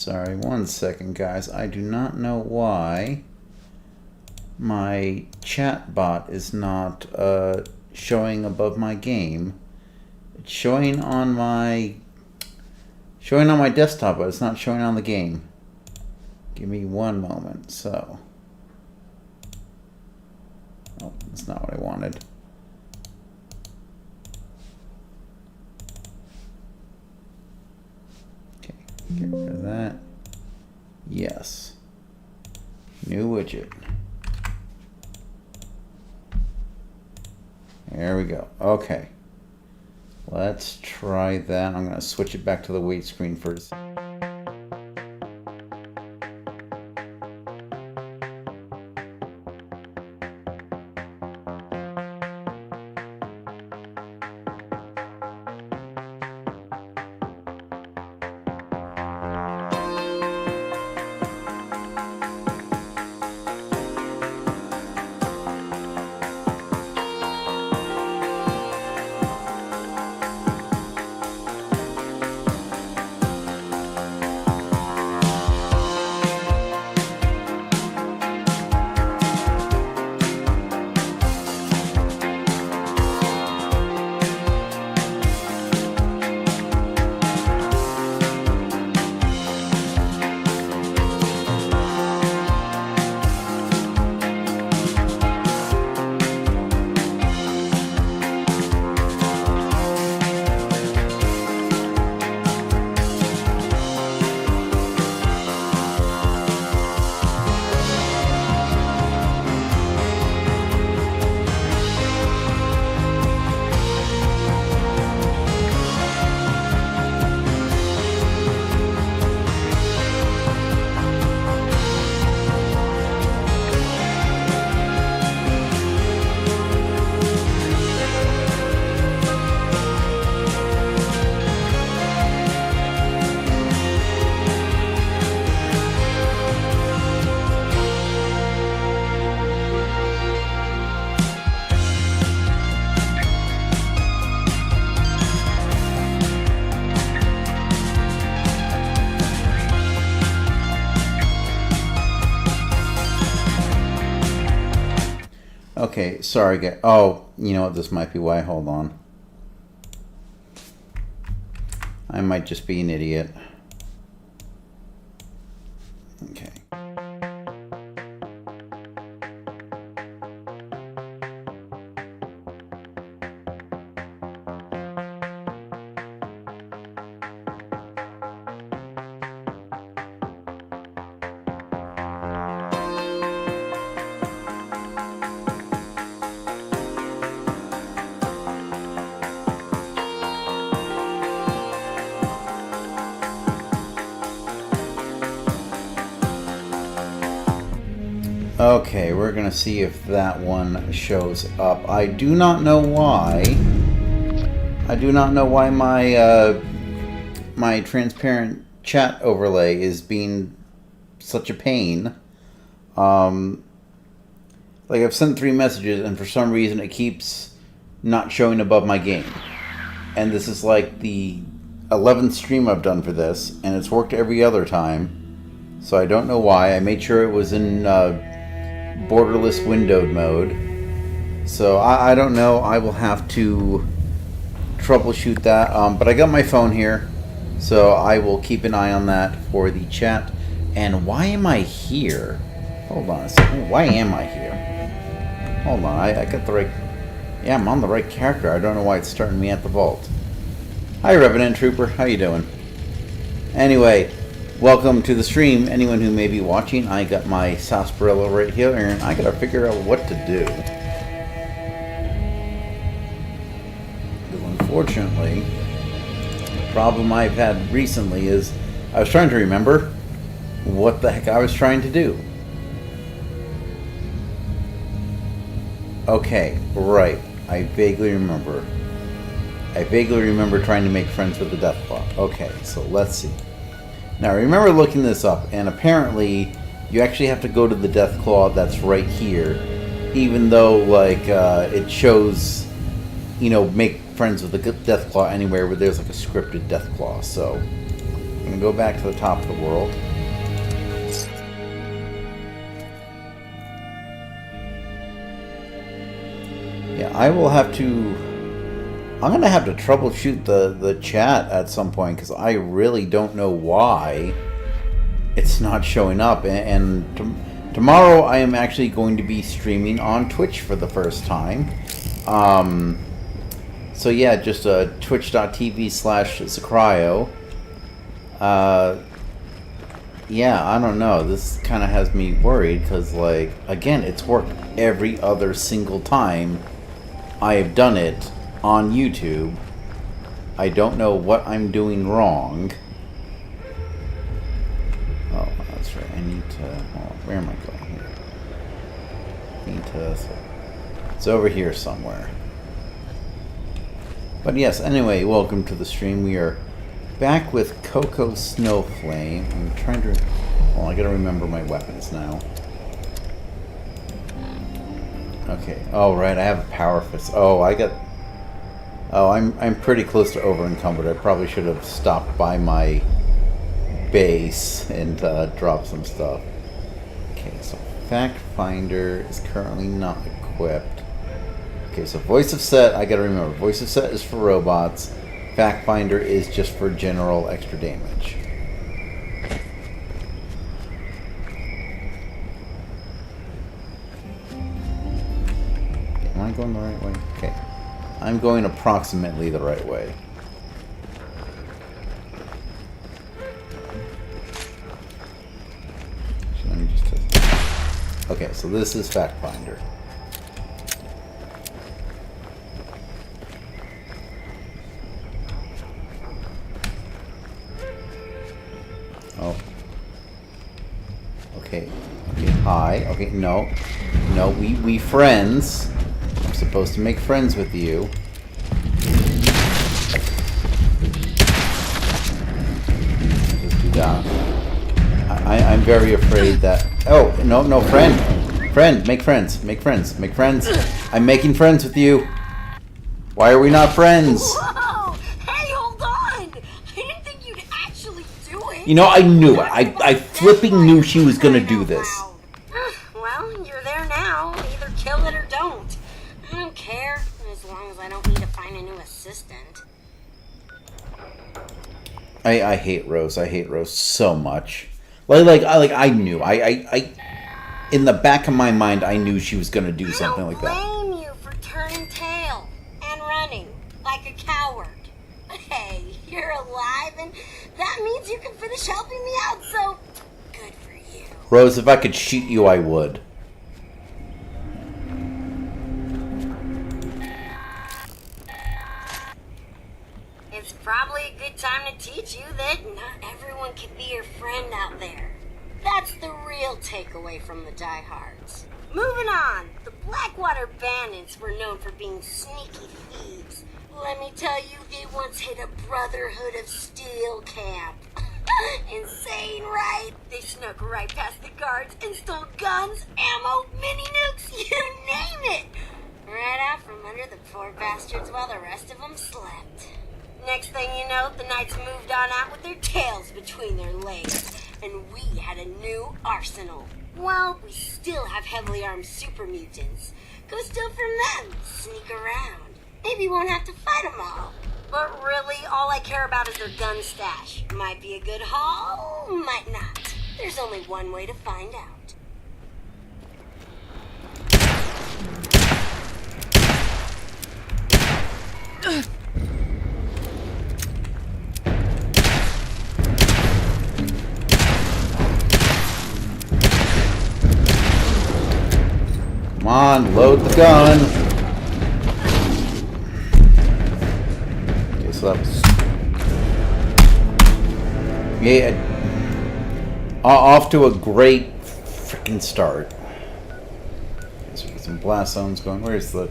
Sorry, 1 second, guys. I do not know why my chat bot is not showing above my game. It's showing on my desktop, but it's not showing on the game. Give me 1 moment. So, oh, that's not what I wanted. Okay, get rid of that. Yes. New widget. There we go. Okay. Let's try that. I'm going to switch it back to the wait screen first. Okay, sorry, guys. Oh, you know what? This might be why. Hold on. I might just be an idiot. Okay. Okay, we're gonna see if that one shows up. I do not know why. I do not know why my my transparent chat overlay is being such a pain. Like I've sent 3 messages, and for some reason it keeps not showing above my game. And this is like the 11th stream I've done for this, and it's worked every other time. So I don't know why. I made sure it was in borderless windowed mode. So I don't know. I will have to troubleshoot that. But I got my phone here, so I will keep an eye on that for the chat. And why am I here? Hold on a second. Why am I here? Hold on. I got the right... Yeah, I'm on the right character. I don't know why it's starting me at the vault. Hi, Revenant Trooper. How you doing? Anyway, welcome to the stream. Anyone who may be watching, I got my sarsaparilla right here, and I gotta figure out what to do. Because unfortunately, the problem I've had recently is I was trying to remember what the heck I was trying to do. Okay, right. I vaguely remember. I vaguely remember trying to make friends with the Deathclaw. Okay, so let's see. Now, I remember looking this up, and apparently you actually have to go to the Deathclaw that's right here, even though, like, it shows, you know, make friends with the Deathclaw anywhere where there's, like, a scripted Deathclaw. So, gonna go back to the top of the world. Yeah, I will have to... I'm gonna have to troubleshoot the chat at some point, because I really don't know why it's not showing up. And tomorrow I am actually going to be streaming on Twitch for the first time. So yeah, just twitch.tv/Zacrio. Yeah, I don't know. This kind of has me worried because, like, again, it's worked every other single time I have done it on YouTube. I don't know what I'm doing wrong. Oh, that's right. I need to... Oh, where am I going here? I need to... It's over here somewhere. But yes, anyway, welcome to the stream. We are back with Coco Snowflame. I'm trying to... Well, I gotta remember my weapons now. Okay. Oh, right, I have a power fist. Oh, I got... Oh, I'm pretty close to over encumbered. I probably should have stopped by my base and dropped some stuff. Okay, so Fact Finder is currently not equipped. Okay, so Voice of Set, I gotta remember, Voice of Set is for robots. Fact Finder is just for general extra damage. Okay, am I going the right way? Okay. I'm going approximately the right way. Let me just test. Okay, so this is Fact Finder. Oh. Okay. Okay, hi. Okay, no. No, we friends. I'm supposed to make friends with you. Just do that. I'm very afraid that... Oh, no, friend. Friend, make friends. Make friends. Make friends. I'm making friends with you. Why are we not friends? Whoa! Hey, hold on! I didn't think you'd actually do it. You know, I knew it. I flipping knew she was gonna do this. Well, you're there now. Either kill it or don't. I don't care, as long as I don't need to find a new assistant. I hate Rose. I hate Rose so much. I knew. I in the back of my mind, I knew she was gonna do something like that. I don't blame you for turning tail and running like a coward. Hey, you're alive, and that means you can finish helping me out, so good for you. Rose, if I could shoot you, I would. It's probably a good time to teach you that not everyone can be your friend out there. That's the real takeaway from the diehards. Moving on, the Blackwater Bandits were known for being sneaky thieves. Let me tell you, they once hit a Brotherhood of Steel camp. Insane, right? They snuck right past the guards and stole guns, ammo, mini nukes, you name it! Right out from under the poor bastards while the rest of them slept. Next thing you know, the Knights moved on out with their tails between their legs, and we had a new arsenal. Well, we still have heavily armed super mutants. Go steal from them, sneak around. Maybe you won't have to fight them all. But really, all I care about is their gun stash. Might be a good haul, might not. There's only one way to find out. Come on, load the gun. Okay, so that was... Yeah, off to a great freaking start. Okay, so we get some blast zones going. Where's the...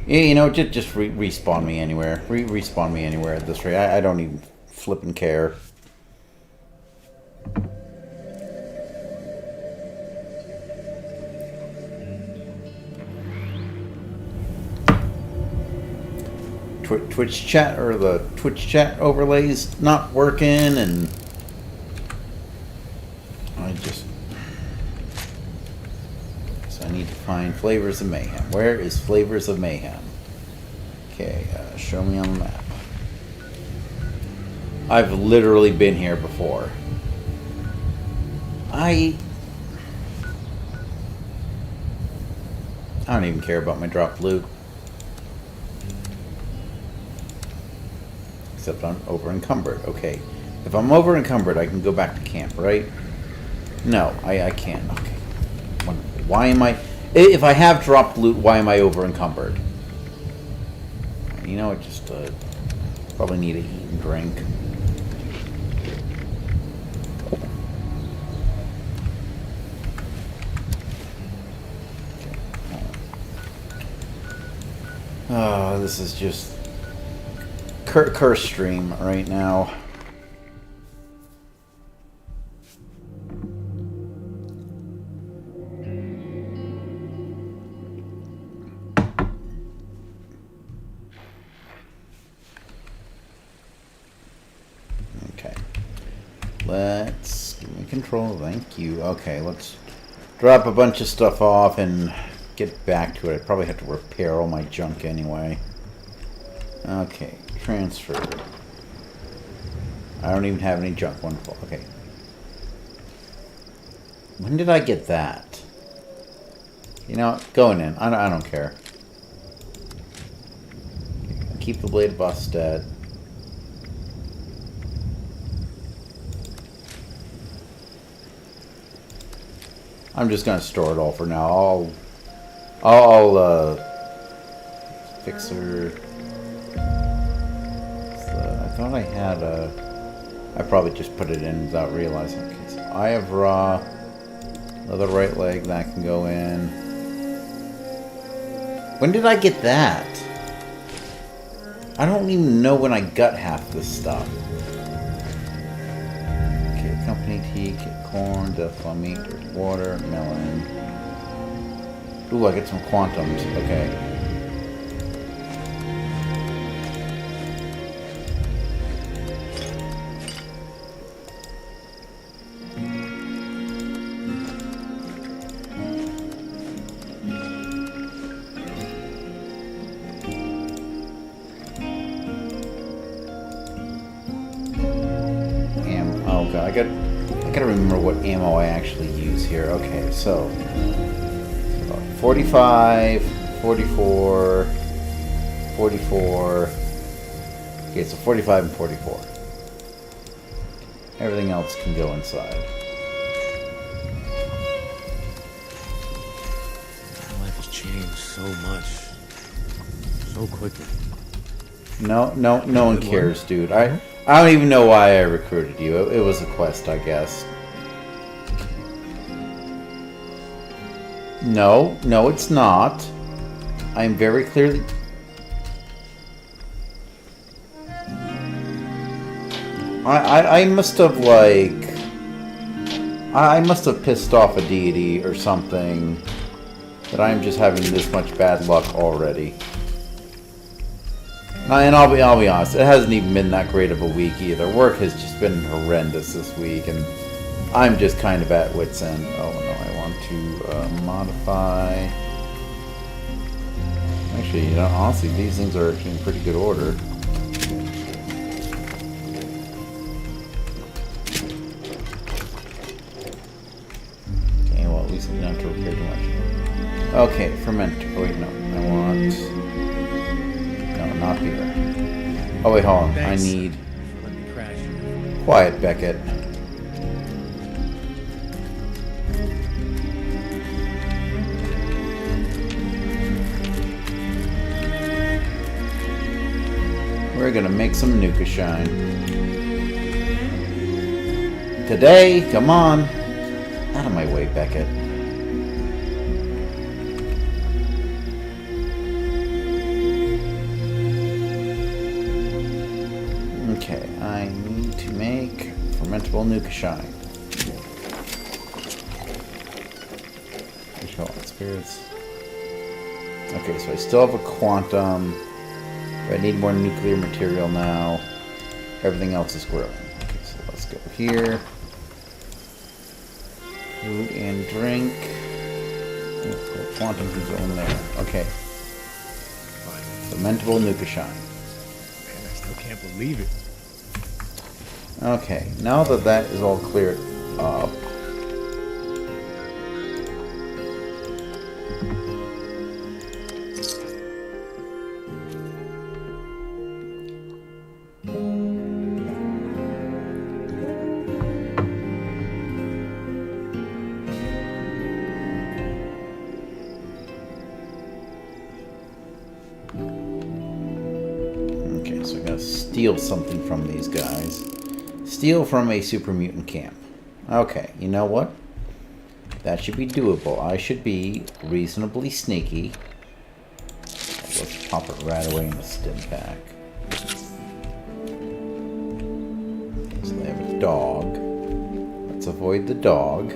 Yeah, you know, just respawn me anywhere. Respawn me anywhere at this rate. I don't even flipping care. Twitch chat or the Twitch chat overlays not working, and so I need to find Flavors of Mayhem. Where is Flavors of Mayhem? Okay, show me on the map. I've literally been here before. I don't even care about my dropped loot. Except I'm over encumbered. Okay. If I'm over encumbered, I can go back to camp, right? No, I can't. Okay. Why am I... If I have dropped loot, why am I over encumbered? You know, I just probably need to eat and drink. Oh, this is just curse stream right now. Okay. Let's give me control. Thank you. Okay, let's drop a bunch of stuff off and get back to it. I probably have to repair all my junk anyway. Okay, transfer. I don't even have any junk. Wonderful. Okay. When did I get that? You know, going in. I don't care. Keep the blade busted. I'm just gonna store it all for now. I'll fixer. I thought I had a. I probably just put it in without realizing. Okay, so I have raw. Another right leg that can go in. When did I get that? I don't even know when I got half this stuff. Okay, company tea, kit corn, death on meat, dirty water, melon. Ooh, I get some quantums. Okay. I gotta remember what ammo I actually use here. Okay, so 45, 44, 44. Okay, so 45 and 44. Everything else can go inside. My life has changed so much, so quickly. No one cares, dude. I don't even know why I recruited you. It was a quest, I guess. No, it's not. I am very clearly... I must have, like... I must have pissed off a deity or something that I am just having this much bad luck already. And I'll be honest, it hasn't even been that great of a week either. Work has just been horrendous this week, and I'm just kind of at wit's end. Oh no, I want to modify. Actually, you know, honestly, these things are actually in pretty good order. Okay, well, at least we don't have to repair too much. Okay, fermenter. Oh wait, no, I want. Not beer. Oh wait, hold on. Thanks. I need... Quiet, Beckett. We're gonna make some Nuka shine. Today, come on. Out of my way, Beckett. Okay, I need to make fermentable Nuka shine. Spirits. Okay, so I still have a quantum. I need more nuclear material now. Everything else is growing. Okay, so let's go here. Food and drink. Quantum can go in there. Okay. Cementable Nukashine. Man, I still can't believe it. Okay, now that that is all cleared up. Okay, so I gotta steal something from these guys. Steal from a super mutant camp. Okay, you know what? That should be doable. I should be reasonably sneaky. Let's pop it right away in the stim pack. Okay, so they have a dog. Let's avoid the dog.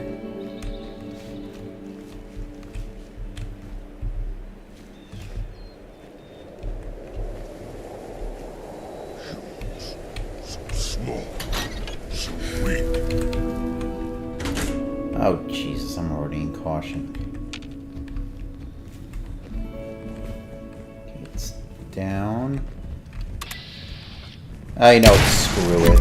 Oh, Jesus, I'm already in caution. Okay, it's down. I know, screw it.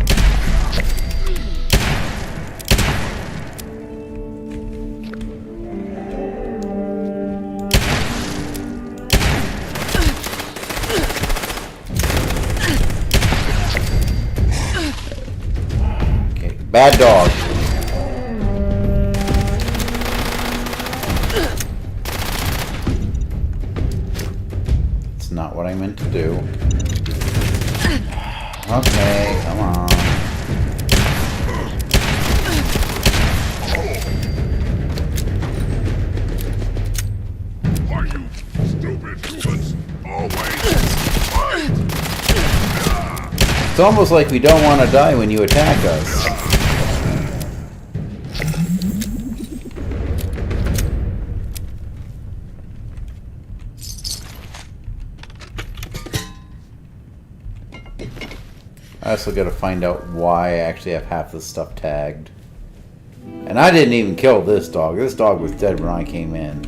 Okay, bad dog. Not what I meant to do. Okay, come on. Are you stupid humans always? It's almost like we don't want to die when you attack us. I also gotta find out why I actually have half this stuff tagged. And I didn't even kill this dog. This dog was dead when I came in.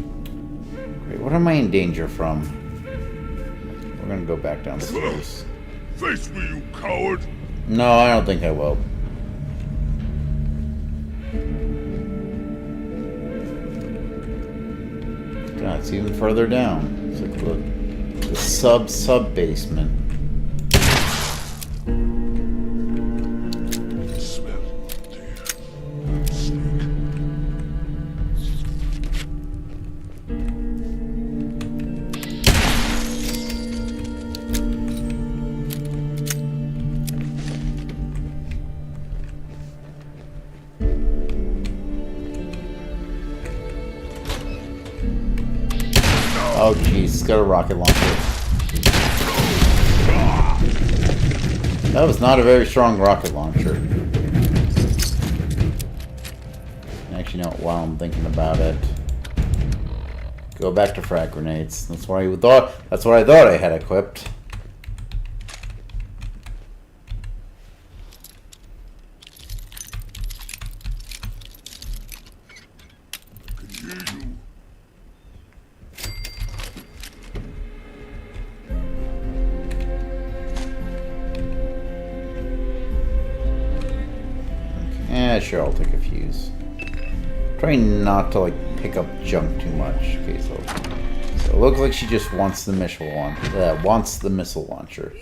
Wait, what am I in danger from? We're gonna go back downstairs. Face me, you coward! No, I don't think I will. God, it's even further down. It's like the sub-basement. Oh jeez, it's got a rocket launcher. That was not a very strong rocket launcher. Actually, no, while I'm thinking about it, go back to frag grenades. That's what I thought. That's what I thought I had equipped. Yeah, sure, I'll take a fuse. Try not to, like, pick up junk too much. Okay, so it looks like she just wants the missile launcher.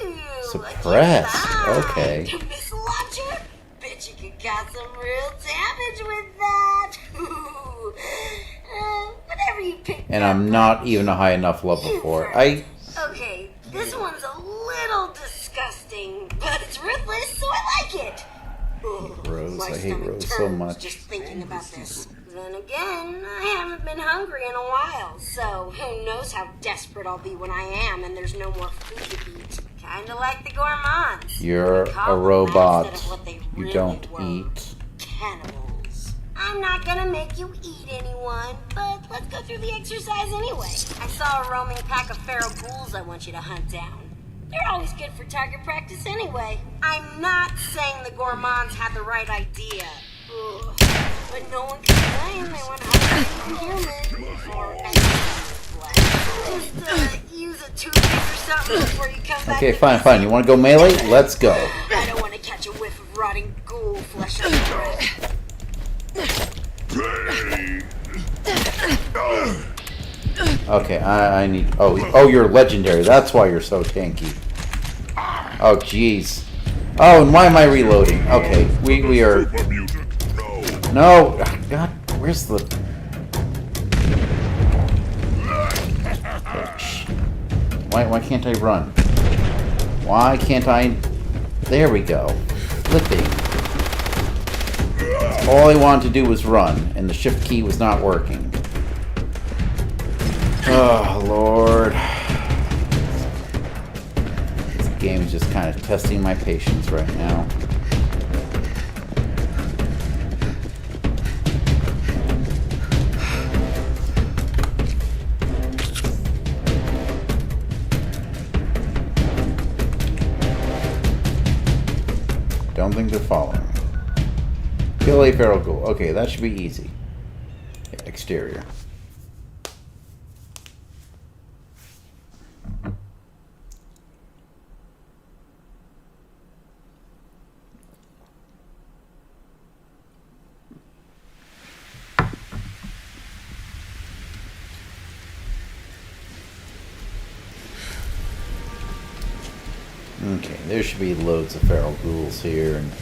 Ooh, Suppressed. look at Okay. that. Missile launcher? Bet you could cause some real damage with that. Ooh. Whatever you pick. And I'm not even a high enough level for it. Okay, this one's a little disgusting, but it's ruthless, so I like it. Ooh, Rose, my I hate stomach Rose so turns much. just thinking about this. Then again, I haven't been hungry in a while, so who knows how desperate I'll be when I am and there's no more food to eat. Kinda like the gourmands. You're We call a them robot. that instead of what they You really don't were. eat. Cannibals. I'm not gonna make you eat anyone, but let's go through the exercise anyway. I saw a roaming pack of feral ghouls I want you to hunt down. They're always good for target practice anyway. I'm not saying the gourmands had the right idea. Ugh. But no one can claim they went hungry human or anything. Just use a toothpick or something before you come back. Okay, fine. You want to go melee? Let's go. I don't want to catch a whiff of rotting ghoul flesh on the breath. Okay, I need... Oh, you're legendary. That's why you're so tanky. Oh, jeez. Oh, and why am I reloading? Okay, we are... No! God, where's the... Why can't I run? Why can't I... There we go. Flipping. All I wanted to do was run, and the shift key was not working. Oh, Lord. This game is just kind of testing my patience right now. Don't think they're following me. Kill a feral ghoul. Okay, that should be easy. Exterior. Okay, there should be loads of feral ghouls here, and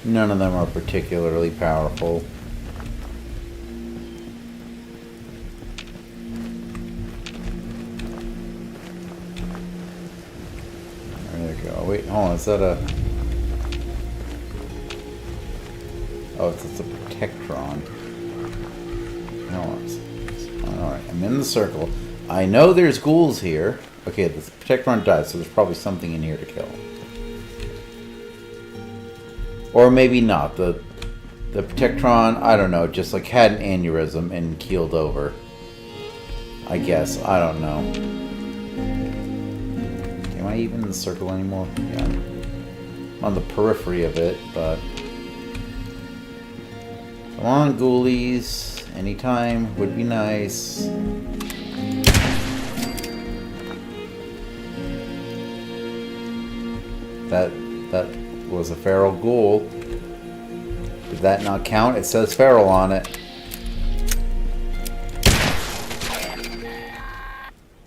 none of them are particularly powerful. There we go. Wait, hold on, is that a... Oh, it's a Protectron. Hold on. Alright, I'm in the circle. I know there's ghouls here. Okay, the Protectron died, so there's probably something in here to kill. Or maybe not. The Protectron, I don't know, just like had an aneurysm and keeled over. I guess. I don't know. Am I even in the circle anymore? Yeah. I'm on the periphery of it, but... Come on, ghoulies. Anytime would be nice. That was a feral ghoul. Did that not count? It says feral on it.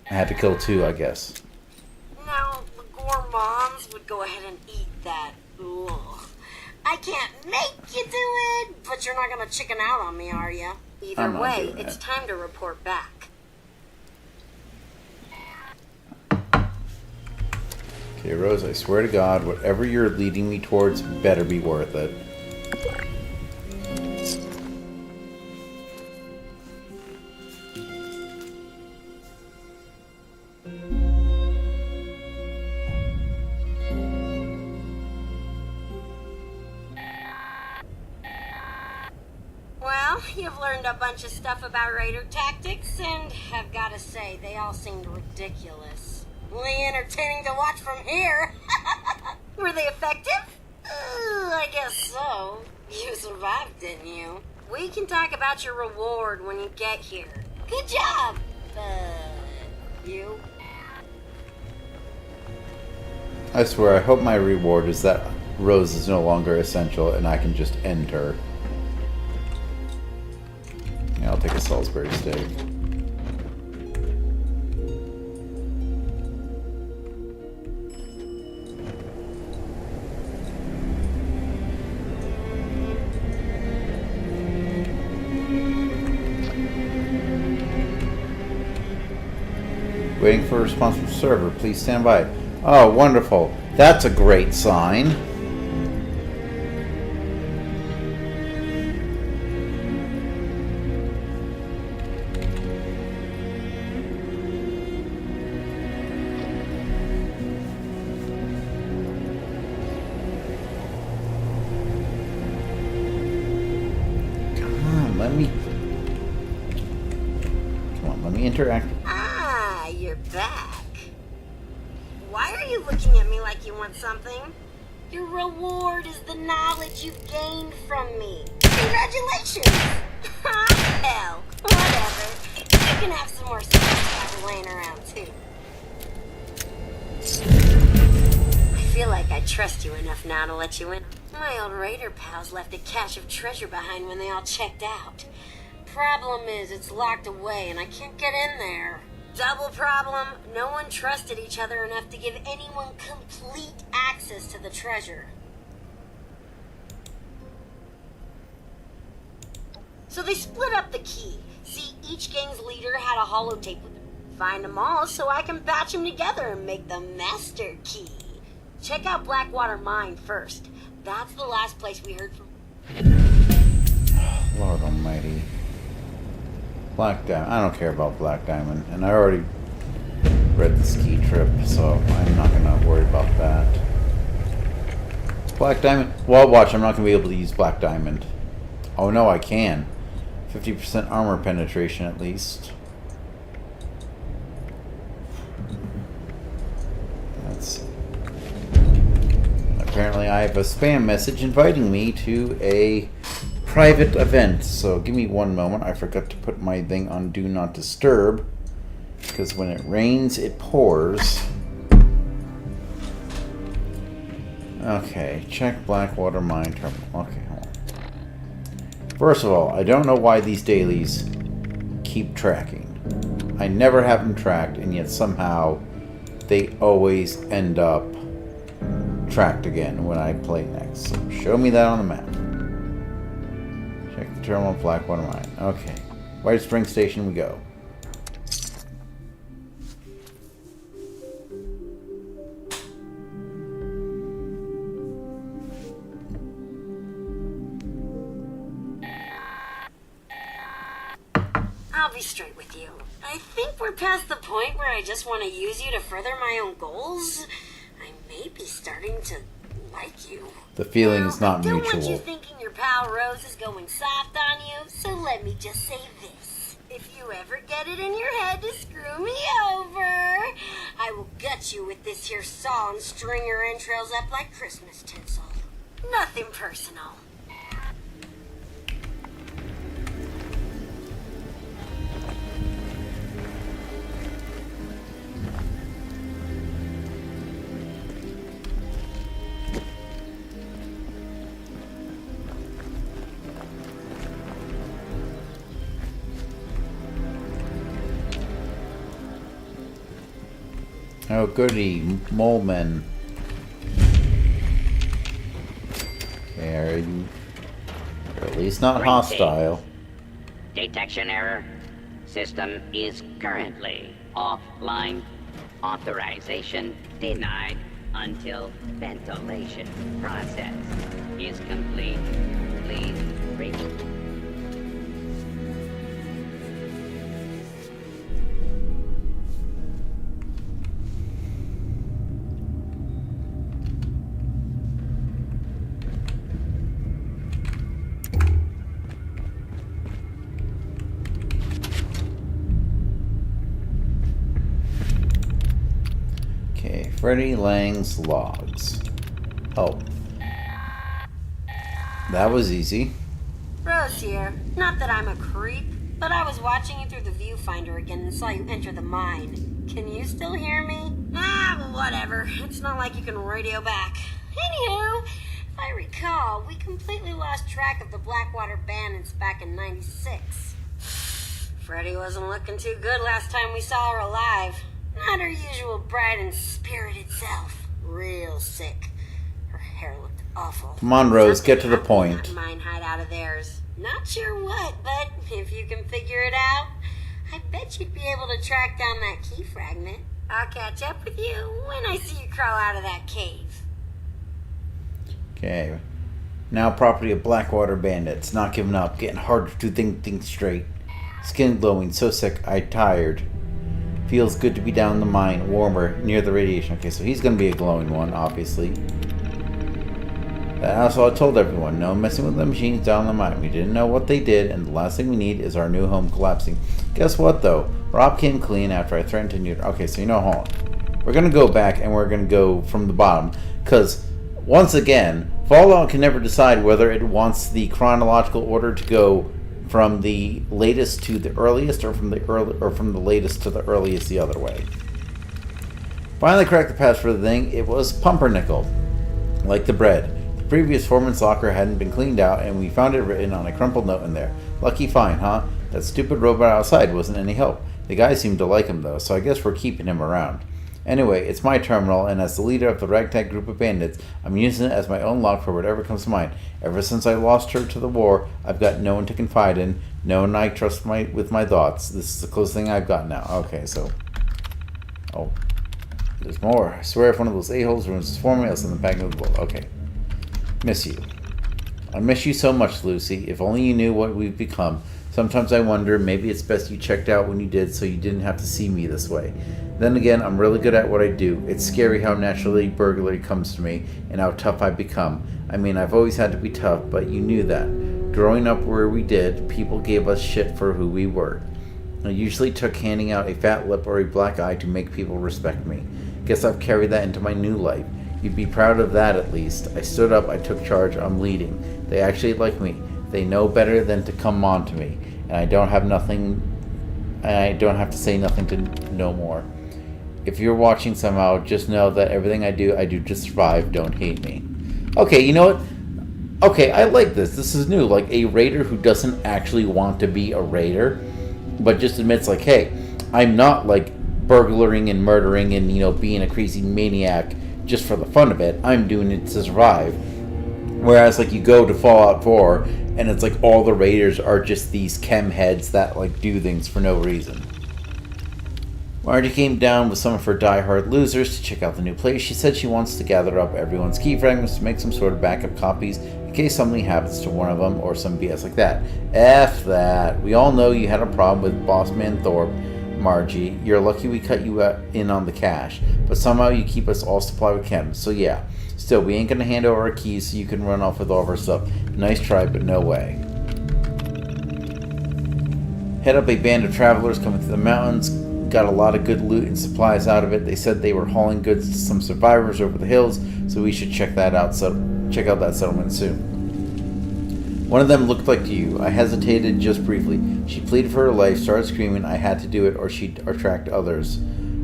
I had to kill two, I guess. Now, the gourmands would go ahead and eat that. Ugh. I can't make you do it, but you're not gonna chicken out on me, are you? Either I'm not way, doing it's it. time to report back. Okay, Rose, I swear to God, whatever you're leading me towards better be worth it. Well, you've learned a bunch of stuff about raider tactics, and I've gotta say, they all seemed ridiculous. Only entertaining to watch from here. Were they effective? I guess so. You survived, didn't you? We can talk about your reward when you get here. Good job! You? I swear, I hope my reward is that Rose is no longer essential and I can just end her. Yeah, I'll take a Salisbury steak. Waiting for a response from server. Please stand by. Oh, wonderful. That's a great sign. Come on, let me interact. You're back. Why are want something? Your reward is the knowledge you've gained from me. Congratulations! Hell, whatever. You can have some more stuff laying around, too. I feel like I trust you enough now to let you in. My old raider pals left a cache of treasure behind when they all checked out. Problem is, it's locked away and I can't get in there. Double problem, no one trusted each other enough to give anyone complete access to the treasure. So they split up the key. See, each gang's leader had a holotape with them. Find them all so I can batch them together and make the master key. Check out Blackwater Mine first. That's the last place we heard from. Lord almighty. Black Diamond. I don't care about Black Diamond. And I already read the ski trip, so I'm not going to worry about that. Black Diamond? Well, watch. I'm not going to be able to use Black Diamond. Oh, no, I can. 50% armor penetration, at least. Let's see. Apparently, I have a spam message inviting me to a private event. So, give me one moment. I forgot to put my thing on Do Not Disturb. Because when it rains, it pours. Okay, check Blackwater Mine Terminal. Okay, hold on. First of all, I don't know why these dailies keep tracking. I never have them tracked, and yet somehow they always end up tracked again when I play next. So show me that on the map. Check the terminal, Blackwater Mine. Okay, White Spring Station we go. I'll be straight with you. I think we're past the point where I just want to use you to further my own goals. I may be starting to like you. The feeling is not I don't mutual. want you thinking your pal Rose is going soft on you, so let me just say this. If you ever get it in your head to screw me over, I will gut you with this here saw and string your entrails up like Christmas tinsel. Nothing personal. Oh, goody, mole men. Okay, are you at least not hostile? Detection error. System is currently offline. Authorization denied until ventilation process is complete. Please reach. Freddie Lang's logs. Oh. That was easy. Rose here. Not that I'm a creep, but I was watching you through the viewfinder again and saw you enter the mine. Can you still hear me? Well, whatever. It's not like you can radio back. Anywho, if I recall, we completely lost track of the Blackwater Bandits back in '96. Freddie wasn't looking too good last time we saw her alive. Not her usual bright and spirited self. Real sick. Her hair looked awful. Come on, Rose, get to the point. That mine hideout of theirs. Not sure what, but if you can figure it out, I bet you'd be able to track down that key fragment. I'll catch up with you when I see you crawl out of that cave. Okay. Now property of Blackwater Bandits. Not giving up. Getting harder to think things straight. Skin glowing. So sick. I tired. Feels good to be down in the mine, warmer, near the radiation. Okay, so he's going to be a glowing one, obviously. That's all I told everyone. No messing with the machines down in the mine. We didn't know what they did, and the last thing we need is our new home collapsing. Guess what, though? Rob came clean after I threatened to neuter. Okay, so you know, hold on. We're going to go back and we're going to go from the bottom. Because, once again, Fallout can never decide whether it wants the chronological order to go from the latest to the earliest, or from the latest to the earliest the other way. Finally cracked the password for the thing. It was pumpernickel, like the bread. The previous foreman's locker hadn't been cleaned out, and we found it written on a crumpled note in there. Lucky find, huh? That stupid robot outside wasn't any help. The guy seemed to like him though, so I guess we're keeping him around. Anyway, it's my terminal, and as the leader of the ragtag group of bandits, I'm using it as my own lock for whatever comes to mind. Ever since I lost her to the war, I've got no one to confide in, no one I trust with my thoughts. This is the closest thing I've got now. Okay, so... Oh. There's more. I swear if one of those a-holes ruins this for me, I'll send them back into the world. Okay. Miss you. I miss you so much, Lucy. If only you knew what we've become. Sometimes I wonder, maybe it's best you checked out when you did so you didn't have to see me this way. Then again, I'm really good at what I do. It's scary how naturally burglary comes to me and how tough I've become. I mean, I've always had to be tough, but you knew that. Growing up where we did, people gave us shit for who we were. It usually took handing out a fat lip or a black eye to make people respect me. Guess I've carried that into my new life. You'd be proud of that at least. I stood up, I took charge, I'm leading. They actually like me. They know better than to come on to me. And I don't have to say nothing to no more. If you're watching somehow, just know that everything I do to survive. Don't hate me. Okay, you know what? Okay, I like this. This is new. Like a raider who doesn't actually want to be a raider, but just admits like, hey, I'm not like burglaring and murdering and, you know, being a crazy maniac just for the fun of it. I'm doing it to survive. Whereas like you go to Fallout 4 and it's like all the raiders are just these chem heads that like do things for no reason. Margie came down with some of her die-hard losers to check out the new place. She said she wants to gather up everyone's key fragments to make some sort of backup copies in case something happens to one of them or some BS like that. F that. We all know you had a problem with Bossman Thorpe, Margie. You're lucky we cut you in on the cash, but somehow you keep us all supplied with chems. So yeah, still, we ain't gonna hand over our keys so you can run off with all of our stuff. Nice try, but no way. Head up a band of travelers coming through the mountains. Got a lot of good loot and supplies out of it. They said they were hauling goods to some survivors over the hills, so we should check that out. So check out that settlement soon. One of them looked like you. I hesitated just briefly. She pleaded for her life, started screaming I had to do it or she'd attract others.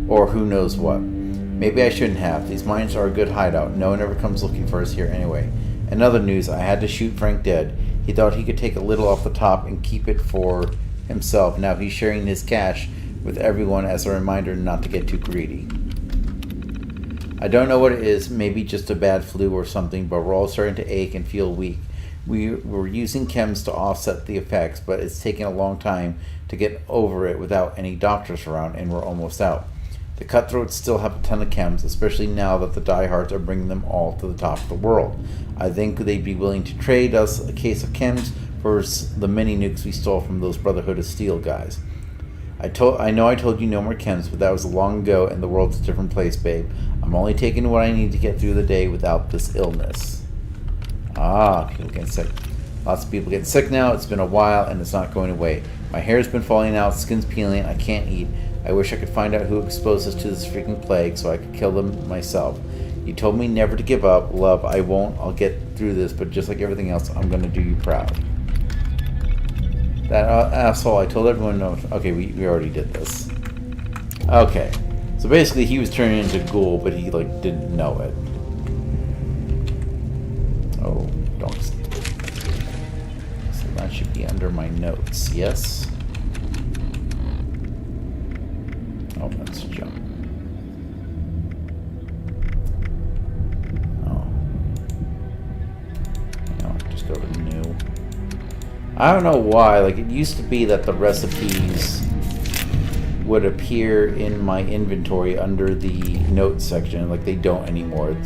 Or who knows what. Maybe I shouldn't have. These mines are a good hideout. No one ever comes looking for us here anyway. In other news, I had to shoot Frank dead. He thought he could take a little off the top and keep it for himself. Now he's sharing his cash with everyone as a reminder not to get too greedy. I don't know what it is, maybe just a bad flu or something, but we're all starting to ache and feel weak. We were using chems to offset the effects, but it's taken a long time to get over it without any doctors around, and we're almost out. The cutthroats still have a ton of chems, especially now that the diehards are bringing them all to the top of the world. I think they'd be willing to trade us a case of chems for the mini nukes we stole from those Brotherhood of Steel guys. I know I told you no more chems, but that was long ago and the world's a different place, babe. I'm only taking what I need to get through the day without this illness. Ah, people getting sick. Lots of people getting sick now. It's been a while and it's not going away. My hair's been falling out, skin's peeling, I can't eat. I wish I could find out who exposed us to this freaking plague so I could kill them myself. You told me never to give up. Love, I won't. I'll get through this, but just like everything else, I'm going to do you proud. That asshole, I told everyone no. Okay, we already did this. Okay. So basically he was turning into ghoul, but he like didn't know it. Oh, don't. So that should be under my notes, yes? Oh, that's jump. Oh. No, just go to new. I don't know why, like it used to be that the recipes would appear in my inventory under the notes section, like they don't anymore.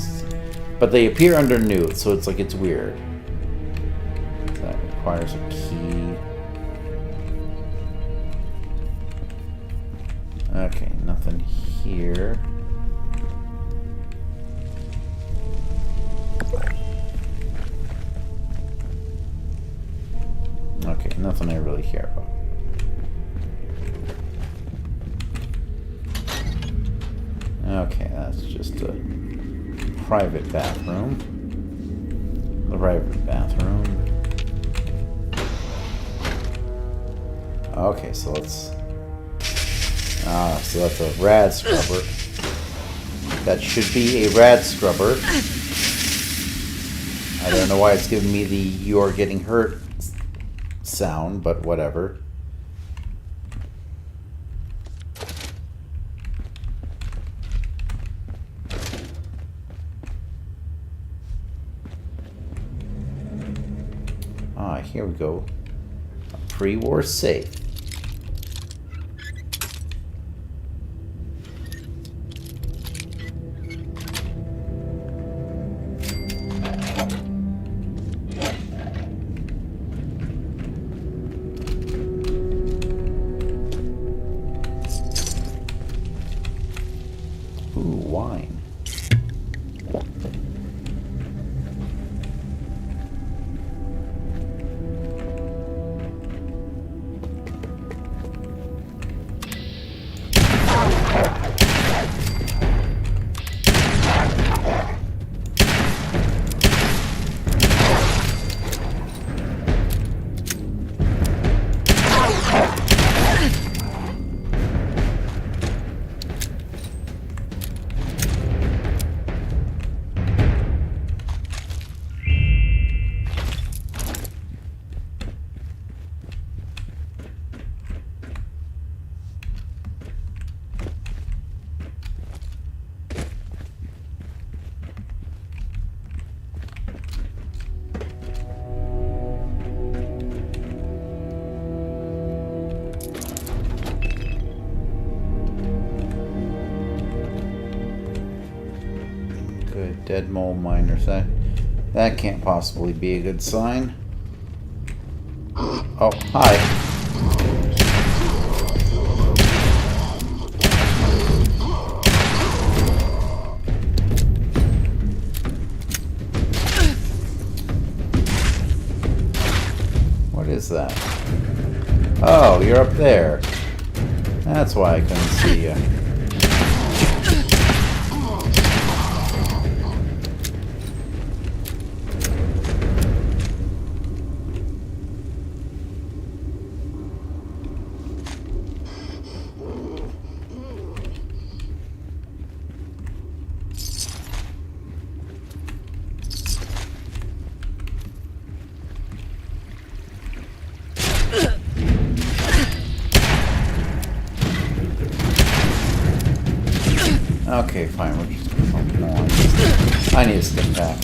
But they appear under new, so it's like it's weird. That requires a key. Okay, nothing here. Okay, nothing I really care about. Okay, that's just a private bathroom. The private bathroom. Okay, so let's... so that's a rad scrubber. That should be a rad scrubber. I don't know why it's giving me the "you're getting hurt" sound, but whatever. Here we go. A pre-war safe. Ooh, wine. Good, dead mole miner. That can't possibly be a good sign. Oh, hi. What is that? Oh, you're up there. That's why I couldn't see you. Okay, fine. We're just come on. I need to step back.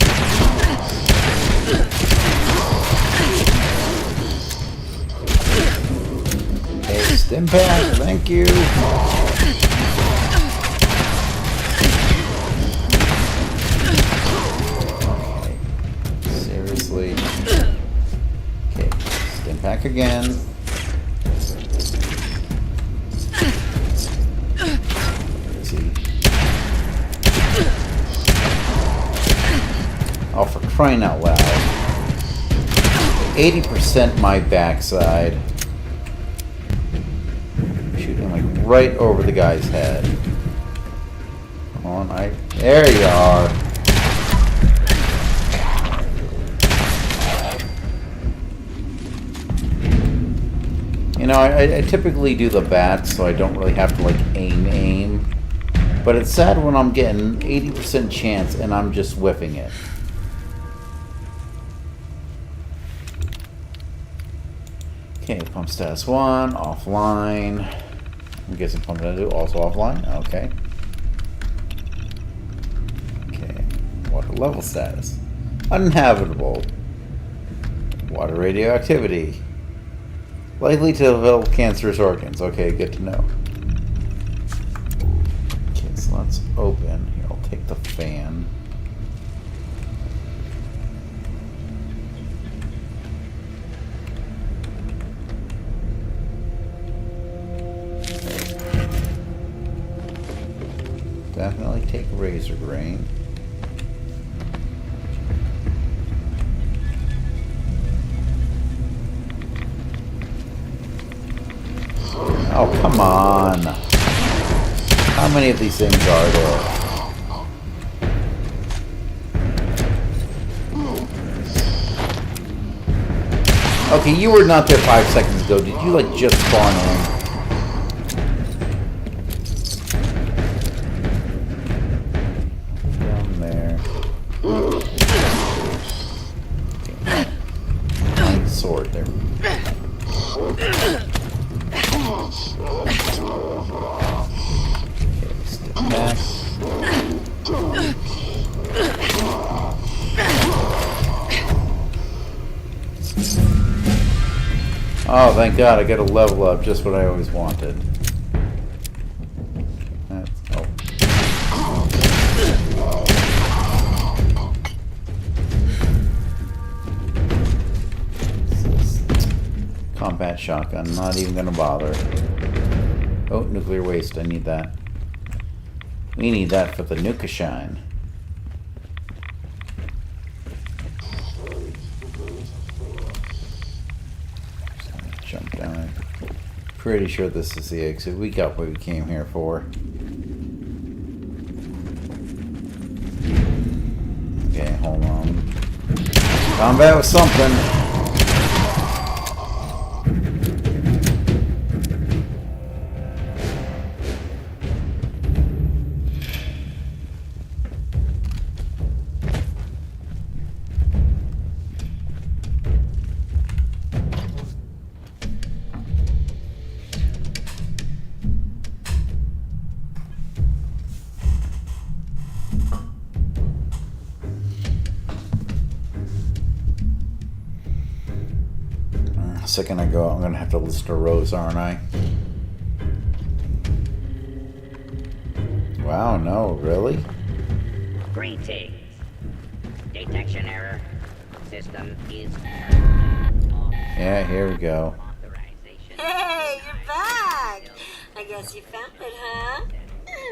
Hey, stim pack, thank you. Okay. Seriously. Okay, stim pack again. Oh, for crying out loud. 80% my backside. Shooting like right over the guy's head. Come on, there you are. You know, I typically do the bats, so I don't really have to like aim. But it's sad when I'm getting 80% chance and I'm just whiffing it. Okay, pump status 1, offline. I'm guessing pump status 2, also offline. Okay. Okay. Water level status. Uninhabitable. Water radioactivity. Likely to develop cancerous organs. Okay, good to know. Okay, so let's open. Here, I'll take the fan. Definitely take razor grain. Oh, come on. Come How many of these things are there? Okay, you were not there 5 seconds ago. Did you, like, just spawn in? Down there. Okay. Sword there. Okay, step back. Oh, thank God, I get a level up, just what I always wanted. Combat shotgun, not even gonna bother. Oh, nuclear waste, I need that. We need that for the nuka shine. Jump down. Pretty sure this is the exit. We got what we came here for. Okay, hold on. Combat with something. Second I go, I'm gonna have to list a rose, aren't I? Wow, no, really? Greetings. Detection error. System is. Yeah, here we go. Authorization. Hey, you're back! I guess you found it, huh?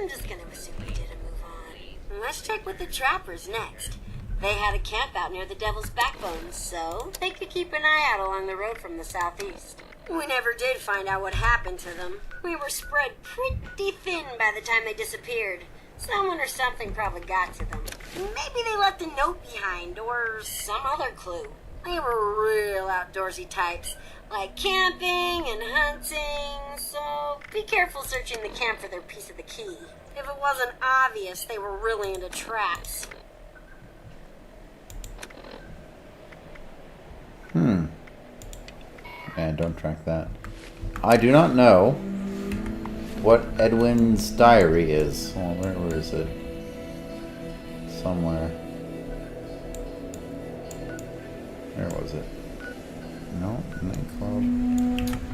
I'm just gonna assume you didn't move on. Let's check with the trappers next. They had a camp out near the Devil's Backbone, so they could keep an eye out along the road from the southeast. We never did find out what happened to them. We were spread pretty thin by the time they disappeared. Someone or something probably got to them. Maybe they left a note behind, or some other clue. They were real outdoorsy types, like camping and hunting, so be careful searching the camp for their piece of the key. If it wasn't obvious, they were really into traps. And don't track that. I do not know what Edwin's diary is. Oh, where is it? Somewhere. Where was it? No, nightclub.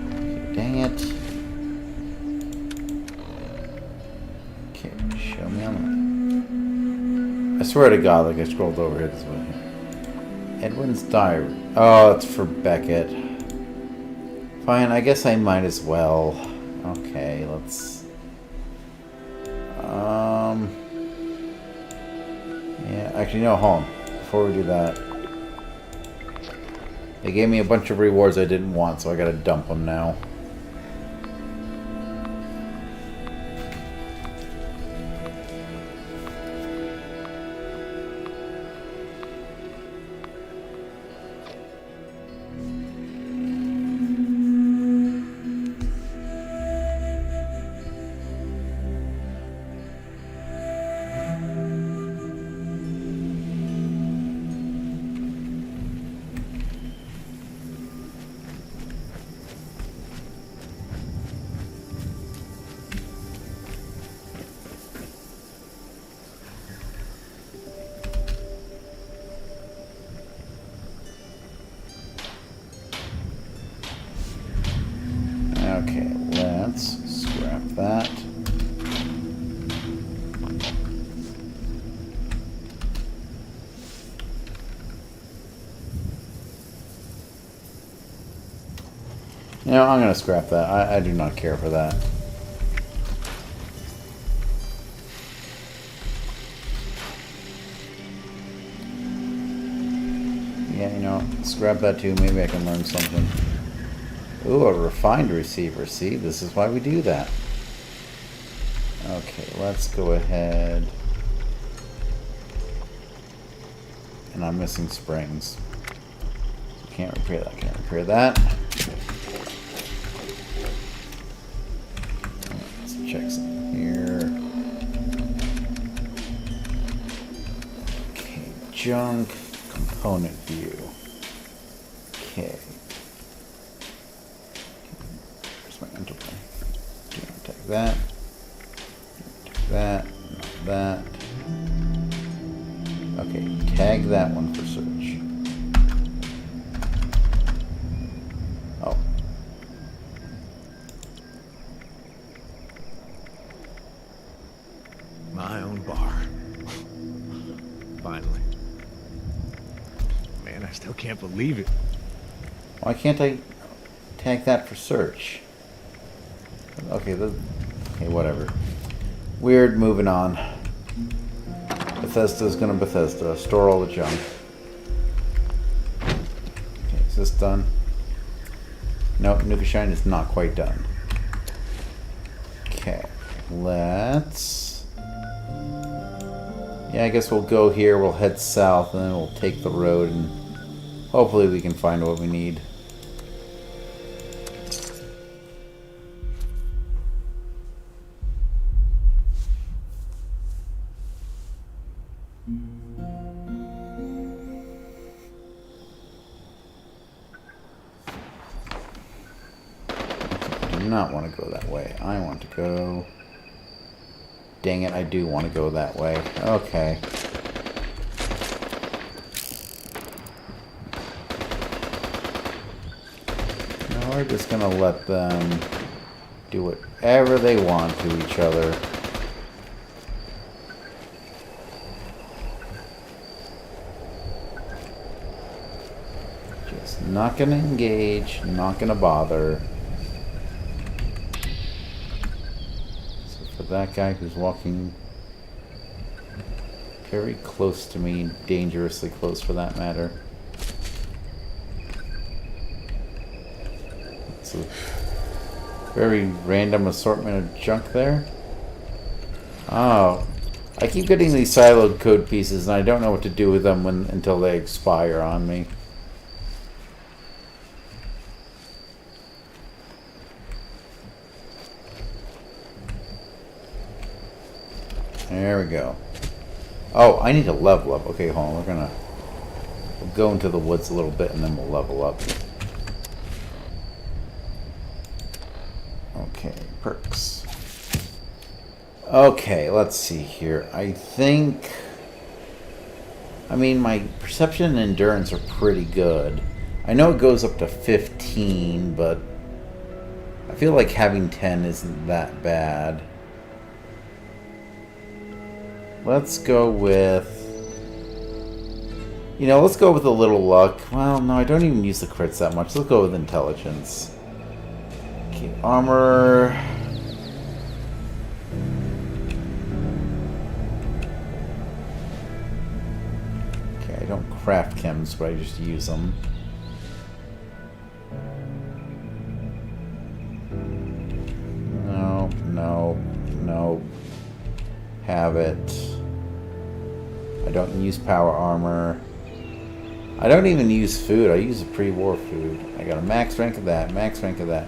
Okay, dang it. Okay, show me on the... I swear to God, like I scrolled over here this way. Edwin's diary. Oh, it's for Beckett. Fine, I guess I might as well. Okay, let's... Yeah, actually, no, hold on. Before we do that... They gave me a bunch of rewards I didn't want, so I gotta dump them now. Okay, let's scrap that. You know, I'm going to scrap that. I do not care for that. Yeah, you know, scrap that too. Maybe I can learn something. Ooh, a refined receiver. See, this is why we do that. Okay, let's go ahead. And I'm missing springs. Can't repair that, can't repair that. Let's check something here. Okay, junk, component view. Okay. Where's my interplay? Can't take that. Take that, not that. Okay, tag that one for search. Oh. My own bar. Finally. Man, I still can't believe it. Why can't I tag that for search? Okay, okay, whatever. Weird, moving on. Bethesda's gonna Bethesda. Store all the junk. Okay, is this done? Nope, Nuka Shine is not quite done. Okay, let's... Yeah, I guess we'll go here, we'll head south, and then we'll take the road, and hopefully we can find what we need. I do not want to go that way. I want to go... Dang it, I do want to go that way. Okay. Now we're just gonna let them do whatever they want to each other. Just not gonna engage, not gonna bother. That guy who's walking very close to me, dangerously close for that matter. It's a very random assortment of junk there. Oh, I keep getting these siloed code pieces and I don't know what to do with them until they expire on me. There we go. Oh, I need to level up. Okay, hold on. We'll go into the woods a little bit and then we'll level up. Okay, perks. Okay, let's see here. I mean, my perception and endurance are pretty good. I know it goes up to 15, but I feel like having 10 isn't that bad. Let's go with... You know, let's go with a little luck. Well, no, I don't even use the crits that much. Let's go with intelligence. Okay, armor... Okay, I don't craft chems, but I just use them. No, no, no. Have it. I don't use power armor. I don't even use food. I use a pre-war food. I got a max rank of that, max rank of that.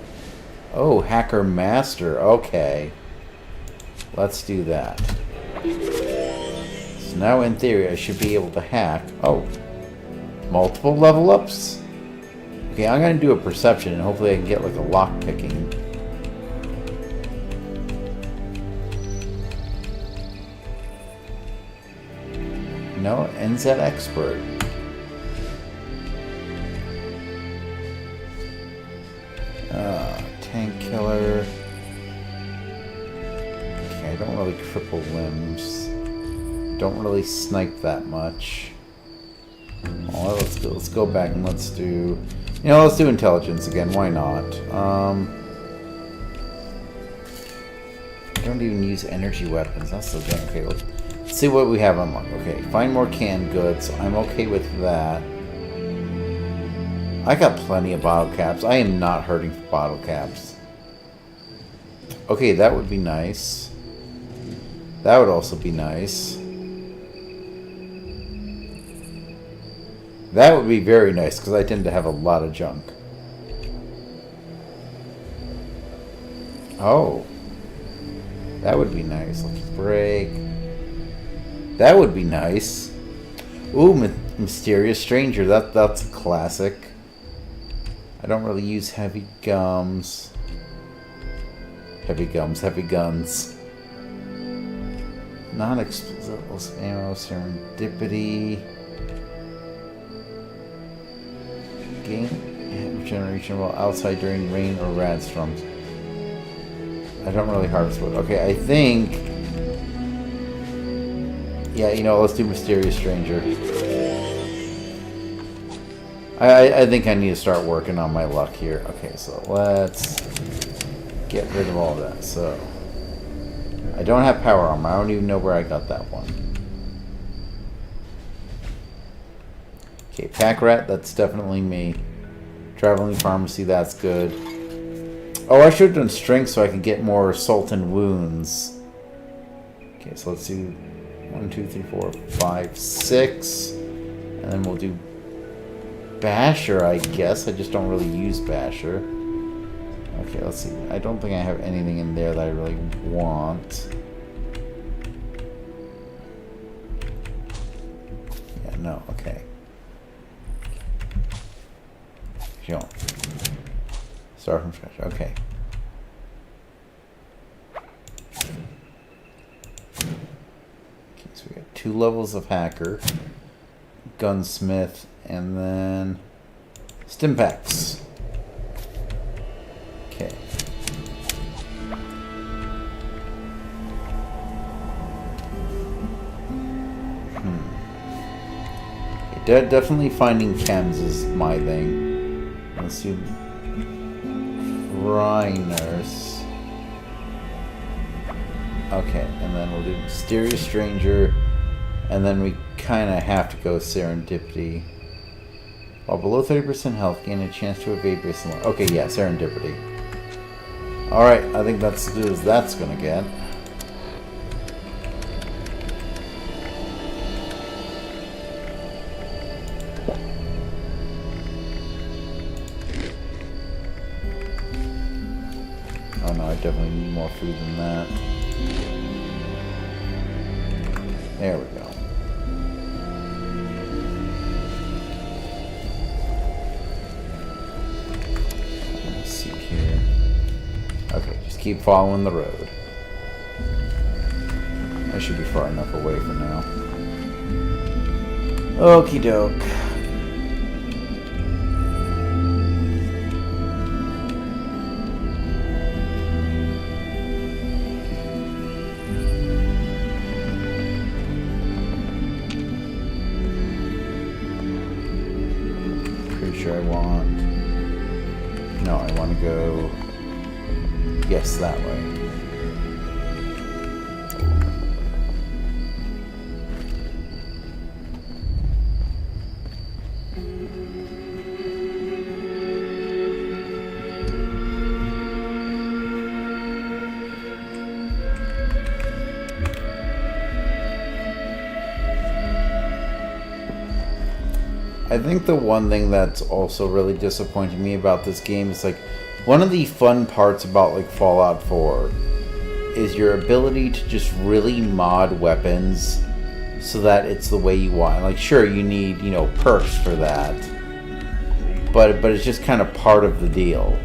Oh, Hacker Master. Okay. Let's do that. So now in theory I should be able to hack. Oh. Multiple level ups? Okay, I'm going to do a perception and hopefully I can get like a lock picking. No, NZ Expert. Tank Killer. Okay, I don't really cripple limbs. Don't really snipe that much. Well, let's go back and let's do... You know, let's do intelligence again. Why not? I don't even use energy weapons. That's the thing. Okay, let's see what we have unlocked. Okay, find more canned goods. I'm okay with that. I got plenty of bottle caps. I am not hurting for bottle caps. Okay, that would be nice. That would also be nice. That would be very nice, because I tend to have a lot of junk. Oh. That would be nice. Let's break. That would be nice. Ooh, Mysterious Stranger. That's a classic. I don't really use heavy gums. Heavy gums, heavy guns. Non-explosive ammo, serendipity. Gain regeneration while outside during rain or rad storms. I don't really harvest wood. Okay, I think... Yeah, you know, let's do Mysterious Stranger. I think I need to start working on my luck here. Okay, so let's get rid of all that. So, I don't have power armor. I don't even know where I got that one. Okay, pack rat, that's definitely me. Traveling pharmacy, that's good. Oh, I should have done strength so I could get more assault and wounds. Okay, so let's do 1, 2, 3, 4, 5, 6. And then we'll do Basher, I guess. I just don't really use Basher. Okay, let's see. I don't think I have anything in there that I really want. Yeah, no, okay. Sure. Start from scratch. Okay. Okay, so we got 2 levels of hacker, gunsmith, and then Stimpaks. Okay. Okay, definitely finding chems is my thing. Let's do Nurse. Okay, and then we'll do Mysterious Stranger, and then we kind of have to go Serendipity. While below 30% health, gain a chance to evade based on... Okay, yeah, Serendipity. Alright, I think that's as good as that's gonna get. Oh no, I definitely need more food than that. There we go. Let's see here. Okay, just keep following the road. I should be far enough away for now. Okie doke. Sure I want... No, I want to go... Yes, that way. I think the one thing that's also really disappointing me about this game is, like, one of the fun parts about, like, Fallout 4 is your ability to just really mod weapons so that it's the way you want. Like, sure, you need, you know, perks for that, but it's just kind of part of the deal.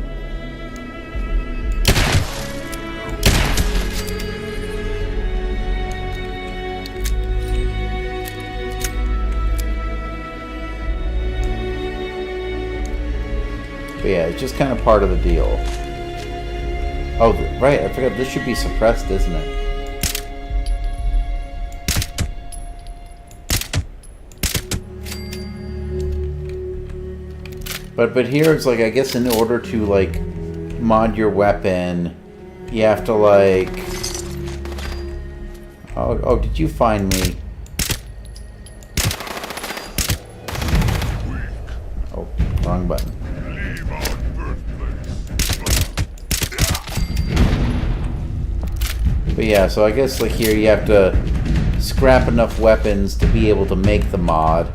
But yeah, it's just kind of part of the deal. Oh, right, I forgot this should be suppressed, isn't it? But here it's like, I guess in order to, like, mod your weapon, you have to, like... Oh, did you find me? Oh, wrong button. But yeah, so I guess like here you have to scrap enough weapons to be able to make the mod.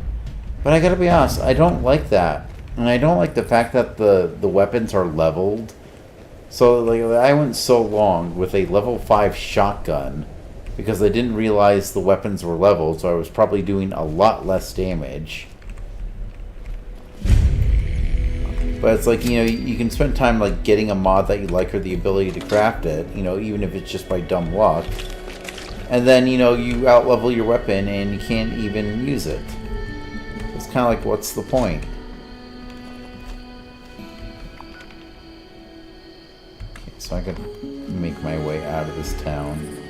But I gotta be honest, I don't like that. And I don't like the fact that the weapons are leveled. So like I went so long with a level 5 shotgun because I didn't realize the weapons were leveled, so I was probably doing a lot less damage. But it's like, you know, you can spend time like getting a mod that you like or the ability to craft it, you know, even if it's just by dumb luck. And then, you know, you outlevel your weapon and you can't even use it. It's kind of like, what's the point? Okay, so I could make my way out of this town.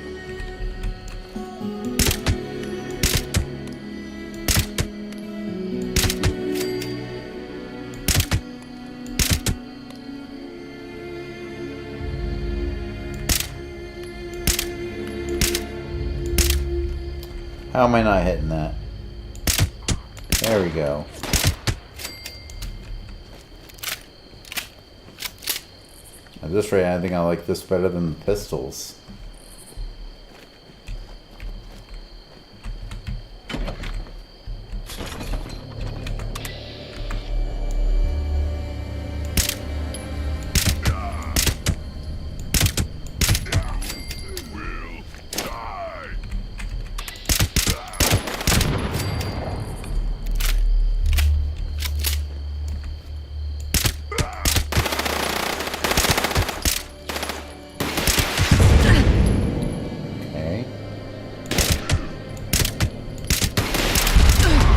How am I not hitting that? There we go. At this rate, I think I like this better than the pistols.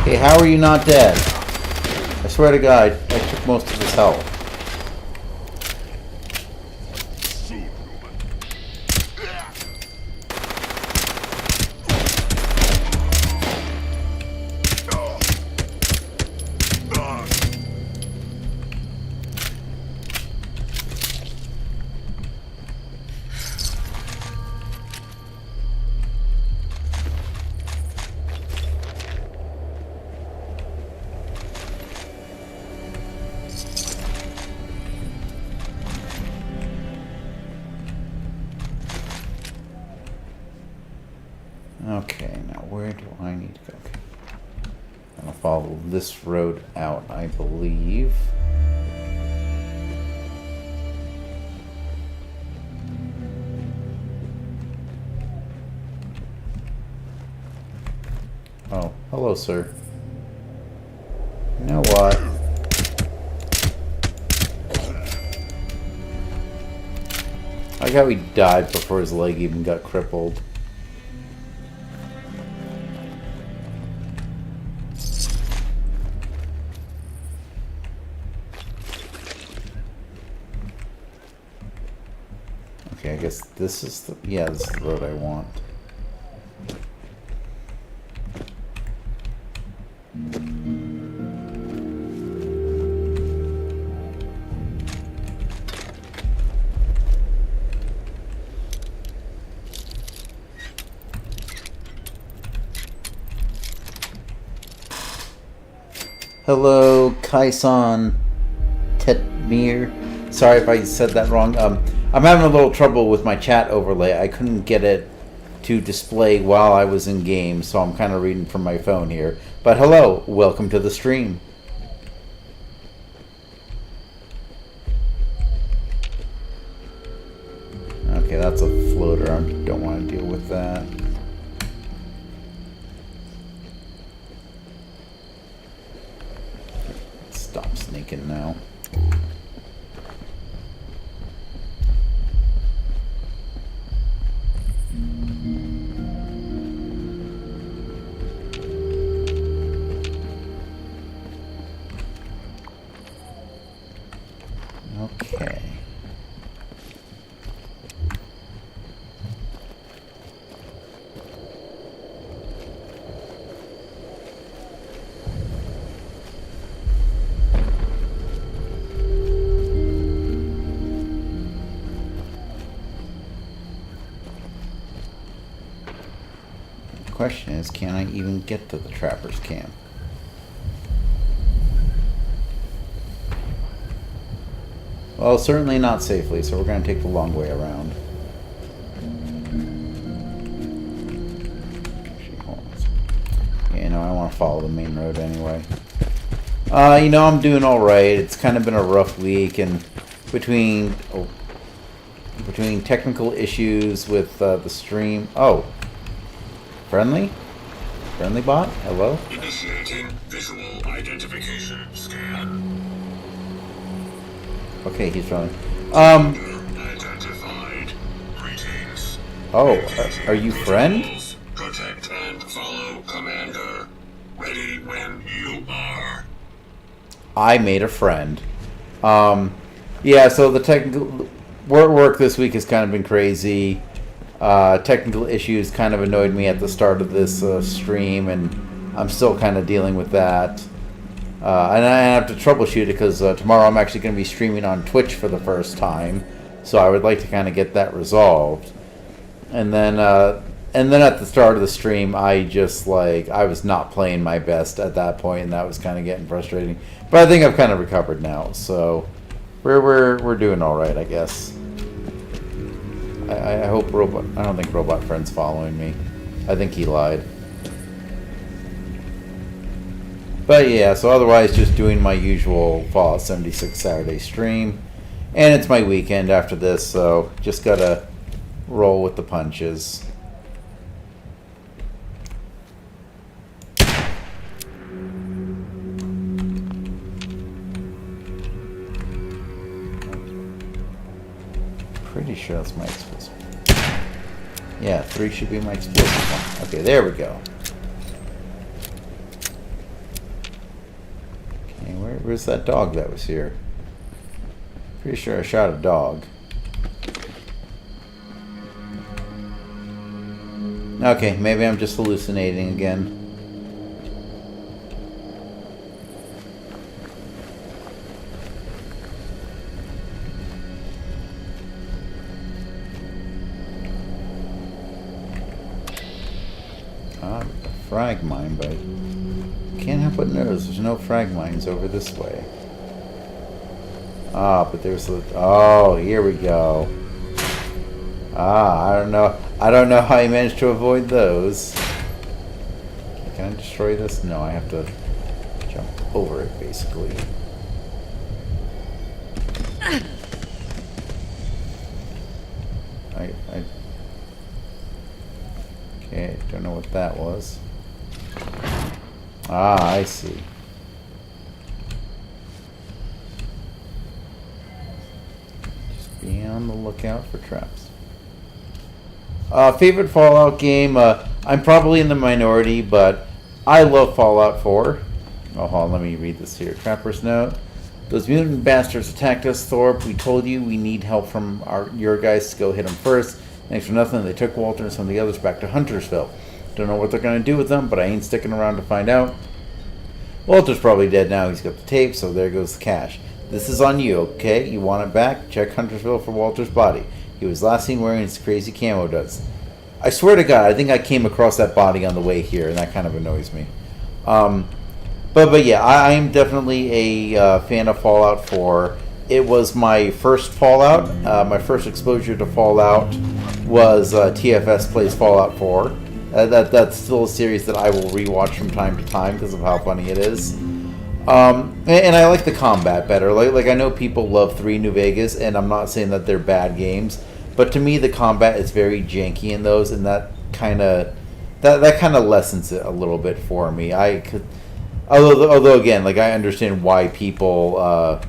Okay, how are you not dead? I swear to God, I took most of his health. Okay, now where do I need to go? Okay. I'm gonna follow this road out, I believe. Oh, hello, sir. You know what? I like how he died before his leg even got crippled. Okay, I guess this is the... yeah, this is the road I want. Hello, Kaisan Tetmir. Sorry if I said that wrong. I'm having a little trouble with my chat overlay. I couldn't get it to display while I was in game, so I'm kind of reading from my phone here. But hello, welcome to the stream. Okay, that's a floater. I don't want to deal with that. Stop sneaking now. Okay. The question is, can I even get to the trapper's camp? Well, certainly not safely, so we're going to take the long way around. I want to follow the main road anyway. I'm doing alright. It's kind of been a rough week, and between technical issues with the stream... Oh. Friendly? Friendly bot? Hello? Initiating visual identification scan. Okay, he's friendly. Identified. Greetings. Oh, are you friend? Protect and follow Commander. Ready when you are. I made a friend. Yeah, so the technical work this week has kind of been crazy. Technical issues kind of annoyed me at the start of this stream, and I'm still kind of dealing with that. And I have to troubleshoot it because tomorrow I'm actually going to be streaming on Twitch for the first time, so I would like to kind of get that resolved. And then at the start of the stream, I was not playing my best at that point, and that was kind of getting frustrating. But I think I've kind of recovered now, so we're doing all right, I guess. I hope Robot... I don't think Robot Friend's following me. I think he lied. But yeah, so otherwise just doing my usual Fallout 76 Saturday stream. And it's my weekend after this, so just gotta roll with the punches. Pretty sure that's my explosive. Yeah, 3 should be my explosive one. Okay, there we go. Okay, where's that dog that was here? Pretty sure I shot a dog. Okay, maybe I'm just hallucinating again. Frag mine, but can't help but notice there's no frag mines over this way. Ah, but there's the... Oh, here we go. Ah, I don't know how you managed to avoid those. Can I destroy this? No, I have to jump over it, basically. Okay, don't know what that was. Ah, I see. Just be on the lookout for traps. Favorite Fallout game? I'm probably in the minority, but I love Fallout 4. Oh, hold on, let me read this here. Trapper's note. Those mutant bastards attacked us, Thorpe. We told you we need help from your guys to go hit them first. Thanks for nothing. They took Walter and some of the others back to Huntersville. Don't know what they're going to do with them, but I ain't sticking around to find out. Walter's probably dead now. He's got the tape, so there goes the cash. This is on you, okay? You want it back? Check Huntersville for Walter's body. He was last seen wearing his crazy camo duds. I swear to God, I think I came across that body on the way here, and that kind of annoys me. But yeah, I am definitely a fan of Fallout 4. It was my first Fallout. My first exposure to Fallout was TFS Plays Fallout 4. That's still a series that I will rewatch from time to time because of how funny it is. And I like the combat better. Like I know people love 3 New Vegas, and I'm not saying that they're bad games, but to me the combat is very janky in those, and that kind of lessens it a little bit for me. Although again, like I understand why people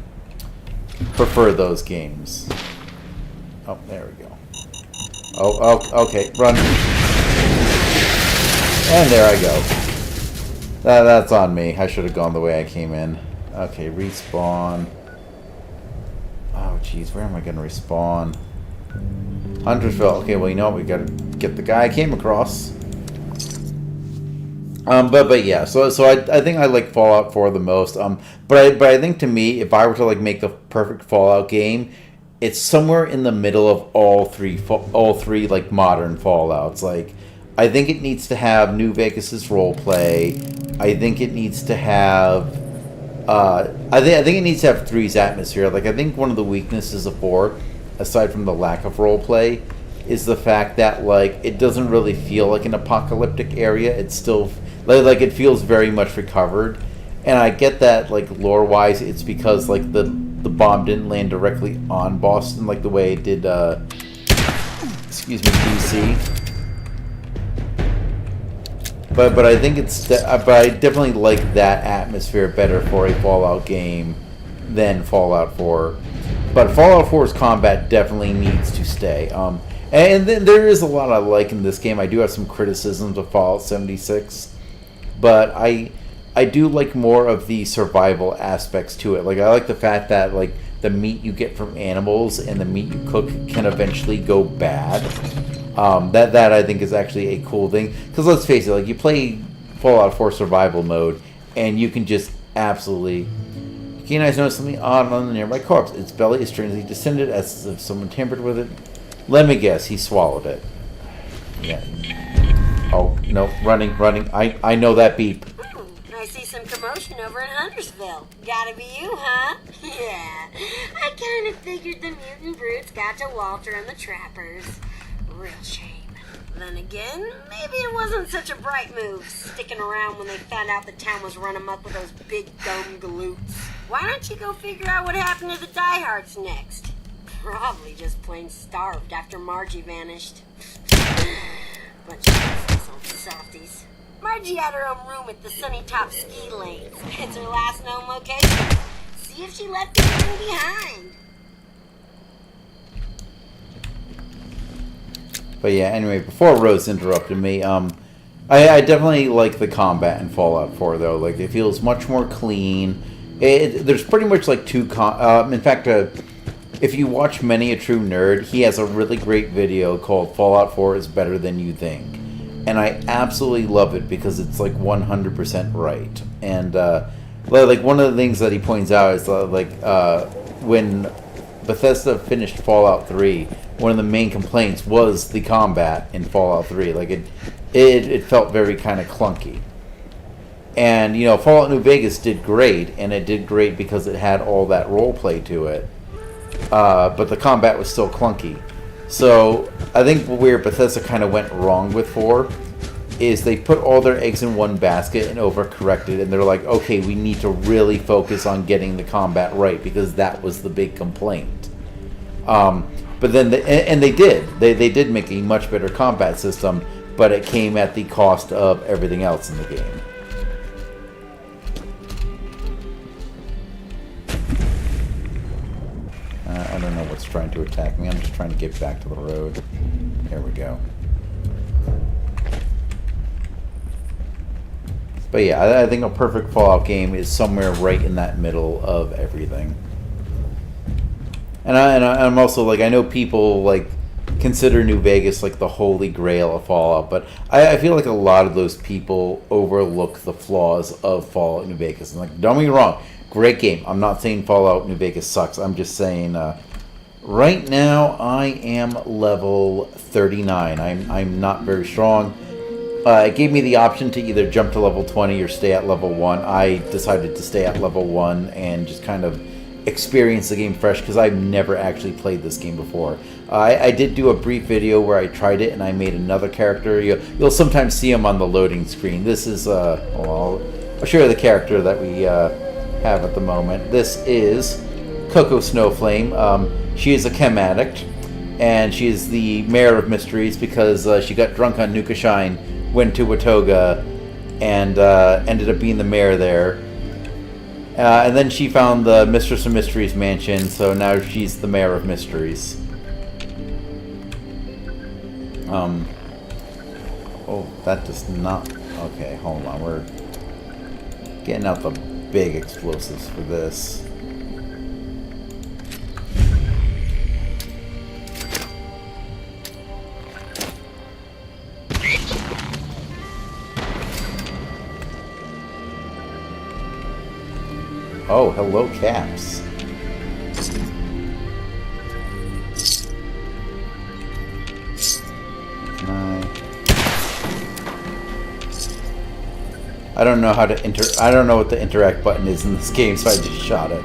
prefer those games. Oh, there we go. Oh, okay, run. And there I go. That's on me. I should have gone the way I came in. Okay, respawn. Oh, jeez, where am I going to respawn? Huntersville. Okay, well, you know what? We got to get the guy I came across. But yeah, so I think I like Fallout 4 the most. But I think to me, if I were to like make the perfect Fallout game, it's somewhere in the middle of all three like modern Fallouts. Like, I think it needs to have New Vegas's roleplay. I think it needs to have. I think it needs to have 3's atmosphere. Like, I think one of the weaknesses of 4, aside from the lack of roleplay, is the fact that like it doesn't really feel like an apocalyptic area. It's still like it feels very much recovered, and I get that like lore wise, it's because like the bomb didn't land directly on Boston like the way it did. Excuse me, DC. But I think but I definitely like that atmosphere better for a Fallout game than Fallout 4. But Fallout 4's combat definitely needs to stay. And then there is a lot I like in this game. I do have some criticisms of Fallout 76, but I do like more of the survival aspects to it. Like I like the fact that like the meat you get from animals and the meat you cook can eventually go bad. That I think is actually a cool thing. Because let's face it, like you play Fallout 4 survival mode, and you can just absolutely. Keen eyes notice something odd on the nearby corpse. Its belly is strangely distended, as if someone tampered with it. Let me guess, he swallowed it. Yeah. Oh no, running! I know that beep. I see some commotion over in Huntersville. Gotta be you, huh? Yeah. I kinda figured the mutant brutes got to Walter and the trappers. Real shame. Then again, maybe it wasn't such a bright move sticking around when they found out the town was run amok with those big dome galoots. Why don't you go figure out what happened to the diehards next? Probably just plain starved after Margie vanished. Bunch of softies. Margie had her own room at the Sunny Top ski lanes. It's her last known location. See if she left anything behind. But yeah, anyway, before Rose interrupted me, I definitely like the combat in Fallout 4, though. Like, it feels much more clean. There's pretty much like two... in fact, if you watch Many a True Nerd, he has a really great video called Fallout 4 is Better Than You Think. And I absolutely love it because it's like 100% right. And like one of the things that he points out is when Bethesda finished Fallout 3, one of the main complaints was the combat in Fallout 3. Like it felt very kind of clunky. And you know, Fallout New Vegas did great, and it did great because it had all that role play to it. But the combat was still clunky. So I think where Bethesda kind of went wrong with 4 is they put all their eggs in one basket and overcorrected, and they're like, okay, we need to really focus on getting the combat right because that was the big complaint. But then they did make a much better combat system, but it came at the cost of everything else in the game. I don't know what's trying to attack me. I'm just trying to get back to the road. There we go. But yeah, I think a perfect Fallout game is somewhere right in that middle of everything. And I'm also like, I know people like consider New Vegas like the holy grail of Fallout, but I feel like a lot of those people overlook the flaws of Fallout New Vegas. And like, don't get me wrong, great game. I'm not saying Fallout New Vegas sucks. I'm just saying right now I am level 39. I'm not very strong. It gave me the option to either jump to level 20 or stay at level 1. I decided to stay at level 1 and just kind of experience the game fresh because I've never actually played this game before. I did do a brief video where I tried it and I made another character. You'll sometimes see him on the loading screen. This is, I'll show you the character that we have at the moment. This is Coco Snowflame. She is a chem addict, and she is the mayor of Mysteries because she got drunk on Nuka Shine, went to Watoga, and ended up being the mayor there. And then she found the Mistress of Mystery's mansion, so now she's the mayor of Mysteries. Oh, that does not... Okay, hold on. We're getting out the big explosives for this. Oh, hello, Caps. I don't know how to I don't know what the interact button is in this game, so I just shot it.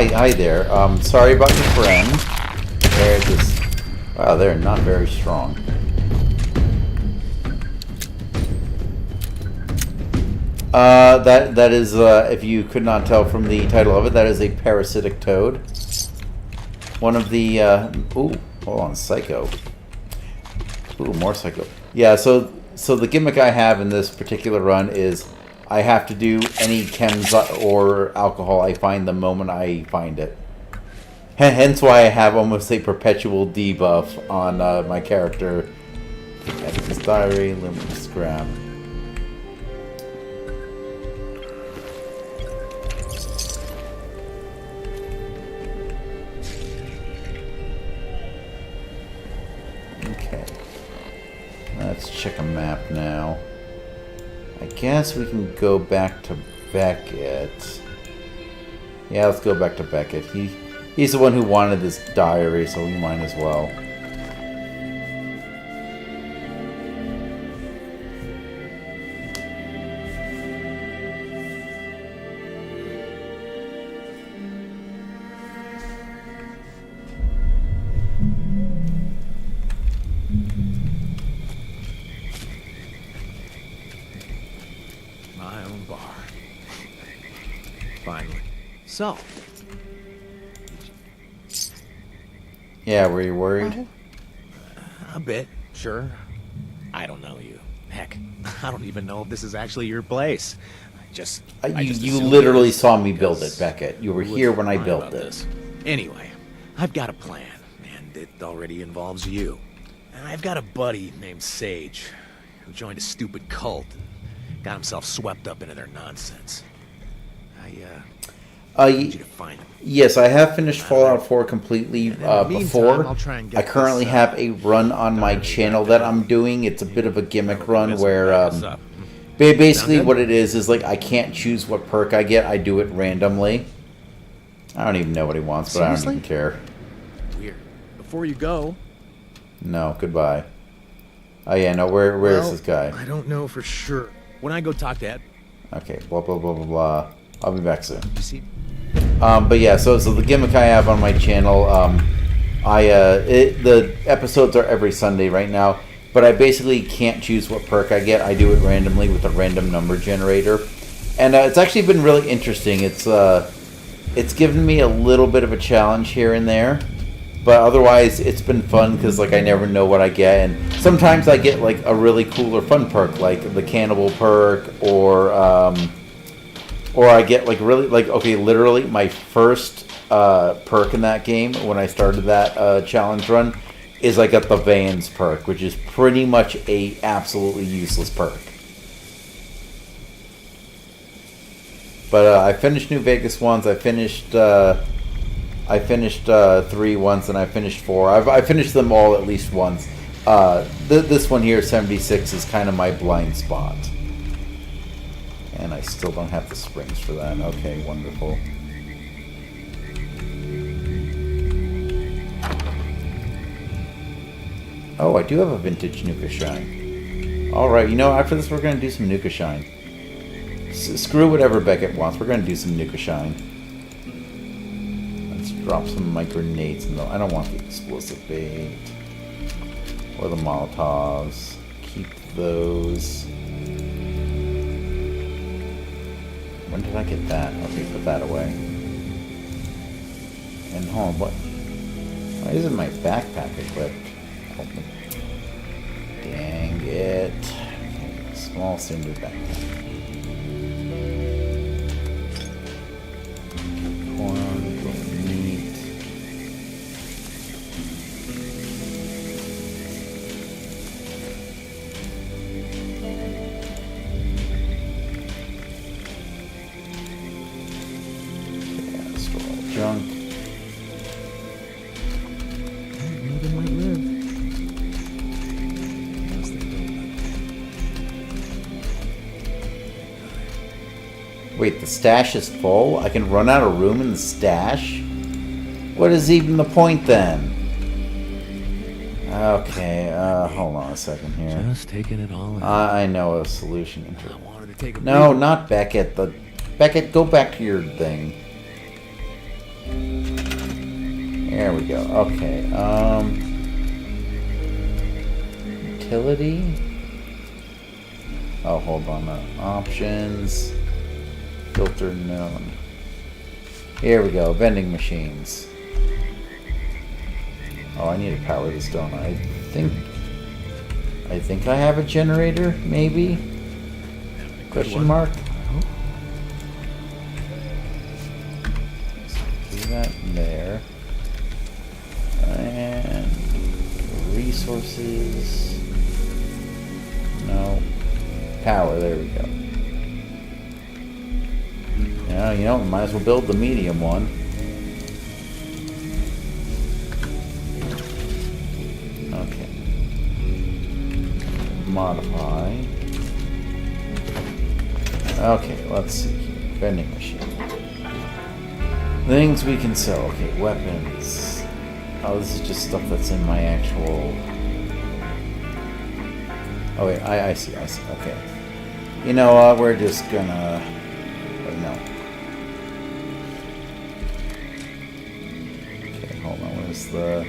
hi there. Sorry about your friend. They're just... Wow, they're not very strong. That is, if you could not tell from the title of it, that is a parasitic toad. One of the, ooh, hold on, Psycho. Ooh, more Psycho. Yeah, so the gimmick I have in this particular run is I have to do any chems or alcohol I find the moment I find it. Hence why I have almost a perpetual debuff on my character. Edit's Diary, Limit Scrap. Okay. Let's check a map now. I guess we can go back to Beckett. Yeah, let's go back to Beckett. He's the one who wanted this diary, so we might as well. My own bar. Finally. So. Yeah, were you worried? A bit, sure. I don't know you. Heck, I don't even know if this is actually your place. I just You assumed literally it is, saw me build it, because Beckett. You were who here would when I lie built about it. this? Anyway, I've got a plan, and it already involves you. And I've got a buddy named Sage, who joined a stupid cult and got himself swept up into their nonsense. I need you to find him. Yes, I have finished Fallout 4 completely meantime, before. I'll try and get I currently this, have a run on my channel that I'm doing. It's a bit of a gimmick run where basically what it is like I can't choose what perk I get. I do it randomly. I don't even know what he wants, but Seriously? I don't even care. Weird. Before you go... No, goodbye. Oh yeah, no, where is this guy? I don't know for sure. When I go talk to Ed... Okay, blah, blah, blah, blah, blah. I'll be back soon. You see... But yeah, so the gimmick I have on my channel, the episodes are every Sunday right now, but I basically can't choose what perk I get. I do it randomly with a random number generator, and it's actually been really interesting. It's given me a little bit of a challenge here and there, but otherwise it's been fun because like I never know what I get, and sometimes I get like a really cool or fun perk like the cannibal perk or I get like really like okay, literally my first perk in that game when I started that challenge run is I got the Vans perk, which is pretty much a absolutely useless perk. But I finished New Vegas once. I finished 3 once, and I finished 4. I finished them all at least once. This one here, 76, is kind of my blind spot. And I still don't have the springs for that. Okay, wonderful. Oh, I do have a vintage Nuka Shine. Alright, you know, after this we're going to do some Nuka Shine. Screw whatever Beckett wants. We're going to do some Nuka Shine. Let's drop some of my grenades in though. I don't want the explosive bait. Or the Molotovs. Keep those. When did I get that? Okay, put that away. And hold on, what? Why isn't my backpack equipped? Open. Dang it. Okay, small cinder backpack. Corn, little meat. Junk. They might live. Wait, the stash is full? I can run out of room in the stash? What is even the point then? Okay, hold on a second here. Just taking it all in. I know a solution. I wanted to take a No, breather. not Beckett. Beckett, go back to your thing. There we go. Okay. Utility? Oh, hold on. Options. Filter known. Here we go. Vending machines. Oh, I need to power this, don't I? I think I have a generator, maybe? Question mark? So do that there. And resources. No. Power, there we go. Yeah, you know, we might as well build the medium one. Okay. Modify. Okay, let's see here. Vending machine. Things we can sell. Okay, weapons. Oh, this is just stuff that's in my actual... Oh wait, I see, okay. You know what, we're just gonna... Wait, no. Okay, hold on, where's the...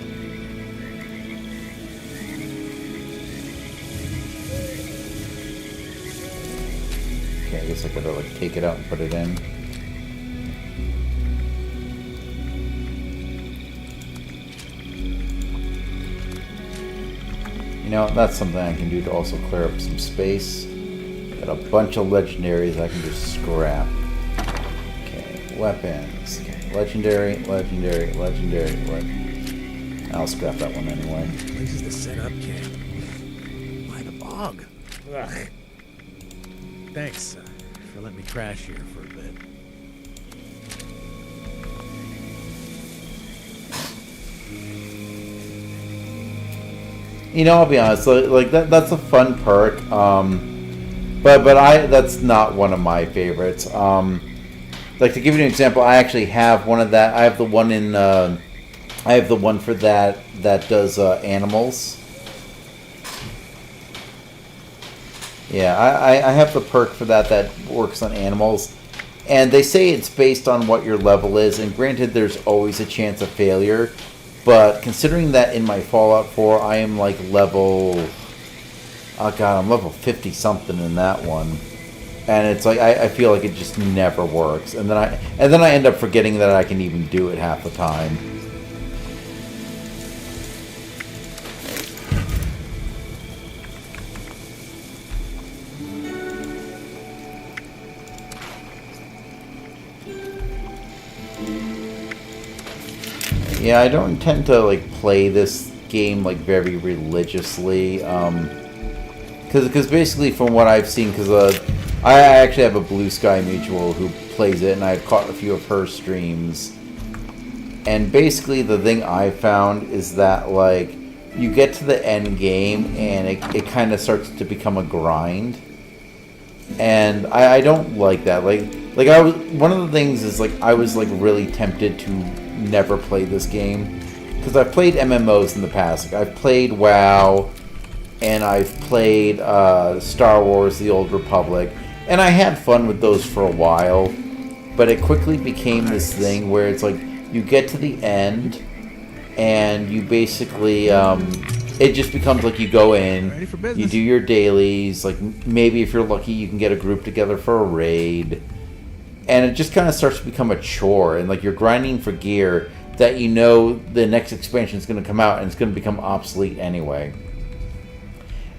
Okay, I guess I gotta like take it out and put it in. You know, that's something I can do to also clear up some space. Got a bunch of legendaries I can just scrap. Okay, weapons. Okay, legendary. I'll scrap that one anyway. This is the setup camp. By the bog. Ugh. Thanks for letting me crash here for a bit. You know, I'll be honest. Like that's a fun perk. But that's not one of my favorites. Like to give you an example, I actually have one of that. I have the one in. I have the one for that does animals. Yeah, I have the perk for that works on animals. And they say it's based on what your level is. And granted, there's always a chance of failure. But considering that in my Fallout 4, I am like level... Oh god, I'm level 50-something in that one. And it's like, I feel like it just never works. And then I end up forgetting that I can even do it half the time. Yeah, I don't tend to like play this game like very religiously, because basically from what I've seen, because I actually have a Blue Sky Mutual who plays it, and I've caught a few of her streams, and basically the thing I found is that like you get to the end game and it kind of starts to become a grind, and I don't like that. Like I was, one of the things is like I was like really tempted to never play this game because I've played MMOs in the past. Like I've played WoW and I've played Star Wars: The Old Republic, and I had fun with those for a while, but it quickly became this thing where it's like you get to the end and you basically it just becomes like you go in, you do your dailies, like maybe if you're lucky you can get a group together for a raid. And it just kind of starts to become a chore, and like you're grinding for gear that you know the next expansion is going to come out and it's going to become obsolete anyway.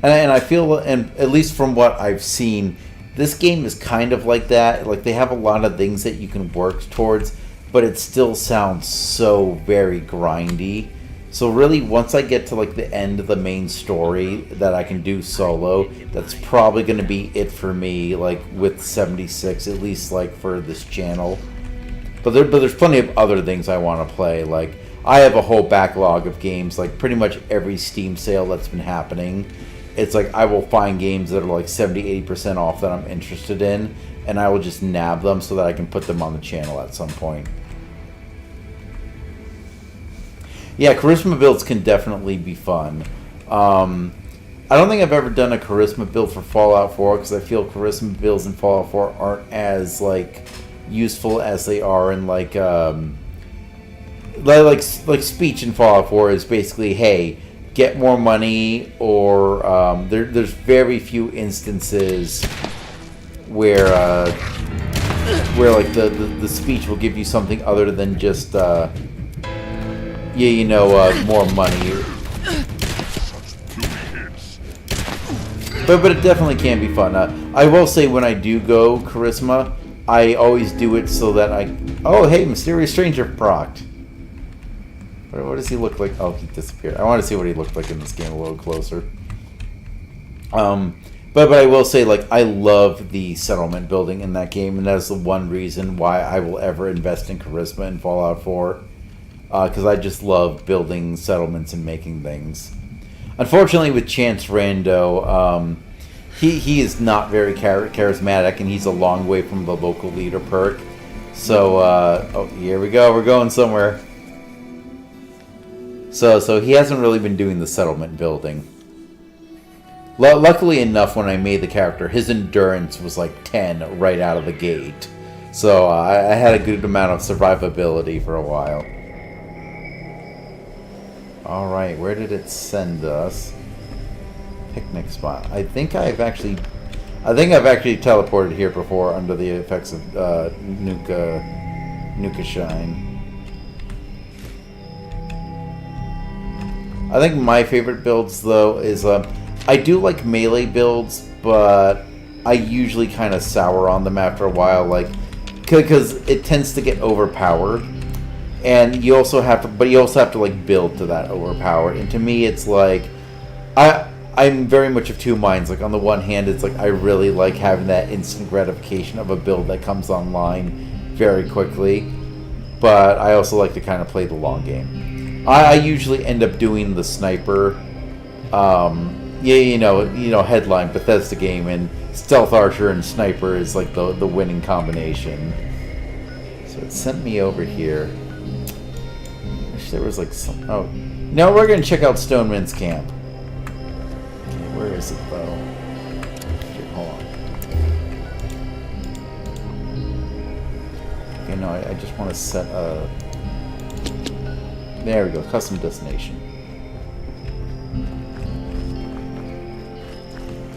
And I feel, and at least from what I've seen, this game is kind of like that. Like they have a lot of things that you can work towards, but it still sounds so very grindy. So really, once I get to like the end of the main story that I can do solo, that's probably going to be it for me, like with 76, at least like for this channel. But there's plenty of other things I want to play. Like I have a whole backlog of games, like pretty much every Steam sale that's been happening. It's like I will find games that are like 70-80% off that I'm interested in, and I will just nab them so that I can put them on the channel at some point. Yeah, charisma builds can definitely be fun. I don't think I've ever done a charisma build for Fallout 4 because I feel charisma builds in Fallout 4 aren't as like useful as they are in like like speech in Fallout 4 is basically, hey, get more money, or there's very few instances where like the speech will give you something other than just more money. But it definitely can be fun. I will say when I do go charisma, I always do it so that oh hey, mysterious stranger procced. What does he look like? Oh, he disappeared. I want to see what he looked like in this game a little closer. But I will say, like, I love the settlement building in that game, and that's the one reason why I will ever invest in charisma in Fallout 4. Because I just love building settlements and making things. Unfortunately, with Chance Rando, he is not very charismatic, and he's a long way from the local leader perk. So, oh, here we go. We're going somewhere. So he hasn't really been doing the settlement building. Luckily enough, when I made the character, his endurance was like 10 right out of the gate. So I had a good amount of survivability for a while. Alright, where did it send us? Picnic spot. I think I've actually teleported here before under the effects of Nuka Shine. I think my favorite builds, though, is I do like melee builds, but I usually kind of sour on them after a while, like, because it tends to get overpowered, and you also have to like build to that overpowered. And to me, it's like I'm very much of two minds. Like, on the one hand, it's like I really like having that instant gratification of a build that comes online very quickly, but I also like to kind of play the long game. I usually end up doing the sniper, headline Bethesda game, and stealth archer and sniper is like the winning combination. So it sent me over here. Wish there was like some. Oh, no, we're gonna check out Stoneman's camp. Okay, where is it though? Shit, hold on. Okay, no, I just want to set a. There we go, custom destination.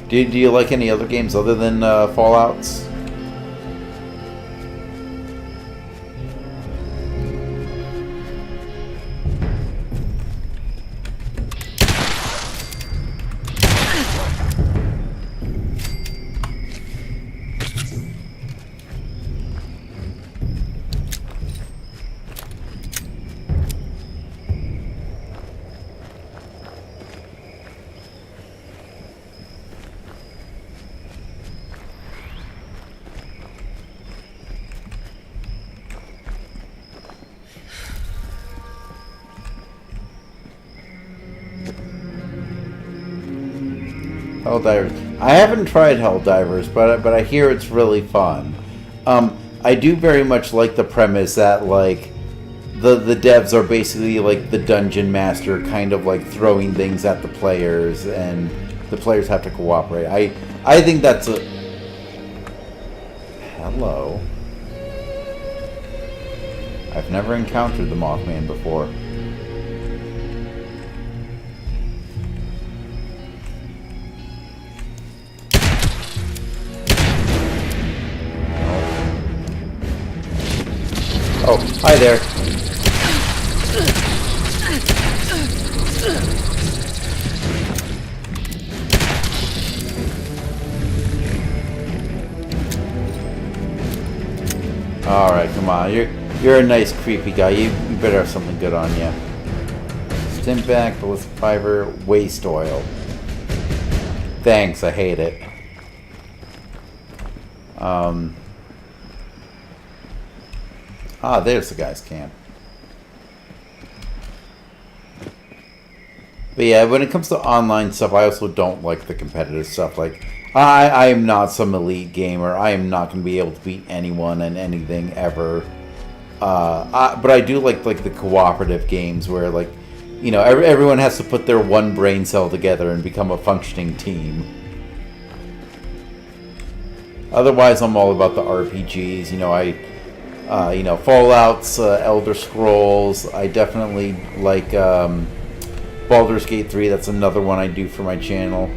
Do you like any other games other than Fallouts? Helldivers. I haven't tried Helldivers, but I hear it's really fun. I do very much like the premise that, like, the devs are basically like the dungeon master, kind of like throwing things at the players, and the players have to cooperate. I think that's a... Hello. I've never encountered the Mothman before. Oh, hi there. Alright, come on. You're a nice creepy guy. You better have something good on you. Stimpak, ballistic fiber, waste oil. Thanks, I hate it. There's the guy's camp. But yeah, when it comes to online stuff, I also don't like the competitive stuff. Like, I am not some elite gamer. I am not going to be able to beat anyone and anything ever. But I do like the cooperative games where, like, you know, everyone has to put their one brain cell together and become a functioning team. Otherwise, I'm all about the RPGs. You know, Fallout's, Elder Scrolls. I definitely like Baldur's Gate 3. That's another one I do for my channel.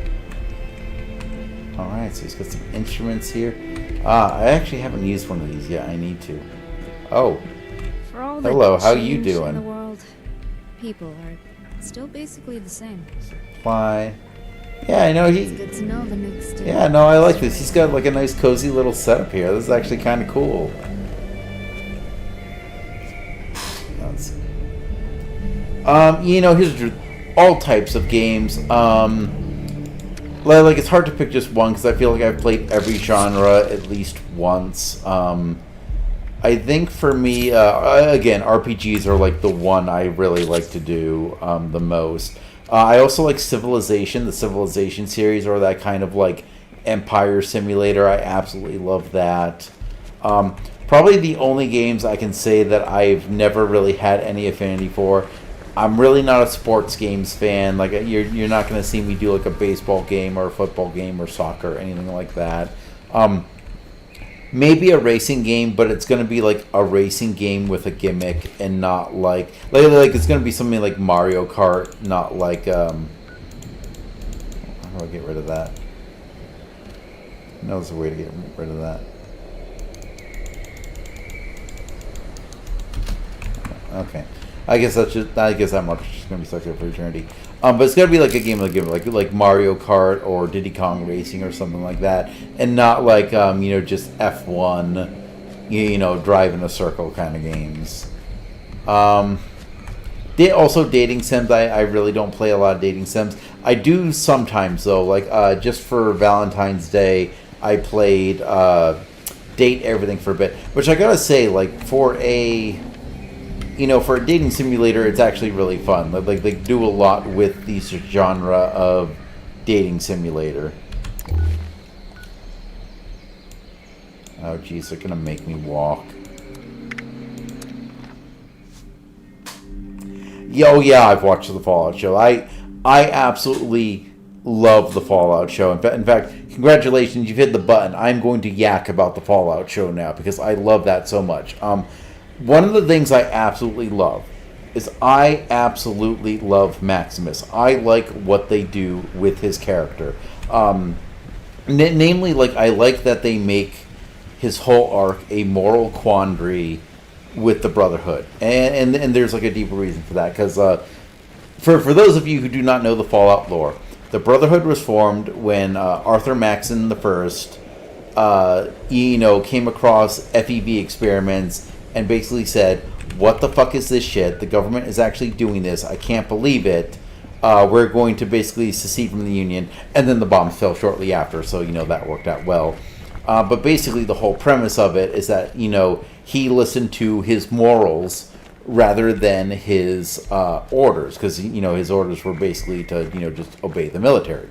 Alright, so he's got some instruments here. I actually haven't used one of these yet. I need to. Oh. For all Hello, the how you change doing? In the world, people are still basically the same. Supply. Yeah, I know It's good to know the next day. Yeah, no, I like this. He's got like a nice cozy little setup here. This is actually kind of cool. Here's all types of games. Like it's hard to pick just one because I feel like I've played every genre at least once. I think for me, again, RPGs are like the one I really like to do the most. I also like Civilization, the Civilization series, or that kind of like Empire Simulator. I absolutely love that. Probably the only games I can say that I've never really had any affinity for. I'm really not a sports games fan. Like you're not going to see me do like a baseball game or a football game or soccer or anything like that. Maybe a racing game, but it's going to be like a racing game with a gimmick and not like it's going to be something like Mario Kart, not like how do I get rid of that? No, there's a way to get rid of that. Okay. I guess that much is going to be stuck there for eternity. But it's going to be like a game like Mario Kart or Diddy Kong Racing or something like that, and not like just F1, drive in a circle kind of games. Also dating sims. I really don't play a lot of dating sims. I do sometimes though. Like just for Valentine's Day, I played Date Everything for a bit, which I gotta say, like for a dating simulator, it's actually really fun. Like they do a lot with the genre of dating simulator. Oh, geez, they're gonna make me walk. Yeah, I've watched the Fallout show. I absolutely love the Fallout show. In fact, congratulations, you've hit the button. I'm going to yak about the Fallout show now because I love that so much. One of the things I absolutely love is I absolutely love Maximus. I like what they do with his character. Namely, like I like that they make his whole arc a moral quandary with the Brotherhood, and there's like a deeper reason for that. Because for those of you who do not know the Fallout lore, the Brotherhood was formed when Arthur Maxon the First, came across FEV experiments. And basically said, what the fuck is this shit? The government is actually doing this. I can't believe it. We're going to basically secede from the Union. And then the bomb fell shortly after, so, that worked out well. But basically the whole premise of it is that, he listened to his morals rather than his orders. Because, his orders were basically to, just obey the military.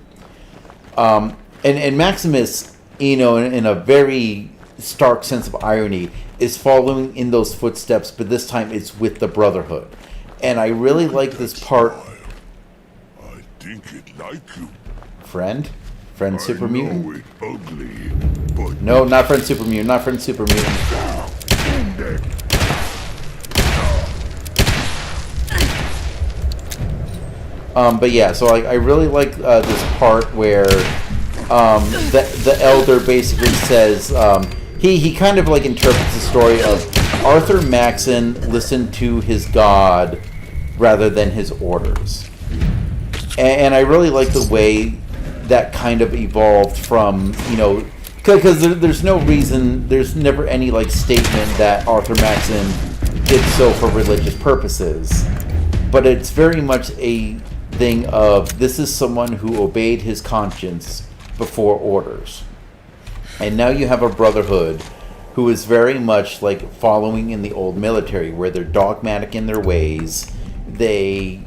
And Maximus, in a very stark sense of irony, is following in those footsteps, but this time it's with the Brotherhood. And I really like this part. I think it like you. Friend Super Mutant? Ugly, but No, not Friend Super Mutant, not Friend Super Mutant. But yeah, so I really like this part where the Elder basically says, He kind of like interprets the story of Arthur Maxon listened to his god rather than his orders. And I really like the way that kind of evolved from, because there's no reason, there's never any like statement that Arthur Maxon did so for religious purposes. But it's very much a thing of this is someone who obeyed his conscience before orders. And now you have a Brotherhood who is very much like following in the old military, where they're dogmatic in their ways. They,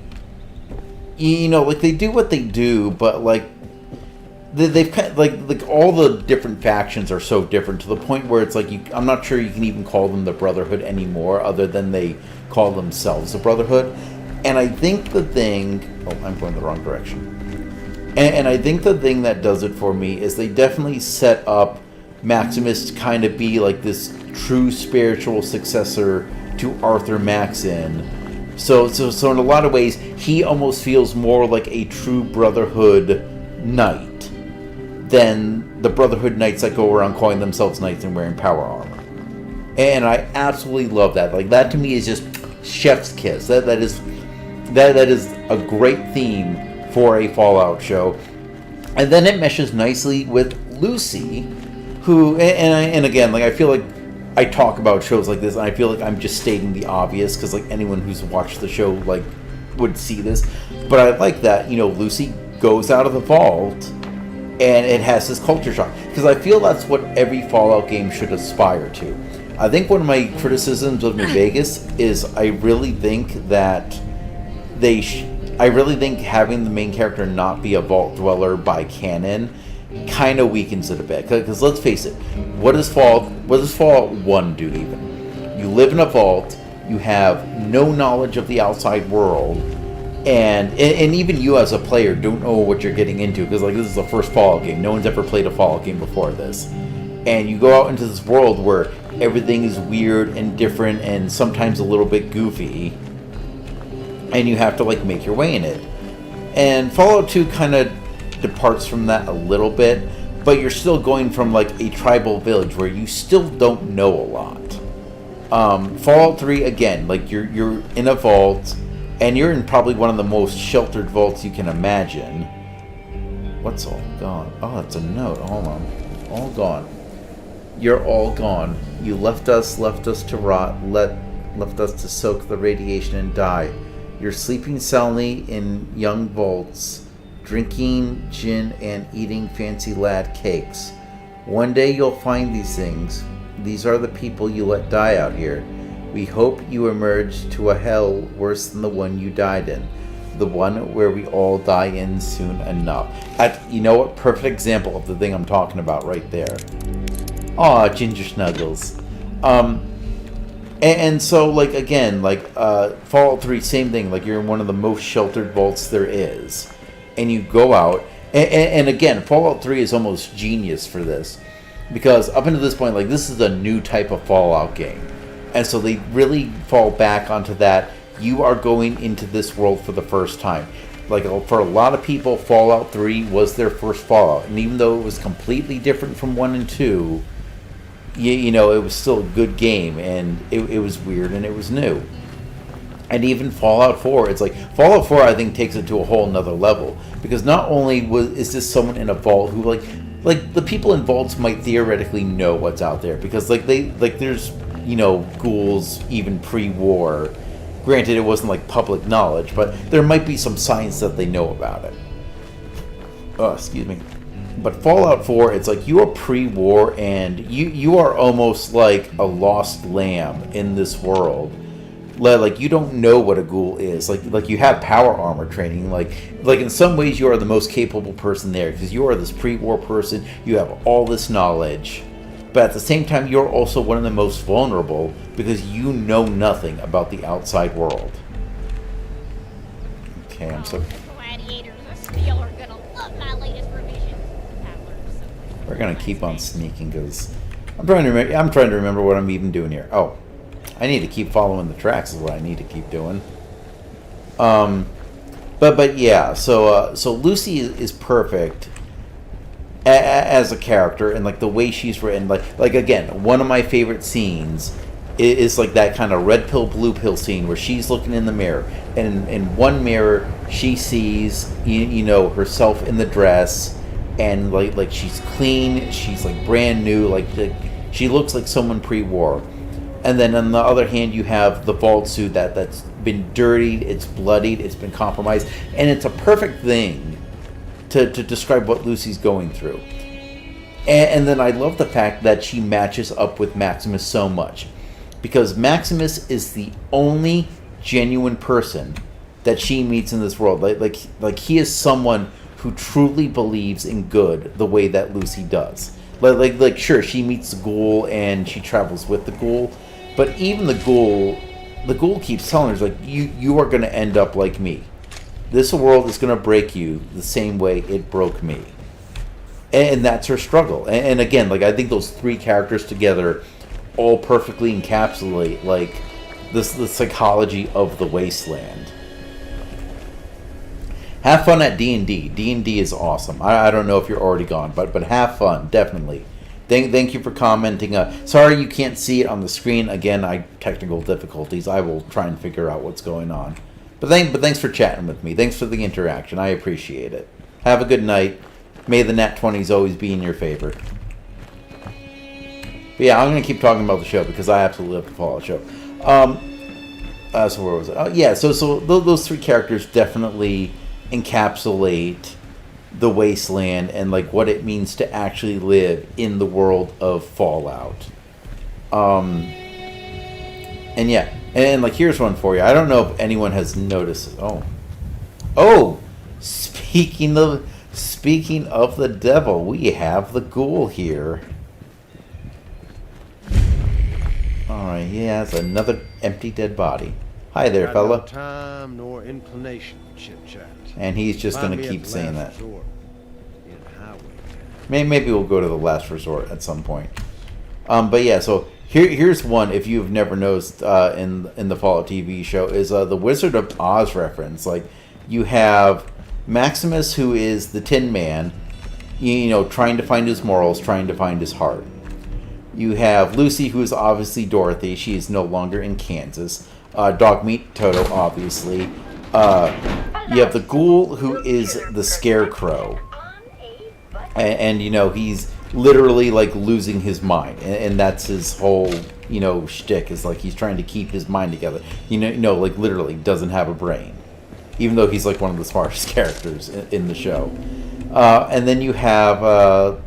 they do what they do, but like they've kind of, like all the different factions are so different to the point where it's like I'm not sure you can even call them the Brotherhood anymore, other than they call themselves the Brotherhood. And I think the thing, I'm going the wrong direction. And I think the thing that does it for me is they definitely set up Maximus to kind of be like this true spiritual successor to Arthur Maxon. So in a lot of ways, he almost feels more like a true Brotherhood knight than the Brotherhood knights that go around calling themselves knights and wearing power armor. And I absolutely love that. Like, that to me is just chef's kiss. That is a great theme for a Fallout show. And then it meshes nicely with Lucy, who, and again, like, I feel like I talk about shows like this, and I feel like I'm just stating the obvious, because, like, anyone who's watched the show, like, would see this. But I like that, Lucy goes out of the vault, and it has this culture shock. Because I feel that's what every Fallout game should aspire to. I think one of my criticisms of New Vegas is I really think that I really think having the main character not be a vault dweller by canon kind of weakens it a bit. Because let's face it, what does Fallout 1 do even? You live in a vault, you have no knowledge of the outside world, and even you as a player don't know what you're getting into, because like, this is the first Fallout game. No one's ever played a Fallout game before this. And you go out into this world where everything is weird and different and sometimes a little bit goofy, and you have to like make your way in it. And Fallout 2 kind of departs from that a little bit, but you're still going from like a tribal village where you still don't know a lot. Fallout 3, again, like you're in a vault, and you're in probably one of the most sheltered vaults you can imagine. What's all gone? Oh, that's a note. Hold on. All gone. You're all gone. You left us to rot, left us to soak the radiation and die. You're sleeping soundly in young vaults, drinking gin and eating fancy lad cakes. One day you'll find these things. These are the people you let die out here. We hope you emerge to a hell worse than the one you died in. The one where we all die in soon enough. You know what? Perfect example of the thing I'm talking about right there. Aw, Ginger Snuggles. And so, like, again, like, Fallout 3, same thing. Like, you're in one of the most sheltered vaults there is. And you go out. And again, Fallout 3 is almost genius for this. Because up until this point, like, this is a new type of Fallout game. And so they really fall back onto that. You are going into this world for the first time. Like, for a lot of people, Fallout 3 was their first Fallout. And even though it was completely different from 1 and 2... it was still a good game, and it was weird, and it was new. And even Fallout 4, it's like, Fallout 4, I think, takes it to a whole nother level. Because not only is this someone in a vault who, like the people in vaults might theoretically know what's out there. Because, there's, ghouls even pre-war. Granted, it wasn't, like, public knowledge, but there might be some science that they know about it. Oh, excuse me. But Fallout 4, it's like you are pre-war, and you are almost like a lost lamb in this world. Like, you don't know what a ghoul is. Like you have power armor training. Like in some ways, you are the most capable person there, because you are this pre-war person. You have all this knowledge, but at the same time, you're also one of the most vulnerable because you know nothing about the outside world. Okay, I'm so. Gladiators of Steel are gonna love my latest revision. We're gonna keep on sneaking because I'm trying to remember what I'm even doing here. Oh, I need to keep following the tracks is what I need to keep doing. But yeah. So Lucy is perfect as a character, and like the way she's written. Like again, one of my favorite scenes is like that kind of red pill, blue pill scene where she's looking in the mirror, and in one mirror she sees herself in the dress. And like she's clean, she's like brand new, like she looks like someone pre-war. And then on the other hand, you have the vault suit that's been dirtied, it's bloodied, it's been compromised, and it's a perfect thing to describe what Lucy's going through. And then I love the fact that she matches up with Maximus so much, because Maximus is the only genuine person that she meets in this world. Like he is someone who truly believes in good the way that Lucy does. Like sure, she meets the ghoul and she travels with the ghoul, but even the ghoul keeps telling her, like, you are going to end up like me. This world is going to break you the same way it broke me. And that's her struggle. And again, like, I think those three characters together all perfectly encapsulate like the psychology of the wasteland. Have fun at D&D. D&D is awesome. I don't know if you're already gone, but have fun, definitely. Thank you for commenting. Sorry you can't see it on the screen. Again, technical difficulties. I will try and figure out what's going on. But thanks for chatting with me. Thanks for the interaction. I appreciate it. Have a good night. May the nat 20s always be in your favor. But yeah, I'm going to keep talking about the show because I absolutely love the Fallout show. So where was it? Oh, yeah, so those three characters definitely encapsulate the wasteland and like what it means to actually live in the world of Fallout. And yeah, and like here's one for you. I don't know if anyone has noticed. Oh, speaking of the devil, we have the ghoul here. Alright, he has another empty dead body. Hi there, fella. No time nor inclination for chit-chat. And he's just Find going to me keep at the saying last that. resort in Highway. Maybe we'll go to the last resort at some point. But yeah, so here's one, if you've never noticed in the Fallout TV show, is the Wizard of Oz reference. Like, you have Maximus, who is the Tin Man, you know, trying to find his morals, trying to find his heart. You have Lucy, who is obviously Dorothy. She is no longer in Kansas. Dogmeat Toto, obviously. You have the Ghoul, who is the Scarecrow. And you know, he's literally, like, losing his mind. And that's his whole, you know, shtick, is, like, he's trying to keep his mind together. You know, like, literally doesn't have a brain. Even though he's, like, one of the smartest characters in the show. And then you have...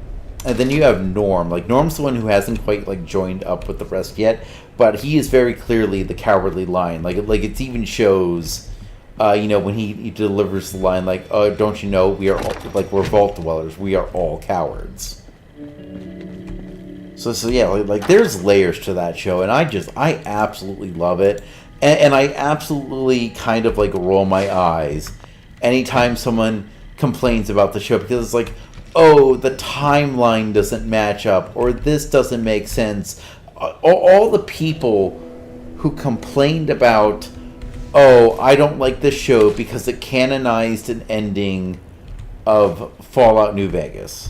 And then you have Norm. Like, Norm's the one who hasn't quite, like, joined up with the rest yet, but he is very clearly the cowardly lion. Like it even shows, you know, when he delivers the line, like, "Oh, don't you know, we're vault dwellers. We are all cowards." So yeah, like there's layers to that show, and I absolutely love it, and I absolutely kind of, like, roll my eyes anytime someone complains about the show, because it's like, oh, the timeline doesn't match up, or this doesn't make sense. All the people who complained about, oh, I don't like this show because it canonized an ending of Fallout New Vegas.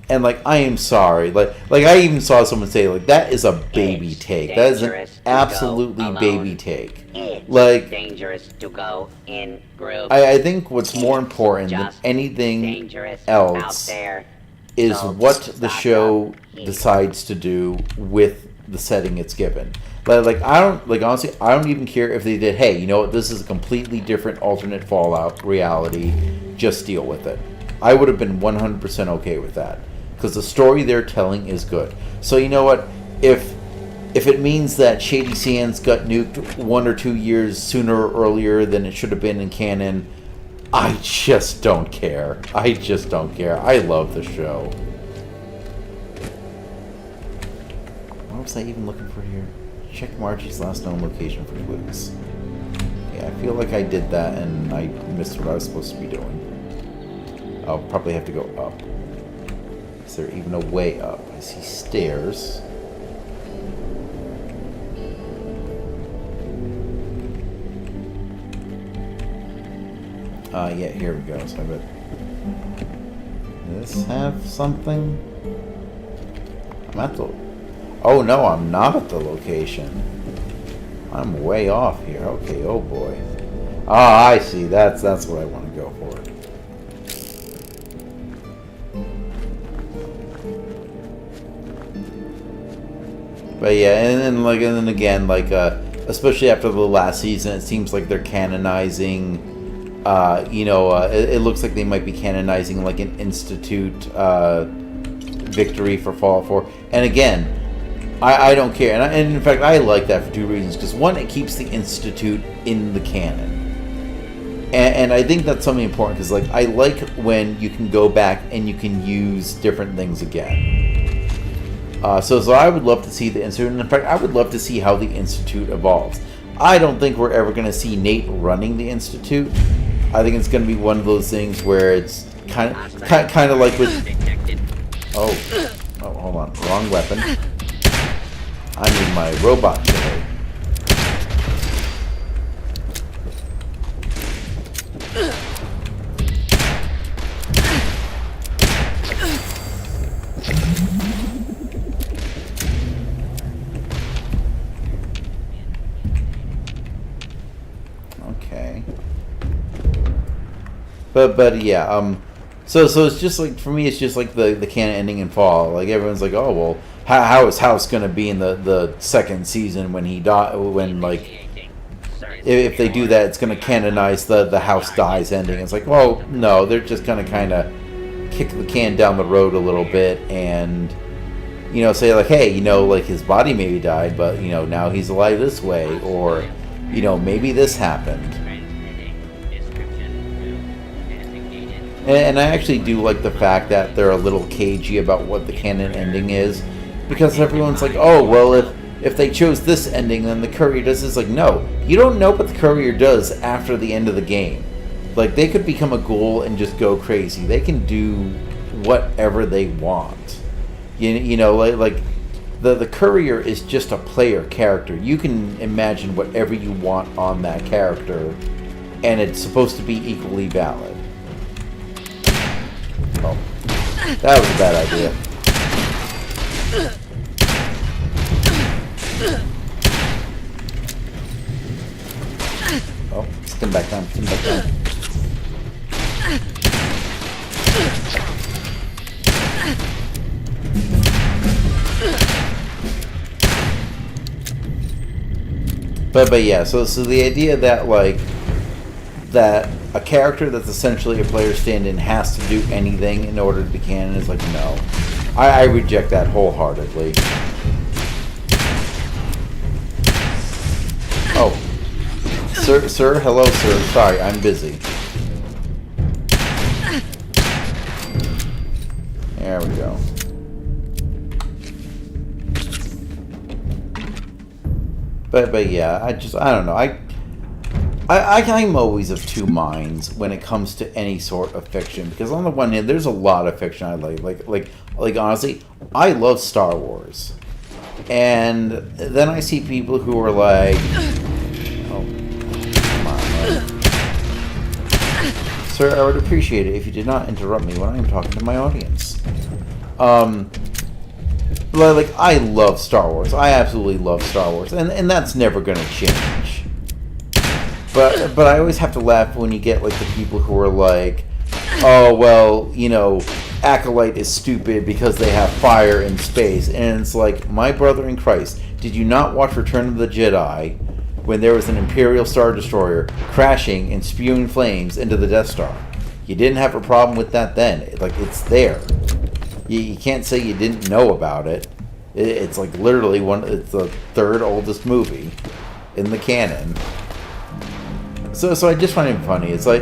And, like, I am sorry. Like I even saw someone say, like, that is a baby take. That is an absolutely baby take. It's like, dangerous to go in groups. I think what's more important than anything else is what the show decides to do with the setting it's given. Like, honestly, I don't even care if they did, hey, you know what, this is a completely different alternate Fallout reality, just deal with it. I would have been 100% okay with that, because the story they're telling is good. So you know what, if it means that Shady Sands got nuked 1 or 2 years sooner or earlier than it should have been in canon, I just don't care. I just don't care. I love the show. What was I even looking for here? Check Margie's last known location for clues. Yeah, I feel like I did that and I missed what I was supposed to be doing. I'll probably have to go up. Is there even a way up? I see stairs. Yeah, here we go. So I bet. Does this have something? I'm at the... Oh no, I'm not at the location. I'm way off here. Okay, oh boy. Ah, I see. That's what I want to go for. But yeah, and then again, like, especially after the last season, it seems like they're canonizing. It looks like they might be canonizing, like, an Institute victory for Fallout 4. And again, I don't care. And in fact, I like that for two reasons. Because one, it keeps the Institute in the canon. And I think that's something important. Because, like, I like when you can go back and you can use different things again. So I would love to see the Institute. And in fact, I would love to see how the Institute evolves. I don't think we're ever going to see Nate running the Institute. I think it's going to be one of those things where it's kind of like with... Oh, hold on. Wrong weapon. I need my robot killer. Okay. But yeah, so it's just like, for me, it's just like the canon ending in Fallout. Like, everyone's like, oh well, how is House gonna be in the second season when he when like, if they do that, it's gonna canonize the House dies ending. It's like, well, no, they're just gonna kind of kick the can down the road a little bit and, you know, say like, hey, you know, like, his body maybe died, but, you know, now he's alive this way, or, you know, maybe this happened. And I actually do like the fact that they're a little cagey about what the canon ending is, because everyone's like, oh, well, if they chose this ending, then the courier does this. Like, no, you don't know what the courier does after the end of the game. Like, they could become a ghoul and just go crazy. They can do whatever they want. You know, like the courier is just a player character. You can imagine whatever you want on that character, and it's supposed to be equally valid. Oh, that was a bad idea. Oh, spin back down, spin back down. But yeah, so the idea that, like, that a character that's essentially a player stand-in has to do anything in order to be canon is like, no. I reject that wholeheartedly. Oh. Sir, hello, sir. Sorry, I'm busy. There we go. But yeah, I don't know. I'm always of two minds when it comes to any sort of fiction, because on the one hand, there's a lot of fiction I like honestly, I love Star Wars, and then I see people who are like, oh, come on, man. Sir, I would appreciate it if you did not interrupt me when I am talking to my audience. Like, I love Star Wars. I absolutely love Star Wars, and that's never going to change. But I always have to laugh when you get, like, the people who are like, oh, well, you know, Acolyte is stupid because they have fire in space. And it's like, my brother in Christ, did you not watch Return of the Jedi when there was an Imperial Star Destroyer crashing and spewing flames into the Death Star? You didn't have a problem with that then. Like, it's there. You can't say you didn't know about it. It's like literally it's the third oldest movie in the canon. So I just find it funny. It's like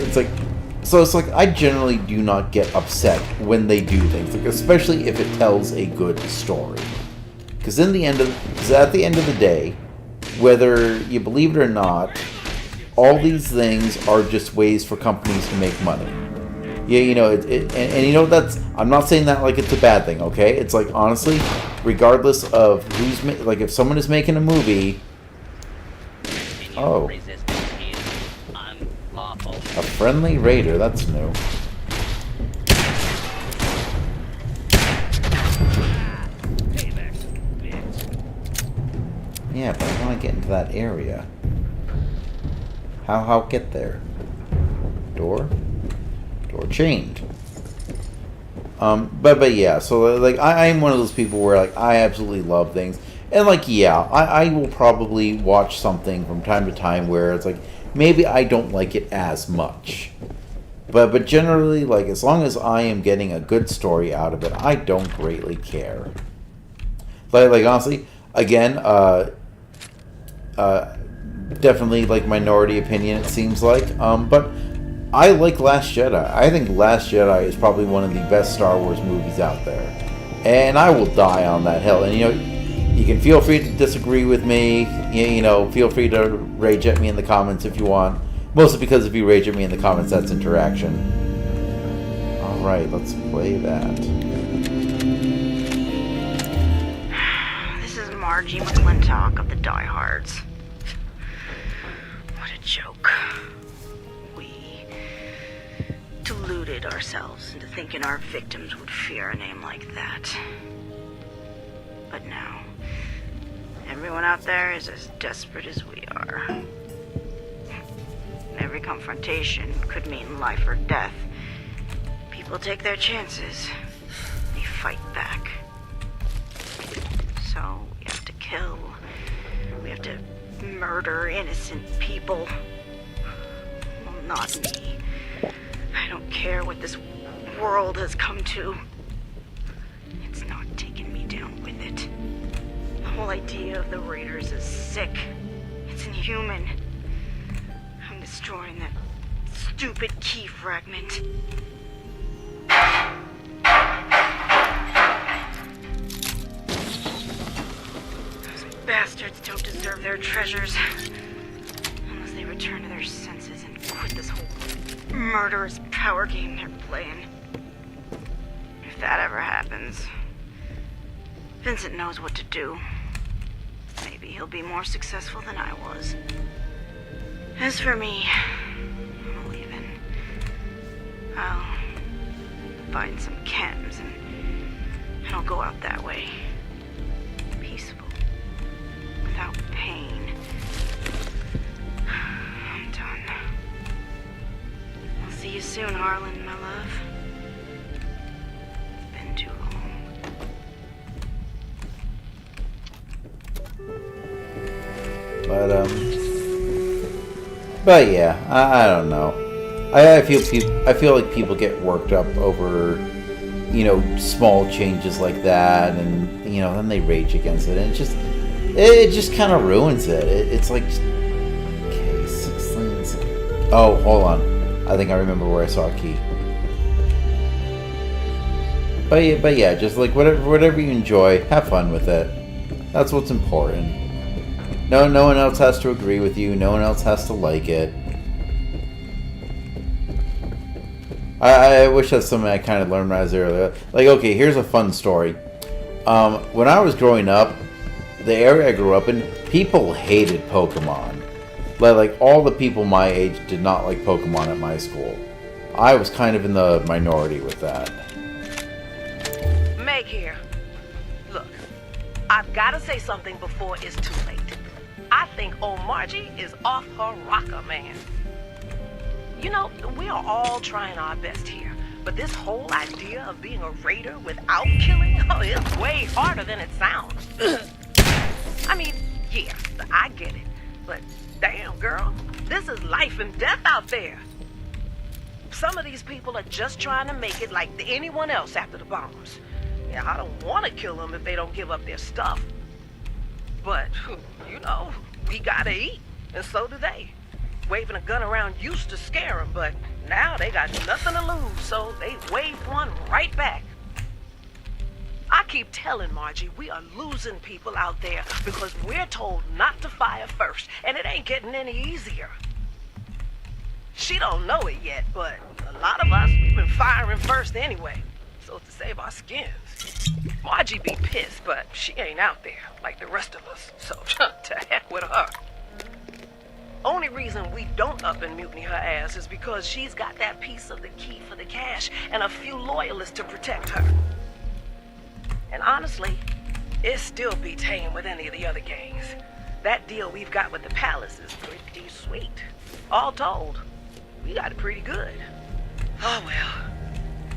I generally do not get upset when they do things, like, especially if it tells a good story. Because at the end of the day, whether you believe it or not, all these things are just ways for companies to make money. Yeah, you know, and you know, I'm not saying that like it's a bad thing, okay? It's like, honestly, regardless of like, if someone is making a movie, oh, a friendly raider, that's new. Yeah, but I want to get into that area. How get there? Door chained. But yeah, so like I'm one of those people where, like, I absolutely love things, and like, yeah, I will probably watch something from time to time where it's like, maybe I don't like it as much, but generally, like, as long as I am getting a good story out of it, I don't greatly care. Like honestly, again, definitely like minority opinion, it seems like, but I like Last Jedi. I think Last Jedi is probably one of the best Star Wars movies out there. And I will die on that hill. And, you know, you can feel free to disagree with me. You know, feel free to rage at me in the comments if you want. Mostly because if you rage at me in the comments, that's interaction. Alright, let's play that. This is Margie McClintock of the Diehards. What a joke. We deluded ourselves into thinking our victims would fear a name like that. But now, everyone out there is as desperate as we are. Every confrontation could mean life or death. People take their chances. They fight back. So, we have to kill. We have to murder innocent people. Well, not me. I don't care what this world has come to. It's not taking me down with it. The whole idea of the Raiders is sick. It's inhuman. I'm destroying that stupid key fragment. Those bastards don't deserve their treasures. Unless they return to their senses and quit this whole murderous power game they're playing. If that ever happens, Vincent knows what to do. Maybe he'll be more successful than I was. As for me, I'm leaving. I'll find some chems and I'll go out that way. Peaceful. Without pain. I'm done. I'll see you soon, Harlan, my love. Been too long. But yeah, I don't know. I feel like people get worked up over, you know, small changes like that, and you know, then they rage against it, and it just kind of ruins it. It's like, okay, 6 lanes. Oh, hold on. I think I remember where I saw a key. But yeah, just like whatever you enjoy, have fun with it. That's what's important. No one else has to agree with you. No one else has to like it. I wish that's something I kind of learned when I was earlier. Like, okay, here's a fun story. When I was growing up, the area I grew up in, people hated Pokemon. Like all the people my age did not like Pokemon at my school. I was kind of in the minority with that. Meg here. Look, I've got to say something before it's too late. I think old Margie is off her rocker, man. You know, we are all trying our best here, but this whole idea of being a raider without killing, it's way harder than it sounds. I mean, yeah, I get it, but damn, girl, this is life and death out there. Some of these people are just trying to make it like anyone else after the bombs. Yeah, I don't want to kill them if they don't give up their stuff. But, you know, we gotta eat, and so do they. Waving a gun around used to scare them, but now they got nothing to lose, so they wave one right back. I keep telling Margie we are losing people out there because we're told not to fire first, and it ain't getting any easier. She don't know it yet, but a lot of us, we've been firing first anyway, so to save our skins. Margie be pissed, but she ain't out there like the rest of us, so to heck with her. Only reason we don't up and mutiny her ass is because she's got that piece of the key for the cash and a few loyalists to protect her. And honestly, it still beats hanging with any of the other gangs. That deal we've got with the palace is pretty sweet. All told, we got it pretty good. Oh well,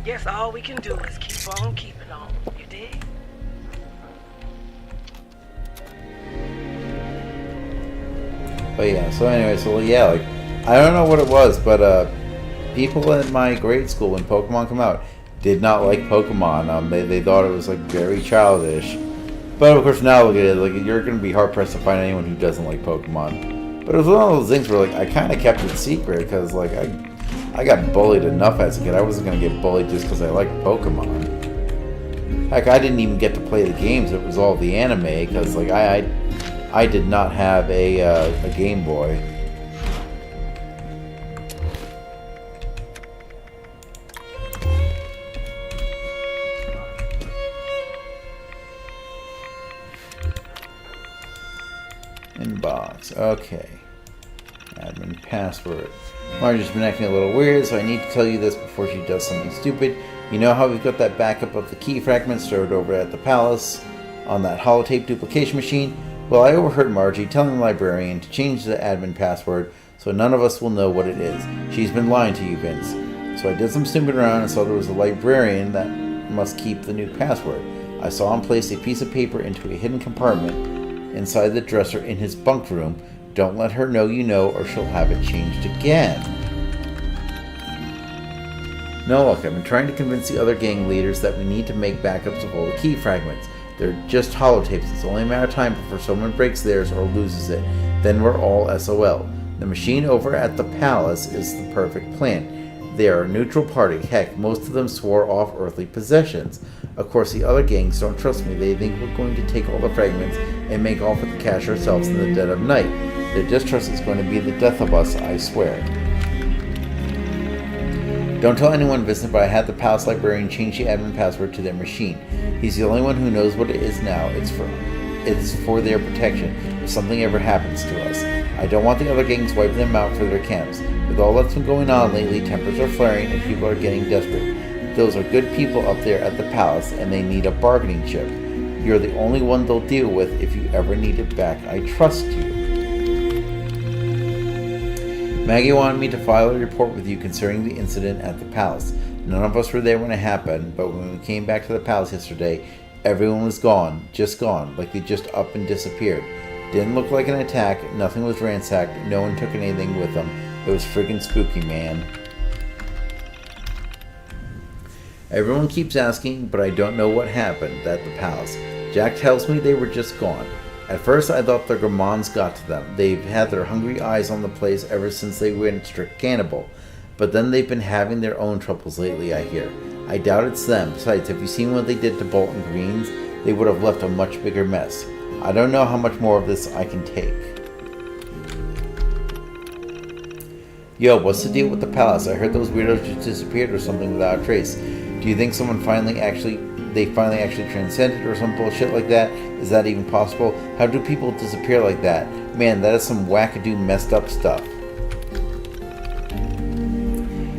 guess all we can do is keep on keeping on, you dig? But yeah, so anyway, so yeah, like, I don't know what it was, but people in my grade school when Pokemon came out did not like Pokemon. They thought it was like very childish. But of course now look at it, like you're gonna be hard pressed to find anyone who doesn't like Pokemon. But it was one of those things where like I kind of kept it secret because like I got bullied enough as a kid. I wasn't gonna get bullied just because I liked Pokemon. Heck, I didn't even get to play the games. It was all the anime because like I did not have a Game Boy. box. Okay. Admin password. Marjorie's been acting a little weird, so I need to tell you this before she does something stupid. You know how we've got that backup of the key fragment stored over at the palace on that holotape duplication machine? Well, I overheard Margie telling the librarian to change the admin password so none of us will know what it is. She's been lying to you, Vince. So I did some snooping around and saw there was a librarian that must keep the new password. I saw him place a piece of paper into a hidden compartment inside the dresser in his bunk room. Don't let her know you know, or she'll have it changed again. No, look, I've been trying to convince the other gang leaders that we need to make backups of all the key fragments. They're just holotapes. It's only a matter of time before someone breaks theirs or loses it. Then we're all SOL. The machine over at the palace is the perfect plan. They are a neutral party. Heck, most of them swore off earthly possessions. Of course, the other gangs don't trust me. They think we're going to take all the fragments and make off with the cash ourselves in the dead of night. Their distrust is going to be the death of us, I swear. Don't tell anyone, Vincent, but I had the palace librarian change the admin password to their machine. He's the only one who knows what it is now. It's for their protection if something ever happens to us. I don't want the other gangs wiping them out for their camps. With all that's been going on lately, tempers are flaring and people are getting desperate. Those are good people up there at the palace, and they need a bargaining chip. You're the only one they'll deal with if you ever need it back. I trust you. Maggie wanted me to file a report with you concerning the incident at the palace. None of us were there when it happened, but when we came back to the palace yesterday, everyone was gone, just gone, like they just up and disappeared. Didn't look like an attack, nothing was ransacked, no one took anything with them. It was friggin' spooky, man. Everyone keeps asking, but I don't know what happened at the palace. Jack tells me they were just gone. At first I thought the Gramons got to them. They've had their hungry eyes on the place ever since they went strict cannibal. But then they've been having their own troubles lately, I hear. I doubt it's them. Besides, have you seen what they did to Bolton Greens? They would have left a much bigger mess. I don't know how much more of this I can take. Yo, what's the deal with the palace? I heard those weirdos just disappeared or something without a trace. Do you think someone finally actually transcended or some bullshit like that? Is that even possible? How do people disappear like that? Man, that is some wackadoo messed up stuff.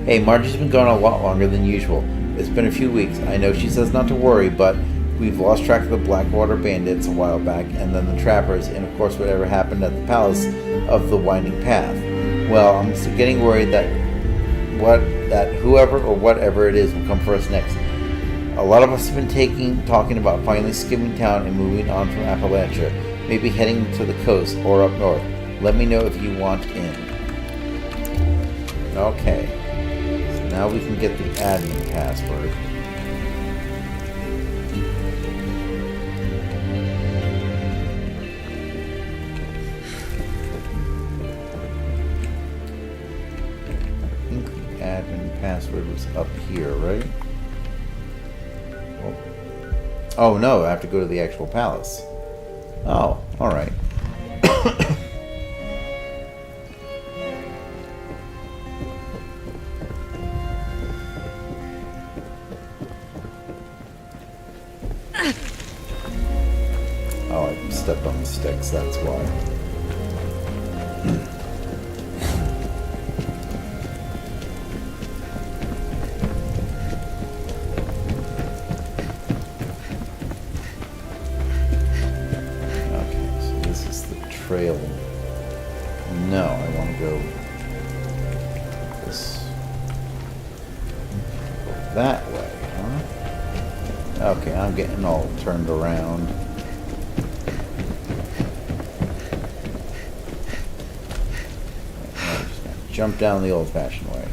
Hey, Margie's been gone a lot longer than usual. It's been a few weeks. I know she says not to worry, but we've lost track of the Blackwater Bandits a while back, and then the Trappers, and of course whatever happened at the Palace of the Winding Path. Well, I'm getting worried that whoever or whatever it is will come for us next. A lot of us have been talking about finally skipping town and moving on from Appalachia, maybe heading to the coast or up north. Let me know if you want in. Okay, so now we can get the admin password. I think the admin password was up here, right? Oh no, I have to go to the actual palace. Oh, alright. Oh, I stepped on the sticks, that's why. Trail. No, I want to go that way, huh? Okay, I'm getting all turned around. I'm just gonna jump down the old-fashioned way.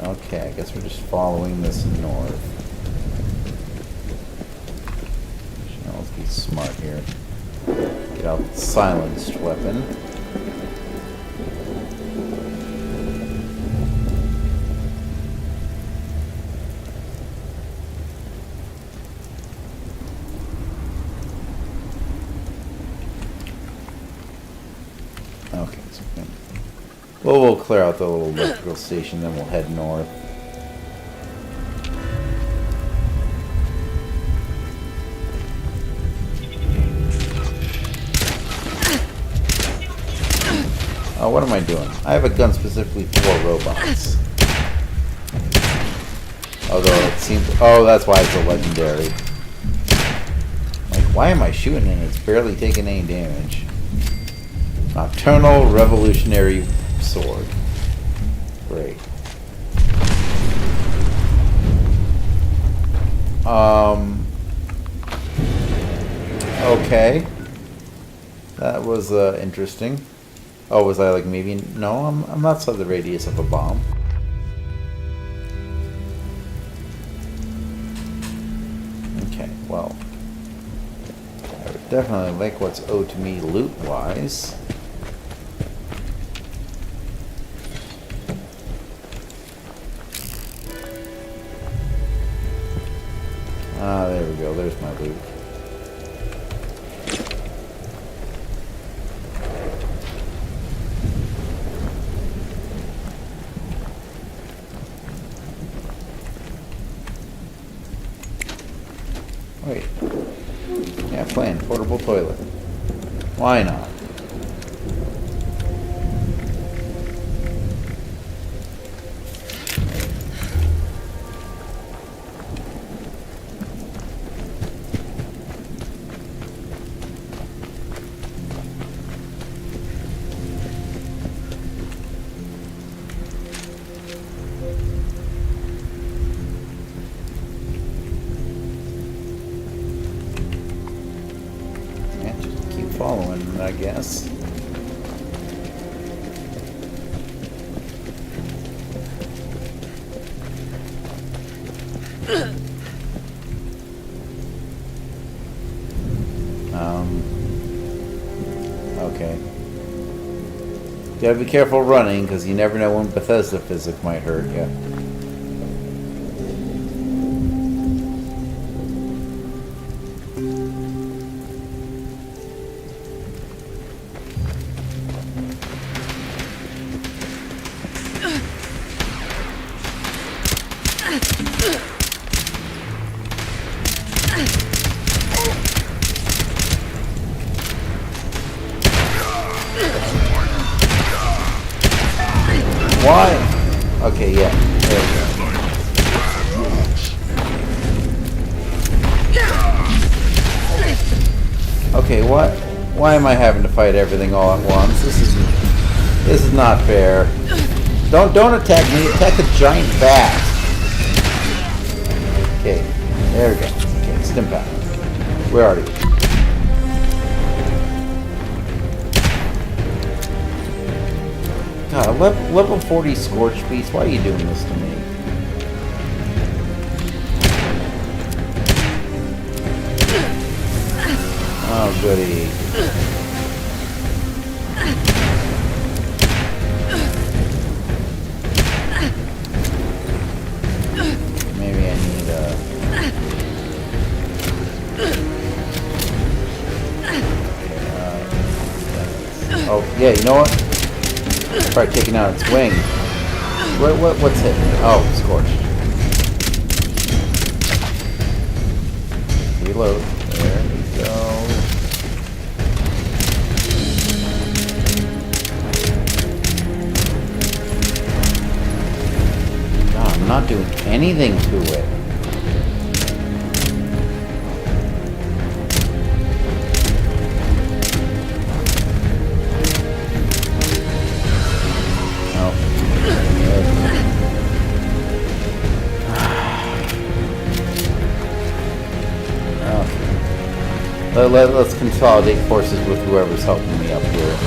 Okay, I guess we're just following this north. Now let's be smart here. Get out the silenced weapon. Okay, so we'll clear out the little electrical station, then we'll head north. Oh, what am I doing? I have a gun specifically for robots. Although it seems... Oh, that's why it's a legendary. Like, why am I shooting and it's barely taking any damage? Nocturnal Revolutionary Sword. Great. Okay. That was interesting. Oh, was I like maybe... No, I'm outside the radius of a bomb. Okay, well. I would definitely like what's owed to me loot-wise. Ah, there we go. There's my loot. Wait. Yeah, plan. Portable toilet. Why not? Following, I guess. Okay. You gotta be careful running, because you never know when Bethesda physics might hurt you. Why? Okay, yeah. There we go. Okay, what? Why am I having to fight everything all at once? This is not fair. Don't attack me. Attack the giant bat. Okay, there we go. Okay, stim pack. Where are you? God, level 40 Scorch Beast, why are you doing this to me? Oh, goody. Maybe I need oh, yeah, you know what? Try taking out its wing. What's it? Oh, scorched. Reload. There we go. God, I'm not doing anything to it. Let's consolidate forces with whoever's helping me up here.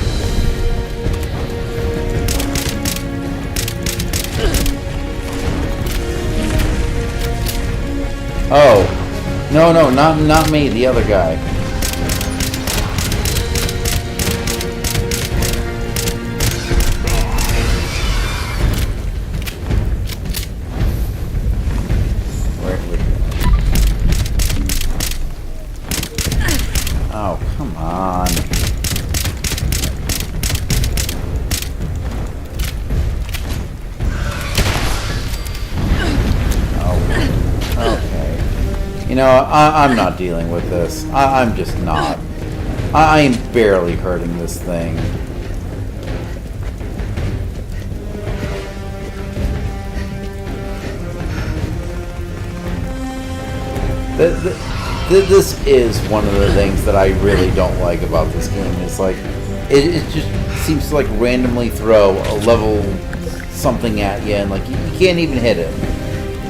Oh. No, not me, the other guy. Oh, come on. know, I'm not dealing with this. I'm just not. I am barely hurting this thing. This is one of the things that I really don't like about this game. It's like, it just seems to like randomly throw a level something at you, and like you can't even hit it.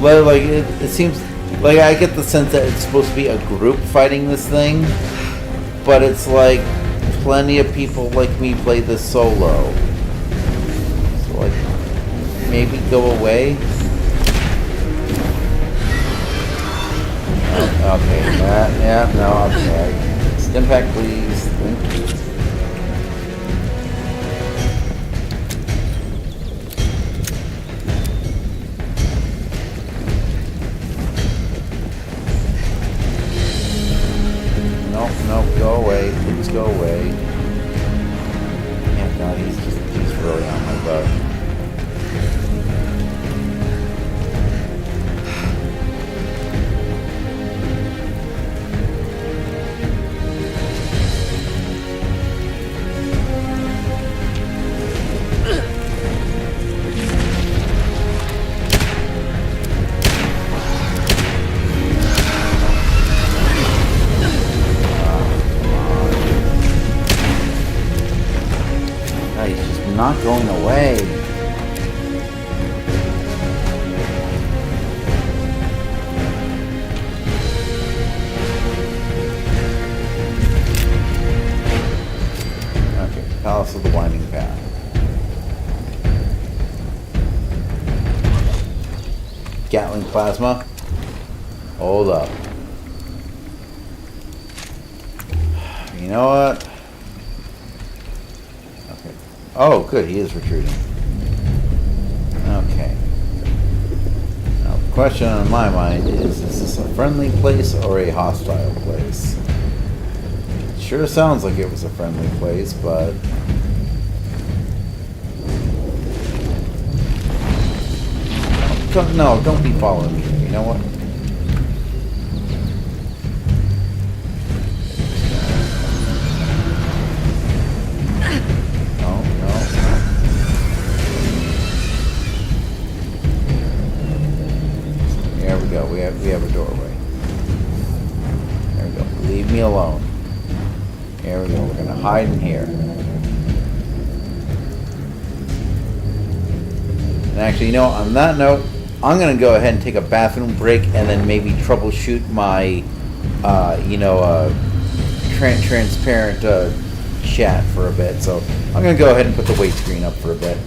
Like it seems like I get the sense that it's supposed to be a group fighting this thing, but it's like plenty of people like me play this solo. So like, maybe go away. Okay, yeah, no, okay. Stimpack, please. Thank you. No, go away. Please go away. Yeah, God, he's really on my butt. Not going away. Okay, Palace of the Winding Path. Gatling Plasma. Hold up. You know what? Oh, good, he is retreating. Okay. Now, the question on my mind is this a friendly place or a hostile place? It sure sounds like it was a friendly place, but... No, don't be following me. You know what? We have a doorway. There we go. Leave me alone. There we go. We're gonna hide in here. And actually, you know, on that note, I'm gonna go ahead and take a bathroom break and then maybe troubleshoot my, transparent chat for a bit. So I'm gonna go ahead and put the wait screen up for a bit.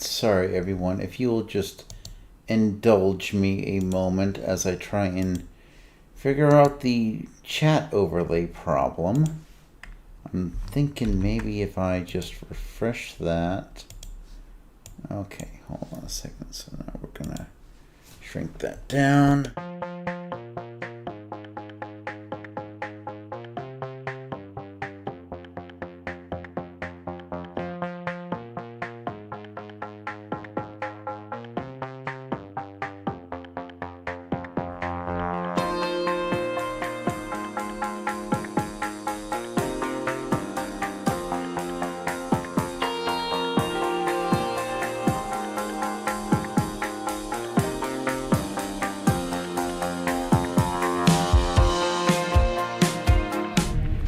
Sorry, everyone. If you'll just indulge me a moment as I try and figure out the chat overlay problem. I'm thinking maybe if I just refresh that. Okay, hold on a second. So now we're gonna shrink that down.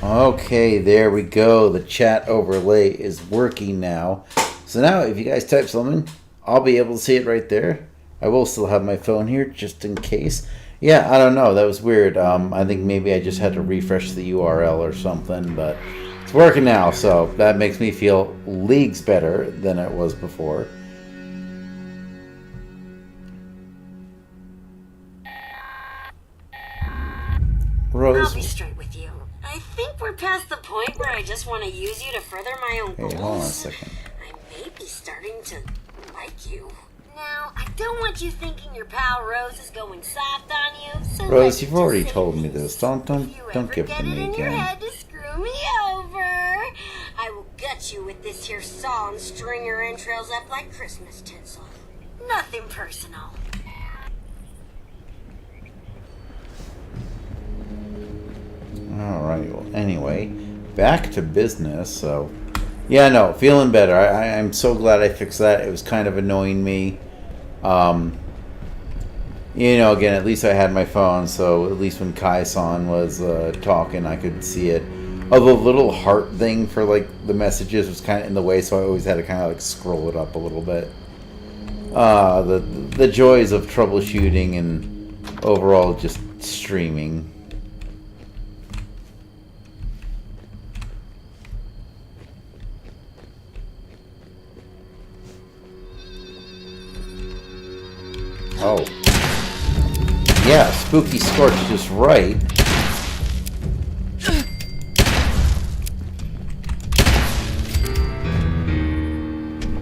Okay, there we go. The chat overlay is working now. So now if you guys type something, I'll be able to see it right there. I will still have my phone here just in case. Yeah, I don't know. That was weird. I think maybe I just had to refresh the URL or something, but it's working now. So that makes me feel leagues better than it was before. Rose. I'll be straight with you. I think we're past the point where I just want to use you to further my own goals. Hey, hold on a second. I may be starting to like you. Now, I don't want you thinking your pal Rose is going soft on you. So Rose, you've already told me this. Don't give it to me in your again. head to screw me over, I will gut you with this here saw and string your entrails up like Christmas tinsel. Nothing personal. Alright, well, anyway, back to business. So, yeah, no, feeling better. I'm so glad I fixed that. It was kind of annoying me. You know, again, at least I had my phone, so at least when Kai-san was talking, I could see it. Although the little heart thing for, like, the messages was kind of in the way, so I always had to kind of, like, scroll it up a little bit. The joys of troubleshooting and overall just streaming. Oh. Yeah, Spooky Scorch is right.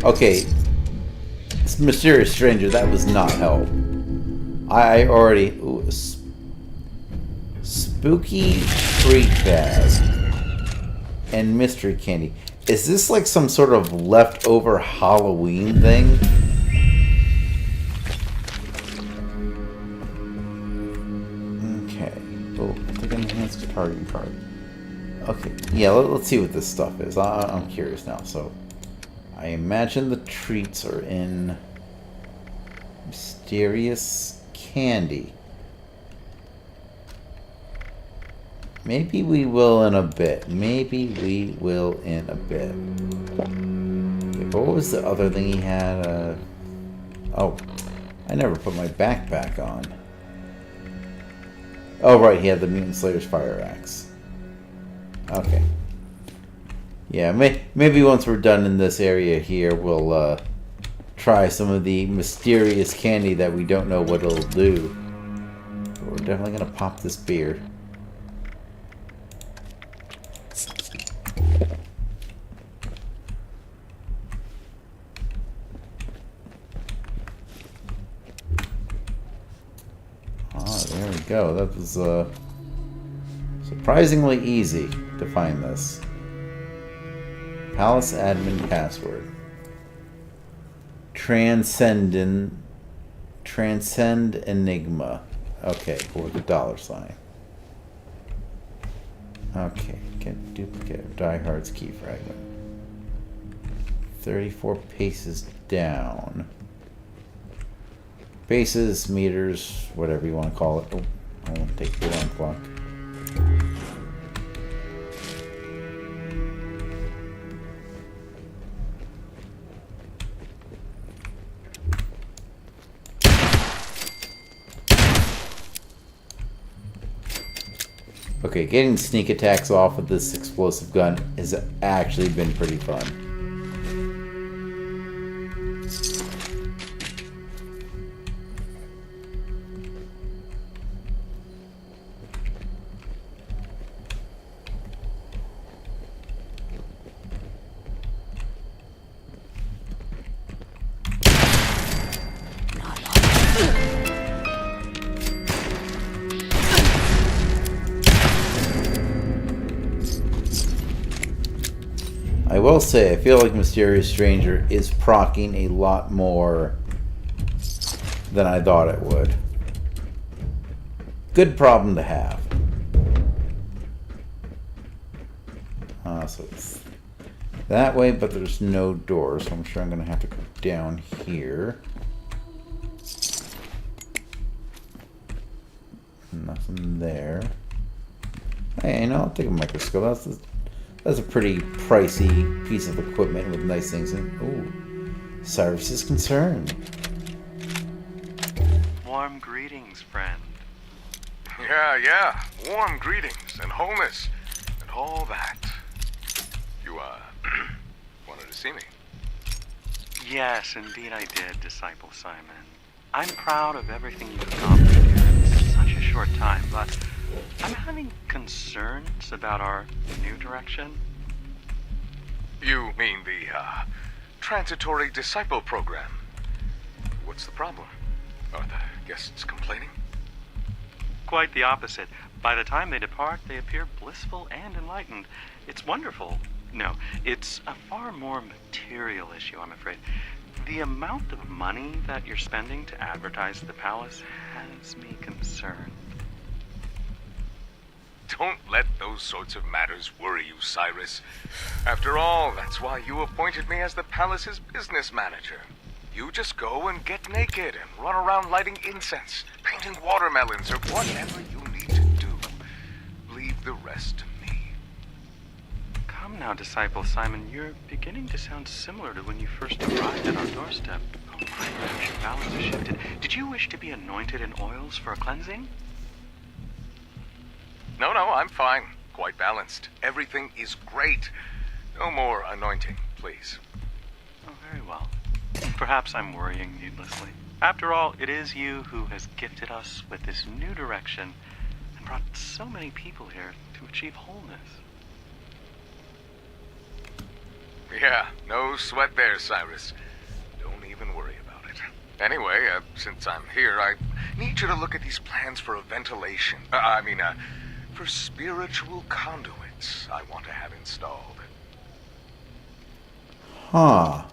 Okay. This mysterious stranger, that was not help. I already... Ooh, spooky treat bag. And mystery candy. Is this like some sort of leftover Halloween thing? Targeting card. Okay, yeah, let's see what this stuff is. I'm curious now. So, I imagine the treats are in mysterious candy. Maybe we will in a bit. Maybe we will in a bit. Okay, but what was the other thing he had? Oh, I never put my backpack on. Oh, right, he had the Mutant Slayer's Fire Axe. Okay. Yeah, maybe once we're done in this area here, we'll try some of the mysterious candy that we don't know what it'll do. But we're definitely going to pop this beer. There we go. That was surprisingly easy to find this. Palace admin password. Transcend enigma. Okay, or the $. Okay, get duplicate of Die Hard's key fragment. 34 paces down. Paces, meters, whatever you want to call it. Oh, I want to take the alarm clock. Okay, getting sneak attacks off with this explosive gun has actually been pretty fun. I will say, I feel like Mysterious Stranger is proccing a lot more than I thought it would. Good problem to have. So it's that way, but there's no door, so I'm sure I'm going to have to go down here. Nothing there. Hey, you know, I'll take a microscope. That's a pretty pricey piece of equipment with nice things in it. Ooh, Cyrus is concerned. Warm greetings, friend. Yeah. Warm greetings and wholeness and all that. You, wanted to see me? Yes, indeed I did, Disciple Simon. I'm proud of everything you've accomplished here in such a short time, but I'm having concerns about our new direction. You mean the, transitory disciple program? What's the problem? Are the guests complaining? Quite the opposite. By the time they depart, they appear blissful and enlightened. It's wonderful. No, it's a far more material issue, I'm afraid. The amount of money that you're spending to advertise the palace has me concerned. Don't let those sorts of matters worry you, Cyrus. After all, that's why you appointed me as the palace's business manager. You just go and get naked and run around lighting incense, painting watermelons, or whatever you need to do. Leave the rest to me. Come now, Disciple Simon, you're beginning to sound similar to when you first arrived at our doorstep. Oh my gosh, your balance has shifted. Did you wish to be anointed in oils for a cleansing? No, I'm fine. Quite balanced. Everything is great. No more anointing, please. Oh, very well. Perhaps I'm worrying needlessly. After all, it is you who has gifted us with this new direction and brought so many people here to achieve wholeness. Yeah, no sweat there, Cyrus. Don't even worry about it. Anyway, since I'm here, I need you to look at these plans for a ventilation. For spiritual conduits I want to have installed. Huh.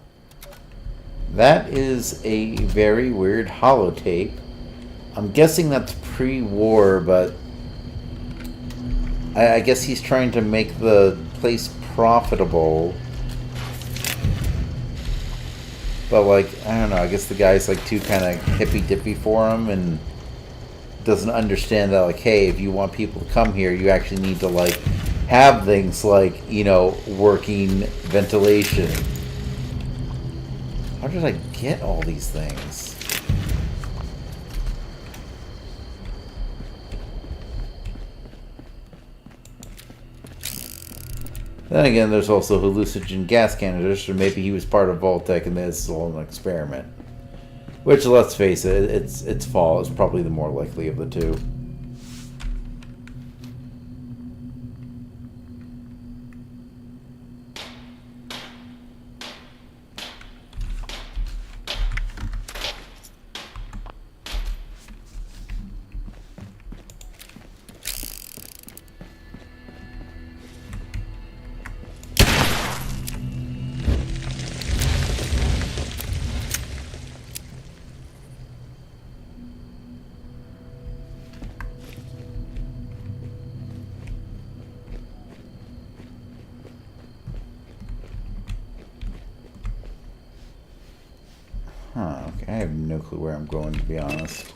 That is a very weird holotape. I'm guessing that's pre-war, but I guess he's trying to make the place profitable. But, like, I don't know, I guess the guy's, like, too kind of hippy-dippy for him and doesn't understand that, like, hey, if you want people to come here, you actually need to, like, have things like, you know, working ventilation. How did I get all these things? Then again, there's also hallucinogen gas canisters, so maybe he was part of Vault-Tec and this is all an experiment. Which, let's face it, it's Fall is probably the more likely of the two. Huh, okay, I have no clue where I'm going, to be honest.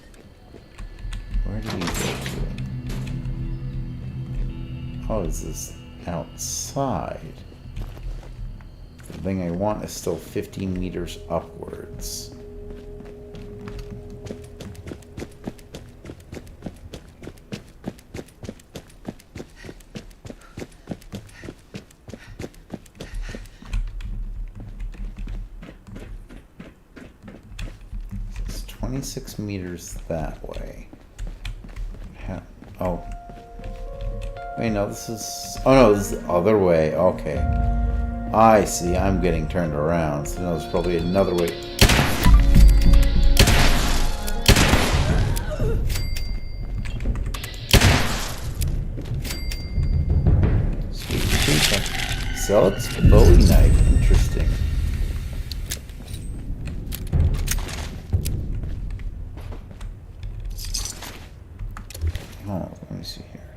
Where did he go to? Oh, is this outside? The thing I want is still 15 meters upwards. It's 26 meters that way. Oh. Wait, no, this is... Oh, no, this is the other way. Okay. I see. I'm getting turned around. So no, there's probably another way. Zealot's Bowie knife. Interesting. Oh, let me see here.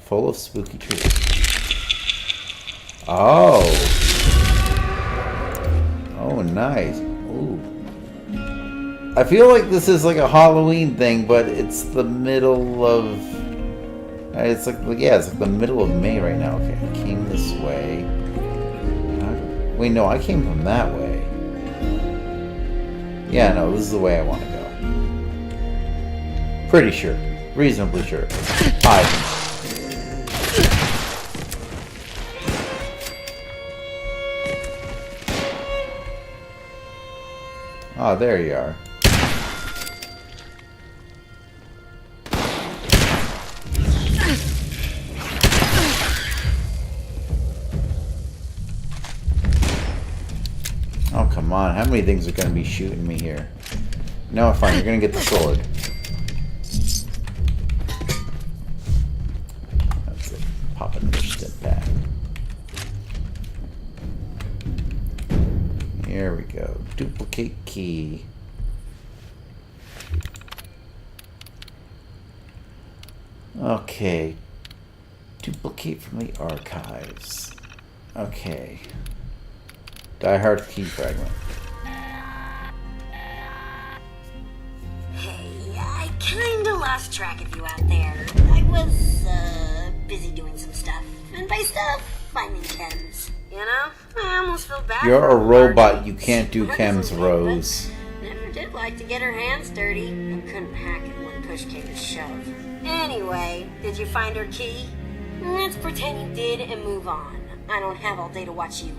Full of spooky trees. Oh. Oh, nice. Ooh. I feel like this is like a Halloween thing, but it's the middle of... It's like, yeah, it's like the middle of May right now. Okay, I came this way. Wait, no, I came from that way. Yeah, no, this is the way I want to go. Pretty sure. Reasonably sure. Hi. Oh, there you are. Oh, come on. How many things are going to be shooting me here? No, fine. You're going to get the sword. That's it. Pop another step back. Here we go. Duplicate key. Okay. Duplicate from the archives. Okay. Die Hard key fragment. Hey, I kinda lost track of you out there. I was, busy doing some stuff. And by stuff, I mean chems. You know? I almost feel bad. You're for a robot. Margie. You can't do chems, Rose. Never did like to get her hands dirty. I couldn't hack it when push came to shove. Anyway, did you find her key? Let's pretend you did and move on. I don't have all day to watch you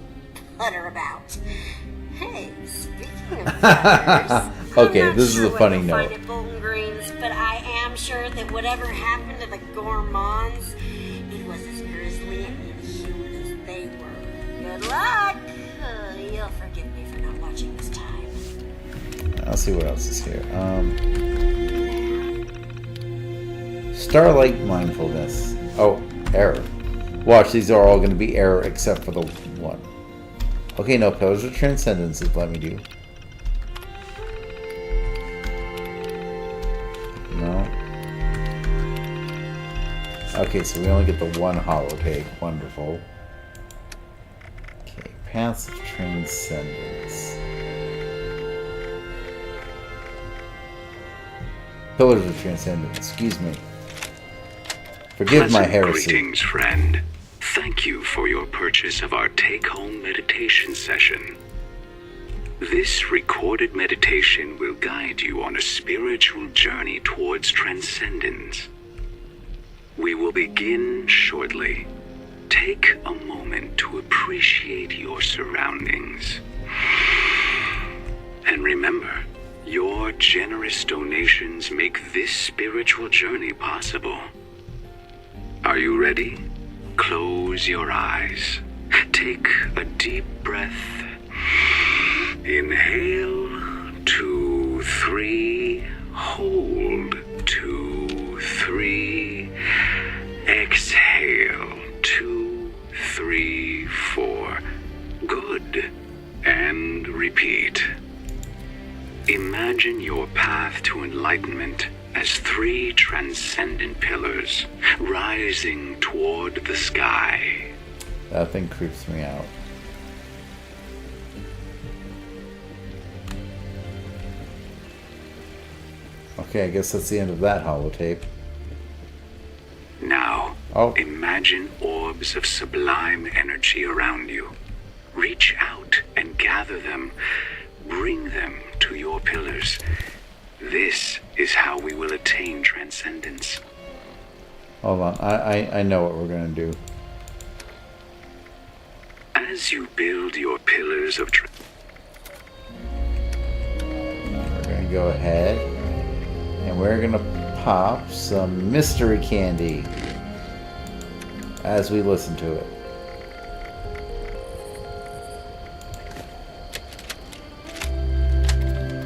putter about. Hey, speaking of putters, okay, I'm not this is sure a what funny you'll note. find at Bolton Greens, but I am sure that whatever happened to the Gourmands, it was as grisly and inhuman as they were. Good luck. You'll forgive me for not watching this time. I'll see what else is here. Starlight mindfulness. Oh, error. Watch, these are all going to be error except for the one. Okay, no, Pillars of Transcendence is let me do. No. Okay, so we only get the one holotape. Wonderful. Okay, Paths of Transcendence. Pillars of Transcendence, excuse me. Forgive my heresy. Greetings, friend. Thank you for your purchase of our take-home meditation session. This recorded meditation will guide you on a spiritual journey towards transcendence. We will begin shortly. Take a moment to appreciate your surroundings. And remember, your generous donations make this spiritual journey possible. Are you ready? Close your eyes. Take a deep breath. Inhale, 2, 3. Hold, 2, 3. Exhale, 2, 3, 4. Good. And repeat. Imagine your path to enlightenment as 3 transcendent pillars rising toward the sky. That thing creeps me out. Okay, I guess that's the end of that holotape. Now, imagine orbs of sublime energy around you. Reach out and gather them. Bring them to your pillars. This is how we will attain transcendence. Hold on, I know what we're gonna do. As you build your pillars of We're gonna go ahead and we're gonna pop some mystery candy as we listen to it.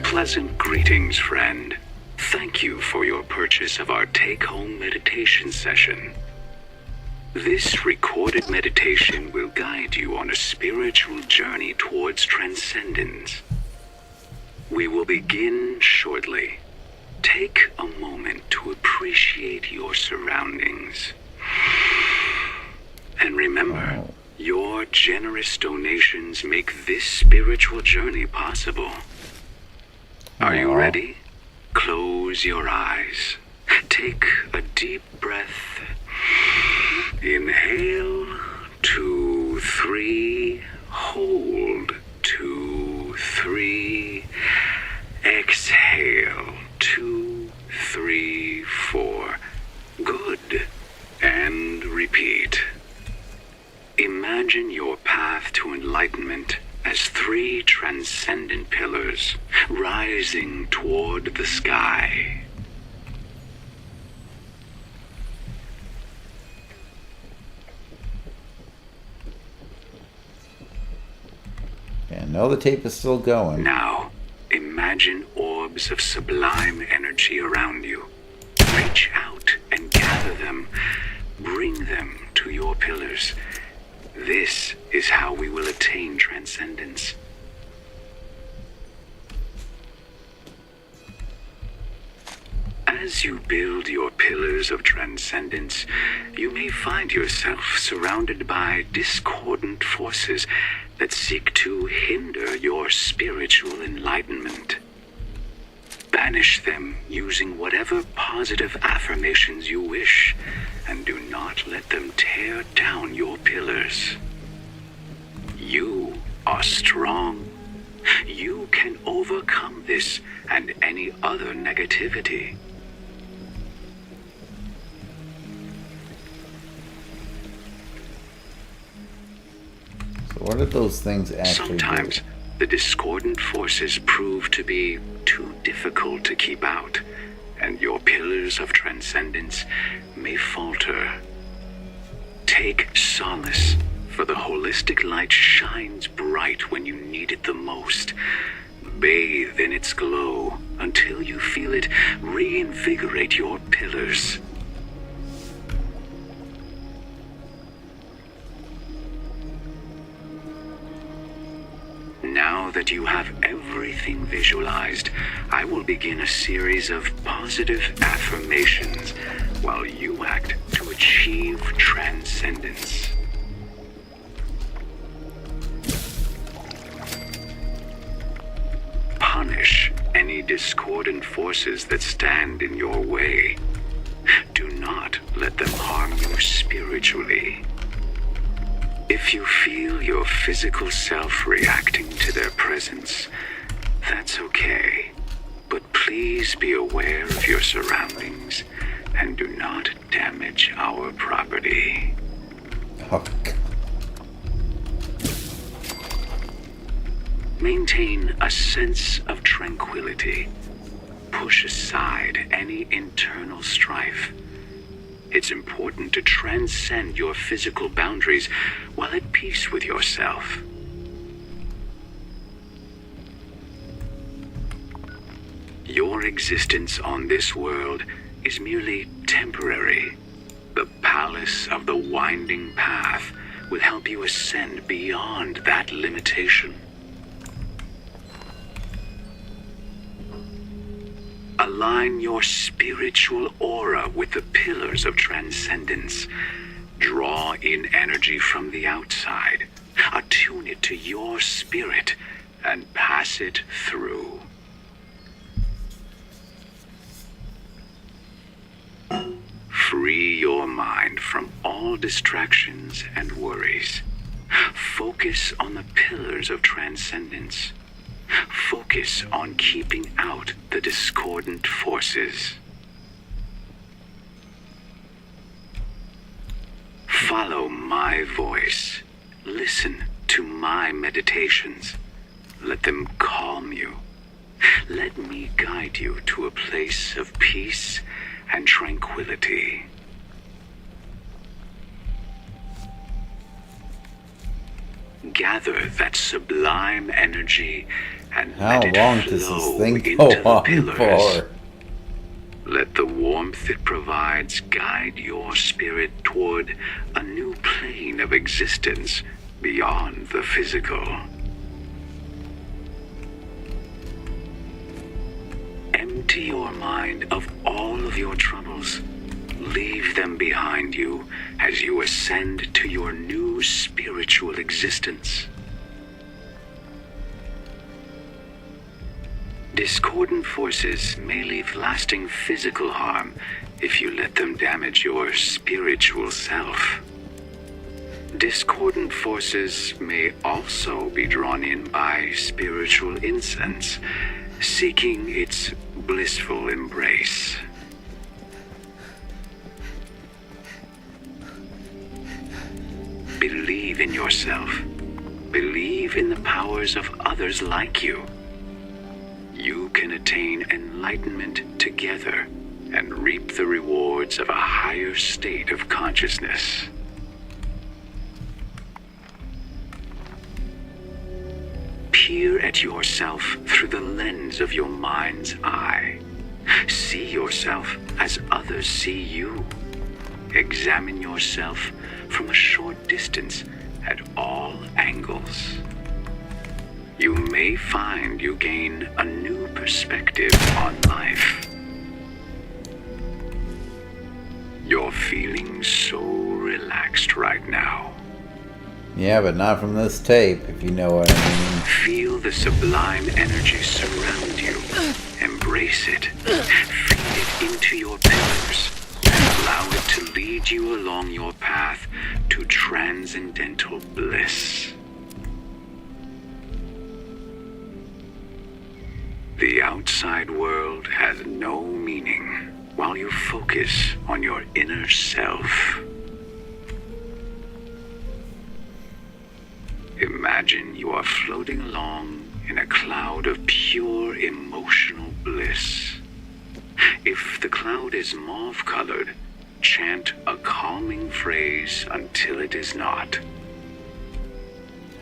Pleasant greetings, friend. Thank you for your purchase of our take-home meditation session. This recorded meditation will guide you on a spiritual journey towards transcendence. We will begin shortly. Take a moment to appreciate your surroundings. And remember, your generous donations make this spiritual journey possible. Are you ready? Close your eyes. Take a deep breath. Inhale, 2, 3. Hold, 2, 3. Exhale, 2, 3, 4. Good. And repeat. Imagine your path to enlightenment as 3 transcendent pillars rising toward the sky. And no, the tape is still going. Now, imagine orbs of sublime energy around you. Reach out and gather them. Bring them to your pillars. This is how we will attain transcendence. As you build your pillars of transcendence, you may find yourself surrounded by discordant forces that seek to hinder your spiritual enlightenment. Banish them using whatever positive affirmations you wish, and do not let them tear down your pillars. You are strong. You can overcome this and any other negativity. So what are those things actually Sometimes do? the discordant forces prove to be too difficult to keep out, and your pillars of transcendence may falter. Take solace, for the holistic light shines bright when you need it the most. Bathe in its glow until you feel it reinvigorate your pillars. Now that you have everything visualized, I will begin a series of positive affirmations while you act to achieve transcendence. Punish any discordant forces that stand in your way. Do not let them harm you spiritually. If you feel your physical self reacting to their presence, that's okay. But please be aware of your surroundings and do not damage our property. Oh, Maintain a sense of tranquility. Push aside any internal strife. It's important to transcend your physical boundaries while at peace with yourself. Your existence on this world is merely temporary. The palace of the winding path will help you ascend beyond that limitation. Align your spiritual aura with the pillars of transcendence. Draw in energy from the outside. Attune it to your spirit and pass it through. Free your mind from all distractions and worries. Focus on the pillars of transcendence. Focus on keeping out the discordant forces. Follow my voice. Listen to my meditations. Let them calm you. Let me guide you to a place of peace and tranquility. Gather that sublime energy and how let it long does flow this thing into go the on pillars. for? Let the warmth it provides guide your spirit toward a new plane of existence beyond the physical. Empty your mind of all of your troubles. Leave them behind you as you ascend to your new spiritual existence. Discordant forces may leave lasting physical harm if you let them damage your spiritual self. Discordant forces may also be drawn in by spiritual incense, seeking its blissful embrace. Believe in yourself. Believe in the powers of others like you. You can attain enlightenment together and reap the rewards of a higher state of consciousness. Peer at yourself through the lens of your mind's eye. See yourself as others see you. Examine yourself from a short distance at all angles. You may find you gain a new perspective on life. You're feeling so relaxed right now. Yeah, but not from this tape, if you know what I mean. Feel the sublime energy surround you. Embrace it. Feed it into your pillars. Allow it to lead you along your path to transcendental bliss. The outside world has no meaning while you focus on your inner self. Imagine you are floating along in a cloud of pure emotional bliss. If the cloud is mauve-colored, chant a calming phrase until it is not.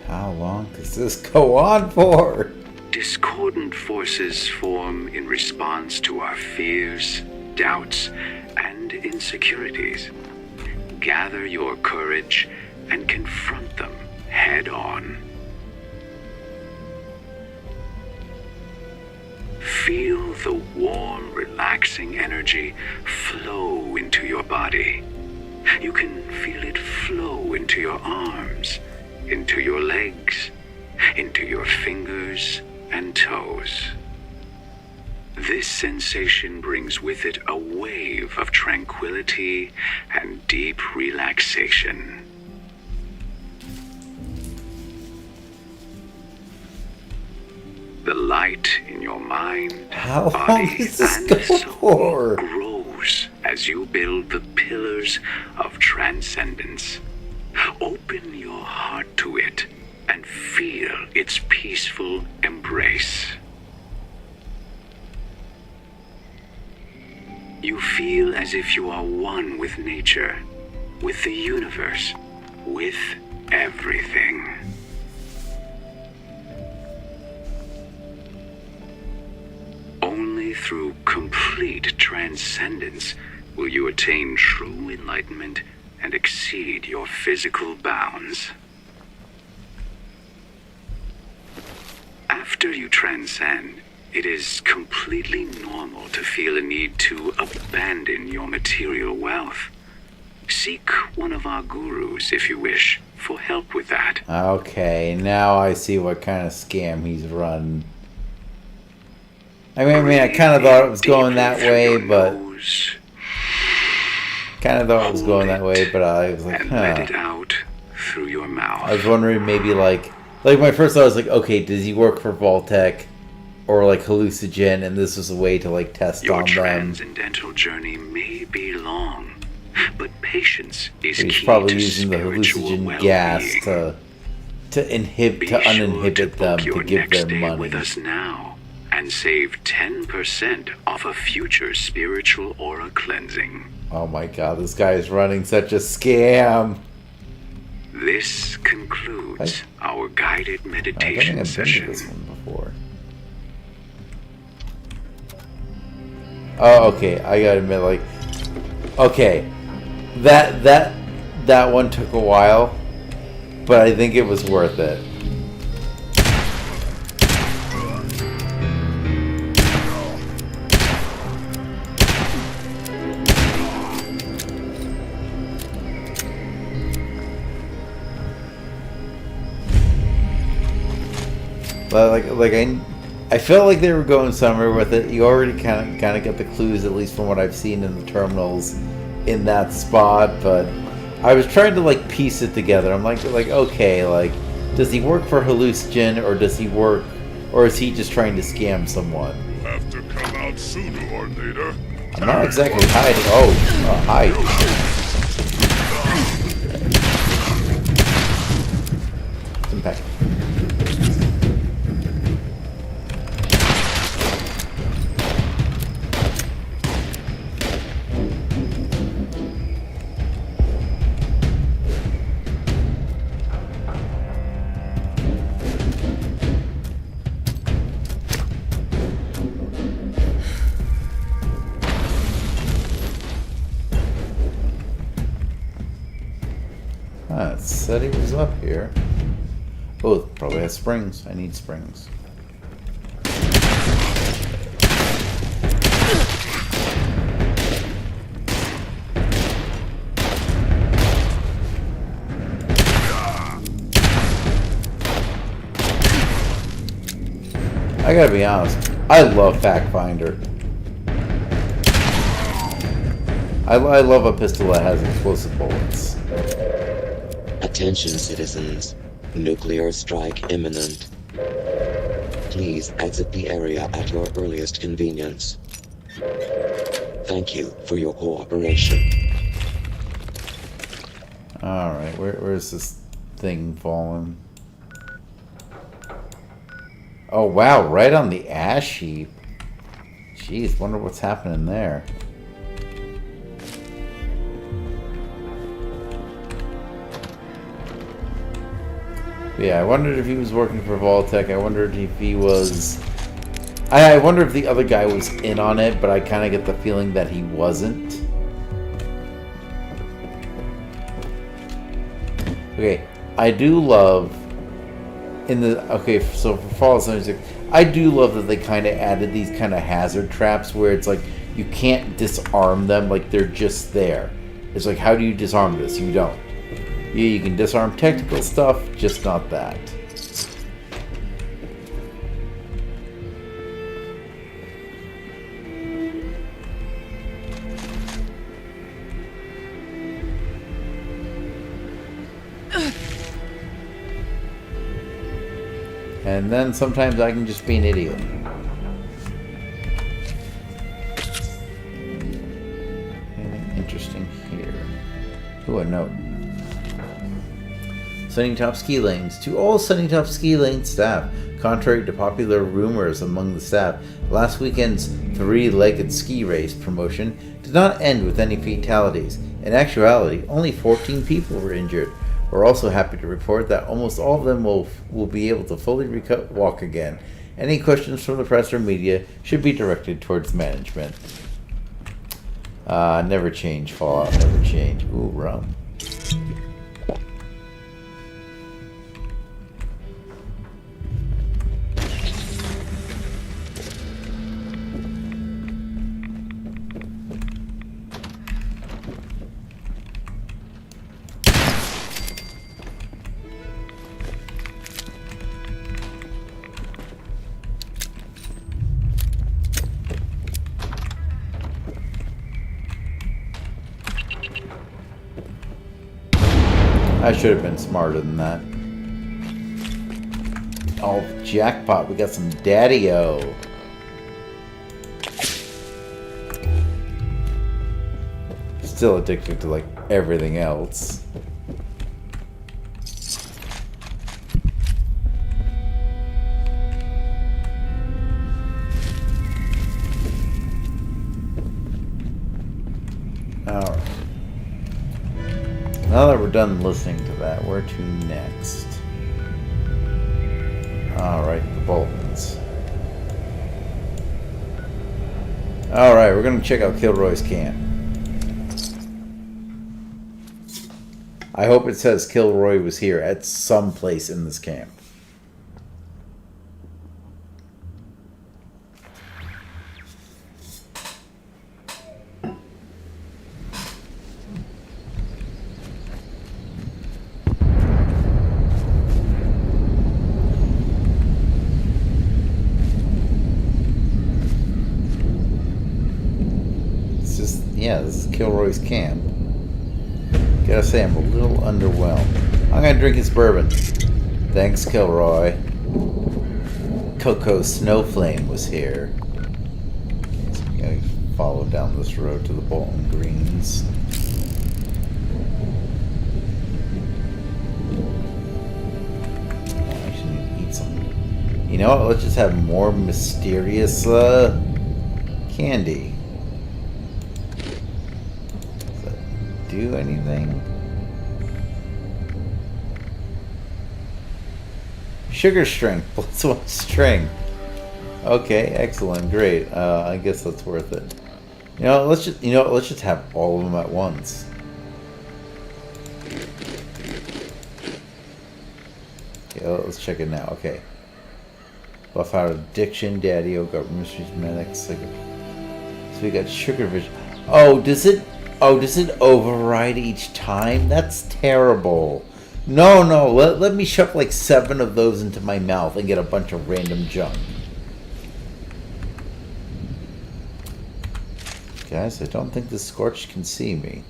How long does this go on for? Discordant forces form in response to our fears, doubts, and insecurities. Gather your courage and confront them head on. Feel the warm, relaxing energy flow into your body. You can feel it flow into your arms, into your legs, into your fingers and toes. This sensation brings with it a wave of tranquility and deep relaxation. The light in your mind, How long body, does this and go soul for? grows as you build the pillars of transcendence. Open your heart to it and feel its peaceful embrace. You feel as if you are one with nature, with the universe, with everything. Only through complete transcendence will you attain true enlightenment and exceed your physical bounds. After you transcend, it is completely normal to feel a need to abandon your material wealth. Seek one of our gurus, if you wish, for help with that. Okay, now I see what kind of scam he's run. I mean, I kind of thought it was going that way, but... Kind of thought it was going that way, but I was like, and let it out through your mouth. I was wondering maybe like my first thought was like, okay, does he work for Vault-Tec or like Hallucinogen, and this was a way to like test your on them. Your transcendental journey may be long, but patience is He's key probably to using the hallucinogen well-being. gas to uninhibit them to give their money. With us now and save 10% off a future spiritual aura cleansing. Oh my god, this guy is running such a scam. This concludes our guided meditation session. This one before. Oh, okay. I gotta admit, like, okay, that one took a while, but I think it was worth it. But I felt like they were going somewhere with it. You already kind of get the clues, at least from what I've seen in the terminals, in that spot. But I was trying to like piece it together. I'm like okay, like, does he work for Hallucinogen, or does he work, or is he just trying to scam someone? Have to come out sooner or later. I'm not exactly hiding. Oh, hide. Impact. It said he was up here. Oh, it probably has springs. I need springs. I gotta be honest, I love Fact Finder. I love a pistol that has explosive bullets. Attention citizens, nuclear strike imminent. Please exit the area at your earliest convenience. Thank you for your cooperation. Alright, where's this thing falling? Oh wow, right on the ash heap. Jeez, wonder what's happening there. Yeah, I wondered if he was working for Vault-Tec. I wondered if he was... I wonder if the other guy was in on it, but I kind of get the feeling that he wasn't. Okay, I do love... Okay, so for Fallout76, I do love that they kind of added these kind of hazard traps where it's like, you can't disarm them, like they're just there. It's like, how do you disarm this? You don't. Yeah, you can disarm technical stuff, just not that. And then sometimes I can just be an idiot. Anything interesting here? Ooh, a note. Sunningtop Ski Lanes. To all Sunningtop Ski Lane staff, contrary to popular rumors among the staff, last weekend's three-legged ski race promotion did not end with any fatalities. In actuality, only 14 people were injured. We're also happy to report that almost all of them will be able to fully walk again. Any questions from the press or media should be directed towards management. Never change, Fallout, never change. Ooh, rum. I should have been smarter than that. Oh, jackpot. We got some daddy-o. Still addicted to, like, everything else. Alright. Now that we're done listening to that, where to next? Alright, the Boltons. Alright, we're gonna check out Kilroy's camp. I hope it says Kilroy was here at some place in this camp. Yeah, this is Kilroy's camp. Gotta say, I'm a little underwhelmed. I'm gonna drink his bourbon. Thanks, Kilroy. Coco Snowflame was here. Okay, so we gotta follow down this road to the Bolton Greens. I actually need to eat something. You know what? Let's just have more mysterious candy. Do anything? Sugar strength plus 1 strength. Okay, excellent, great. I guess that's worth it. Let's just have all of them at once. Okay, let's check it now. Okay. Buff out addiction, daddy. Oh, got mysteries, medics. So we got sugar vision. Oh, does it override each time? That's terrible. No, let me shove like 7 of those into my mouth and get a bunch of random junk. Guys, I don't think the Scorch can see me.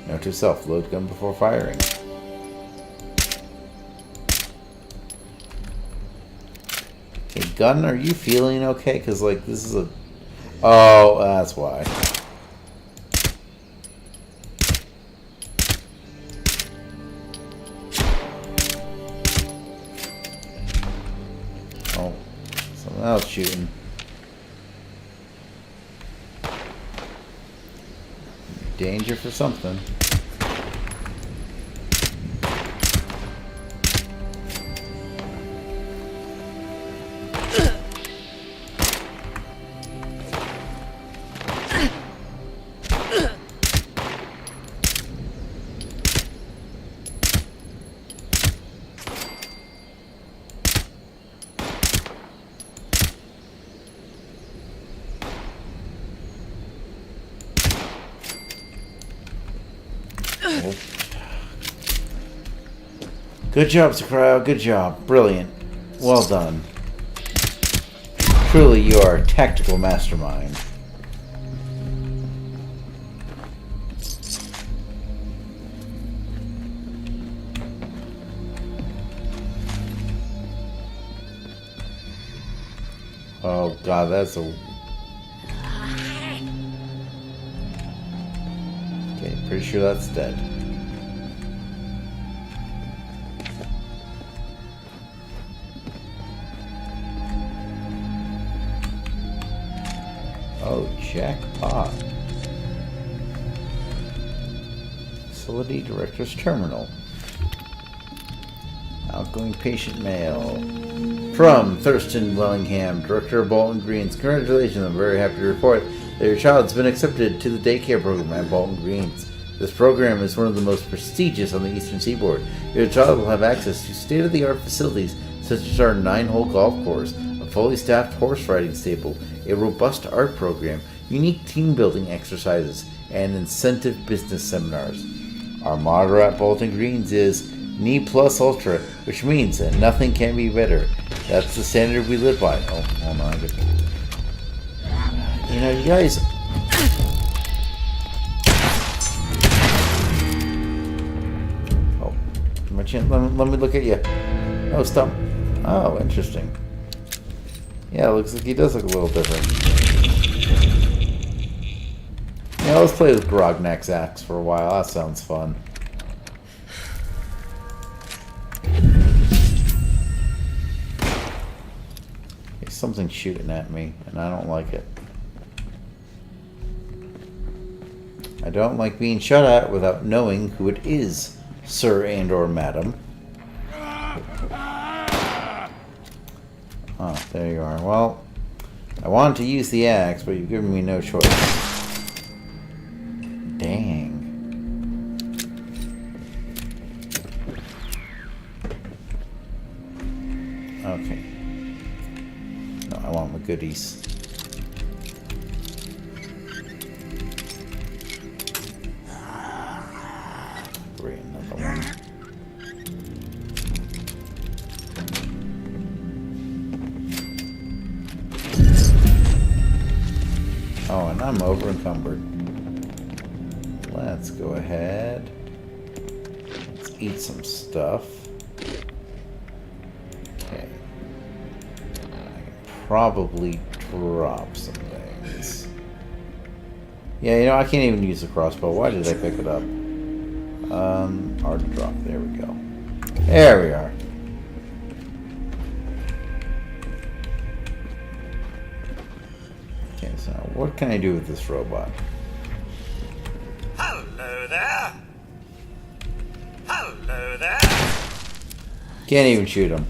Note to self, load gun before firing. Okay, gun, are you feeling okay? Because, like, this is a... Oh, that's why. Oh, something else shooting. Danger for something. Good job, Sakurai. Good job. Brilliant. Well done. Truly, you are a tactical mastermind. Oh god, that's a... Okay, pretty sure that's dead. Oh, jackpot. Facility Director's Terminal. Outgoing patient mail. From Thurston Wellingham, Director of Bolton Greens. Congratulations, I'm very happy to report that your child's been accepted to the daycare program at Bolton Greens. This program is one of the most prestigious on the Eastern Seaboard. Your child will have access to state-of-the-art facilities such as our 9-hole golf course, a fully staffed horse riding stable, a robust art program, unique team-building exercises, and incentive business seminars. Our motto at Bolton Greens is Knee Plus Ultra, which means that nothing can be better. That's the standard we live by. Oh, hold on. You know, you guys... Oh, my chin. Let me look at you. Oh, stop. Oh, interesting. Yeah, it looks like he does look a little different. Yeah, let's play with Grognak's axe for a while. That sounds fun. There's something shooting at me, and I don't like it. I don't like being shot at without knowing who it is, sir and or madam. Huh. There you are. Well, I wanted to use the axe, but you've given me no choice. Dang. Okay. No, I want my goodies. Great, another one. Oh, and I'm over encumbered. Let's go ahead. Let's eat some stuff. Okay. I can probably drop some things. Yeah, you know, I can't even use the crossbow. Why did I pick it up? Hard to drop. There we go. There we are. Okay, so what can I do with this robot? Hello there. Hello there. Can't even shoot him.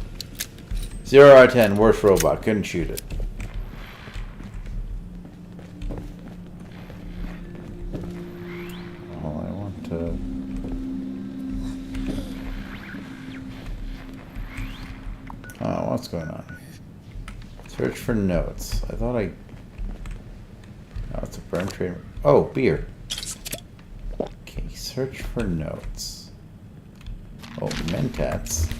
0 out of 10, worst robot. Couldn't shoot it. Oh, I want to... Oh, what's going on? Search for notes. I thought I... Oh, it's a burn trade. Oh, beer. Okay, search for notes. Oh, mentats.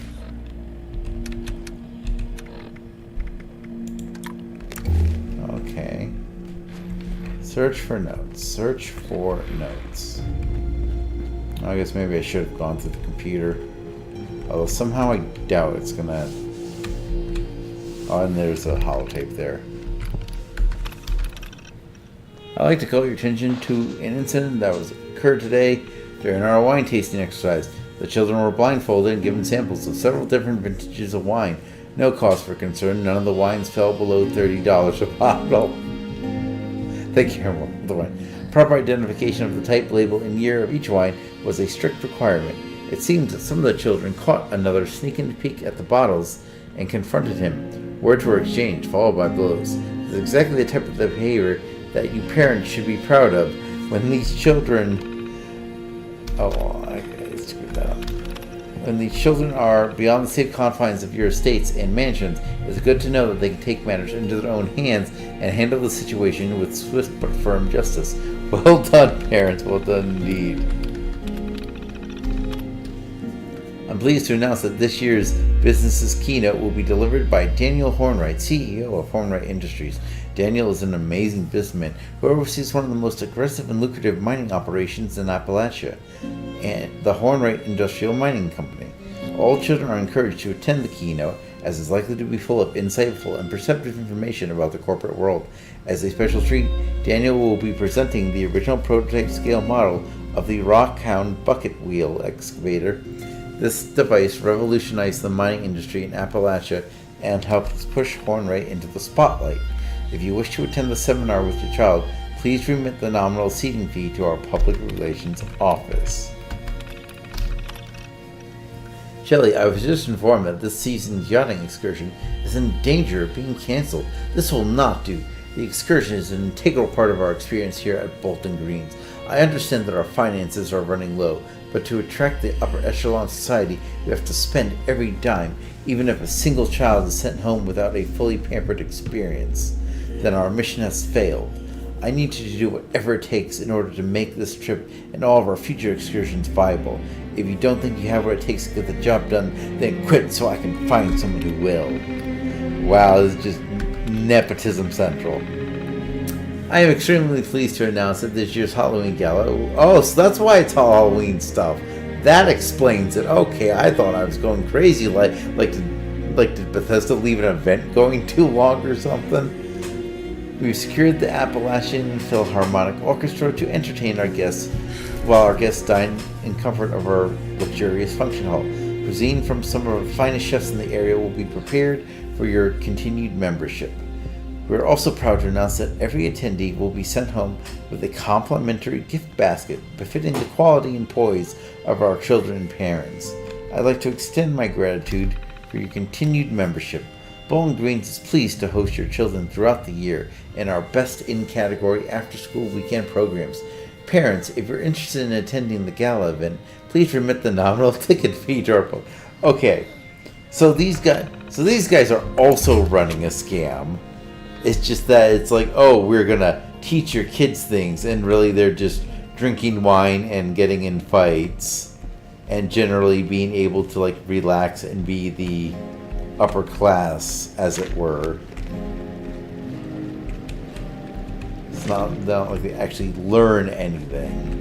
Okay. Search for notes. Search for notes. I guess maybe I should have gone through the computer. Although somehow I doubt it's gonna... Oh, and there's a holotape there. I'd like to call your attention to an incident that occurred today during our wine tasting exercise. The children were blindfolded and given samples of several different vintages of wine. No cause for concern. None of the wines fell below $30 a bottle. Thank you, everyone. The wine. Proper identification of the type, label, and year of each wine was a strict requirement. It seems that some of the children caught another sneaking peek at the bottles and confronted him. Words were exchanged, followed by blows. It's exactly the type of behavior that you parents should be proud of when these children... Oh, I screwed that up. When these children are beyond the safe confines of your estates and mansions, it's good to know that they can take matters into their own hands and handle the situation with swift but firm justice. Well done, parents. Well done indeed. I'm pleased to announce that this year's business's keynote will be delivered by Daniel Hornwright, CEO of Hornwright Industries. Daniel is an amazing businessman who oversees one of the most aggressive and lucrative mining operations in Appalachia, and the Hornwright Industrial Mining Company. All children are encouraged to attend the keynote, as it's likely to be full of insightful and perceptive information about the corporate world. As a special treat, Daniel will be presenting the original prototype scale model of the Rockhound bucket wheel excavator. This device revolutionized the mining industry in Appalachia and helps push Hornwright into the spotlight. If you wish to attend the seminar with your child, please remit the nominal seating fee to our public relations office. Shelley, I was just informed that this season's yachting excursion is in danger of being canceled. This will not do. The excursion is an integral part of our experience here at Bolton Greens. I understand that our finances are running low, but to attract the upper echelon society, we have to spend every dime, even if a single child is sent home without a fully pampered experience. Then our mission has failed. I need you to do whatever it takes in order to make this trip and all of our future excursions viable. If you don't think you have what it takes to get the job done, then quit so I can find someone who will. Wow, this is just nepotism central. I am extremely pleased to announce that this year's Halloween Gala... Oh, so that's why it's all Halloween stuff. That explains it. Okay, I thought I was going crazy. Like did Bethesda leave an event going too long or something? We've secured the Appalachian Philharmonic Orchestra to entertain our guests, while our guests dine in comfort of our luxurious function hall. Cuisine from some of the finest chefs in the area will be prepared for your continued membership. We are also proud to announce that every attendee will be sent home with a complimentary gift basket befitting the quality and poise of our children and parents. I'd like to extend my gratitude for your continued membership. Bowling Greens is pleased to host your children throughout the year in our best in-category after-school weekend programs. Parents, if you're interested in attending the gala event, please remit the nominal ticket fee to our Okay, so these guys are also running a scam. It's just that it's like, oh, we're gonna teach your kids things, and really they're just drinking wine and getting in fights, and generally being able to like relax and be the upper class, as it were. It's not like they actually learn anything,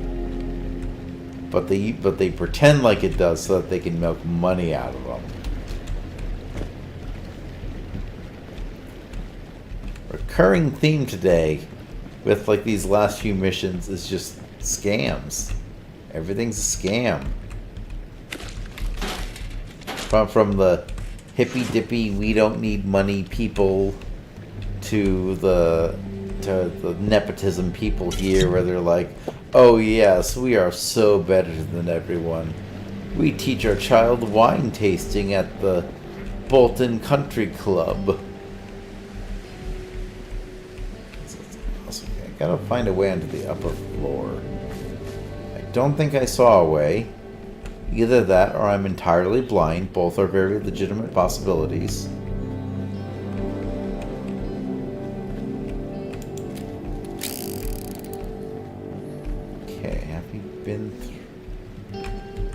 but they pretend like it does so that they can milk money out of them. Recurring theme today with like these last few missions is just scams. Everything's a scam. From the hippy dippy, we don't need money people to the nepotism people here, where they're like, oh yes, we are so better than everyone. We teach our child wine tasting at the Bolton Country Club. I gotta find a way onto the upper floor. I don't think I saw a way. Either that or I'm entirely blind. Both are very legitimate possibilities. Okay, have you been through?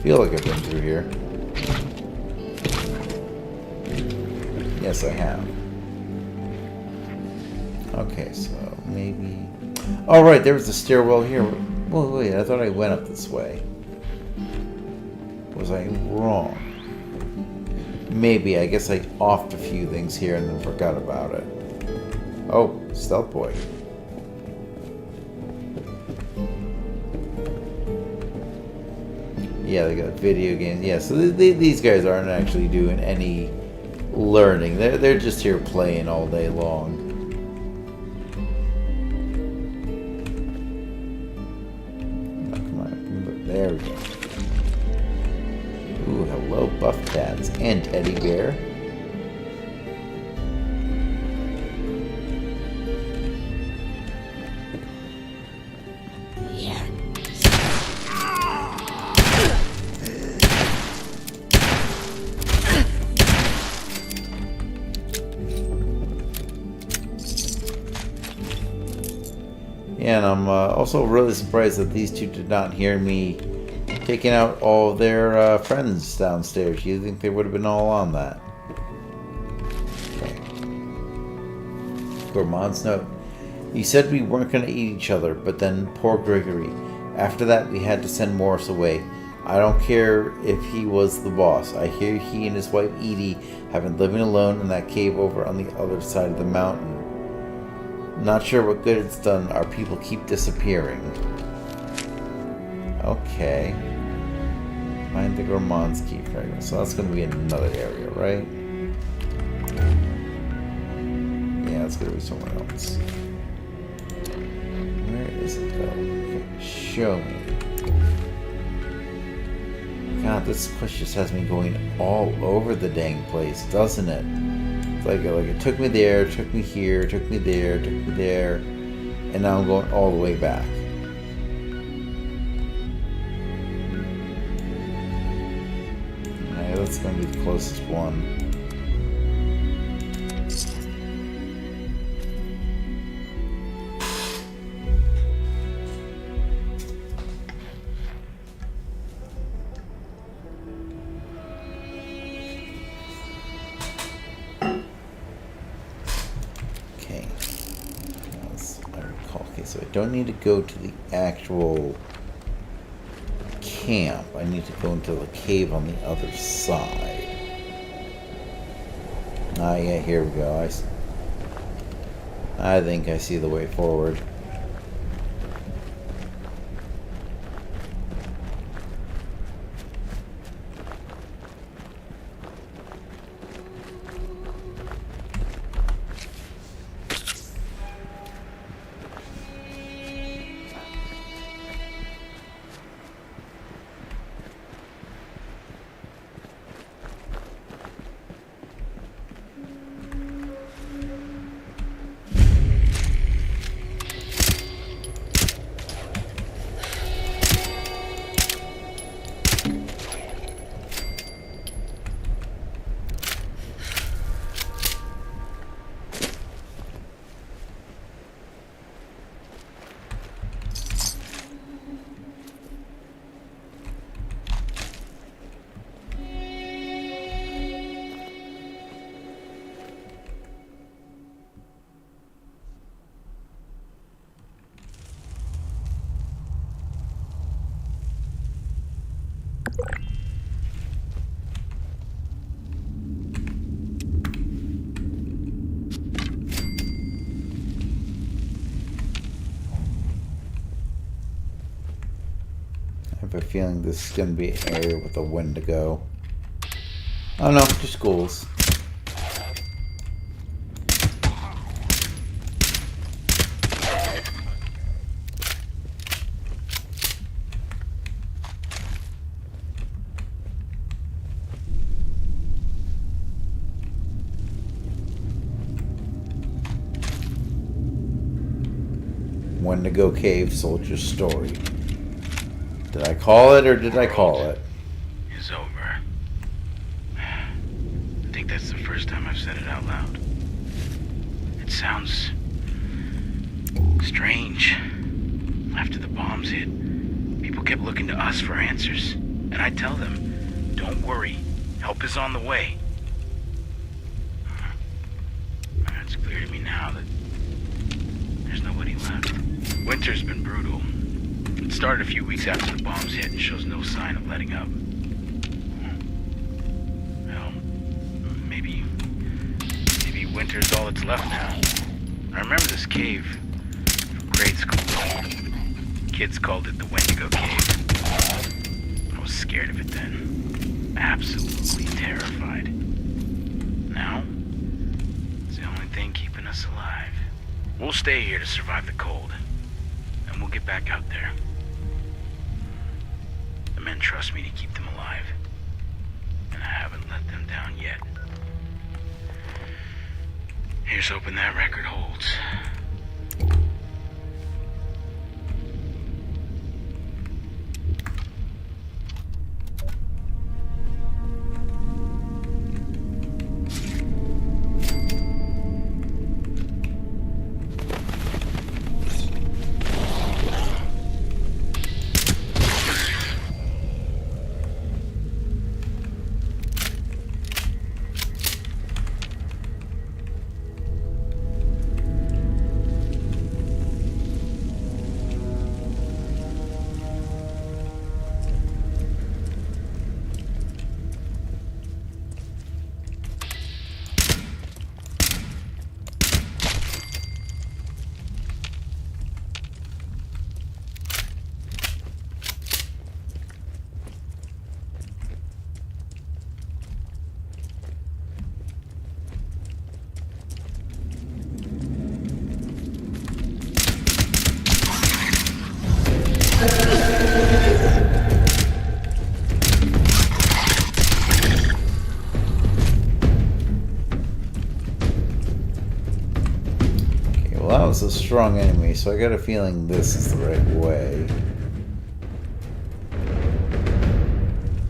Feel like I've been through here. Yes, I have. Okay, so maybe... Oh, right, there was a stairwell here. Whoa, wait, I thought I went up this way. Was I wrong? Maybe. I guess I offed a few things here and then forgot about it. Oh, Stealth Boy. Yeah, they got video games. Yeah, so these guys aren't actually doing any learning. They're just here playing all day long. Oh, come on. There we go. Ooh, hello, Buff Tats and Teddy Bear. Yeah. Yeah, and I'm also really surprised that these two did not hear me taking out all of their friends downstairs. You think they would have been all on that? Okay. Gourmand's note. You said we weren't going to eat each other, but then poor Gregory. After that, we had to send Morris away. I don't care if he was the boss. I hear he and his wife Edie have been living alone in that cave over on the other side of the mountain. Not sure what good it's done. Our people keep disappearing. Okay. Find the Gourmand's key fragment. So that's going to be another area, right? Yeah, it's going to be somewhere else. Where is it though? Okay, show me. God, this quest just has me going all over the dang place, doesn't it? It's like it took me there, took me here, took me there, took me there, and now I'm going all the way back. Alright, that's going to be the closest one. So I don't need to go to the actual camp. I need to go into the cave on the other side. Ah, yeah, here we go. I think I see the way forward. have a feeling this is going to be an area with a Wendigo. Oh no, just ghouls. Wendigo Cave Soldier Story. Did I call it or did I call it? Is over. I think that's the first time I've said it out loud. It sounds strange. After the bombs hit, people kept looking to us for answers. And I tell them, don't worry, help is on the way. It's clear to me now that there's nobody left. Winter's been brutal. It started a few weeks after the bombs hit and shows no sign of letting up. Well, maybe winter's all that's left now. I remember this cave from grade school. Kids called it the Wendigo Cave. I was scared of it then. Absolutely terrified. Now, it's the only thing keeping us alive. We'll stay here to survive the cold. And we'll get back out there. The men trust me to keep them alive. And I haven't let them down yet. Here's hoping that record holds. That was a strong enemy, so I got a feeling this is the right way.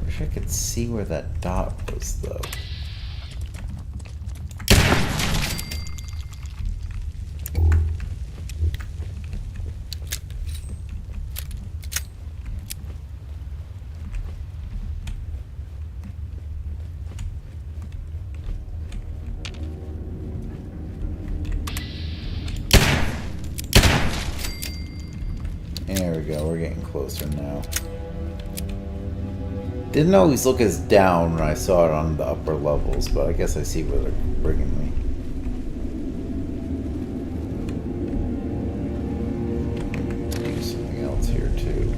Wish I could see where that dot was, though. There we go, we're getting closer now. Didn't always look as down when I saw it on the upper levels, but I guess I see where they're bringing me. There's something else here too.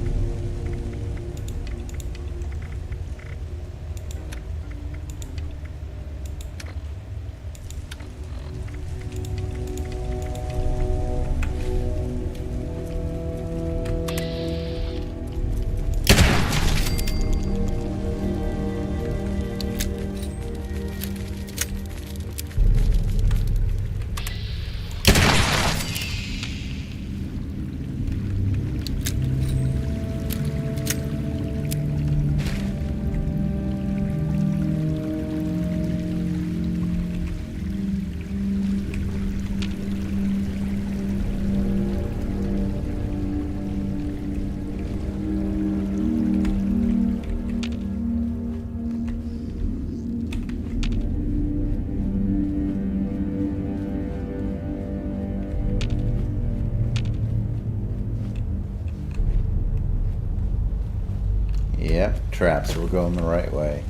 Yep, traps. We're going the right way.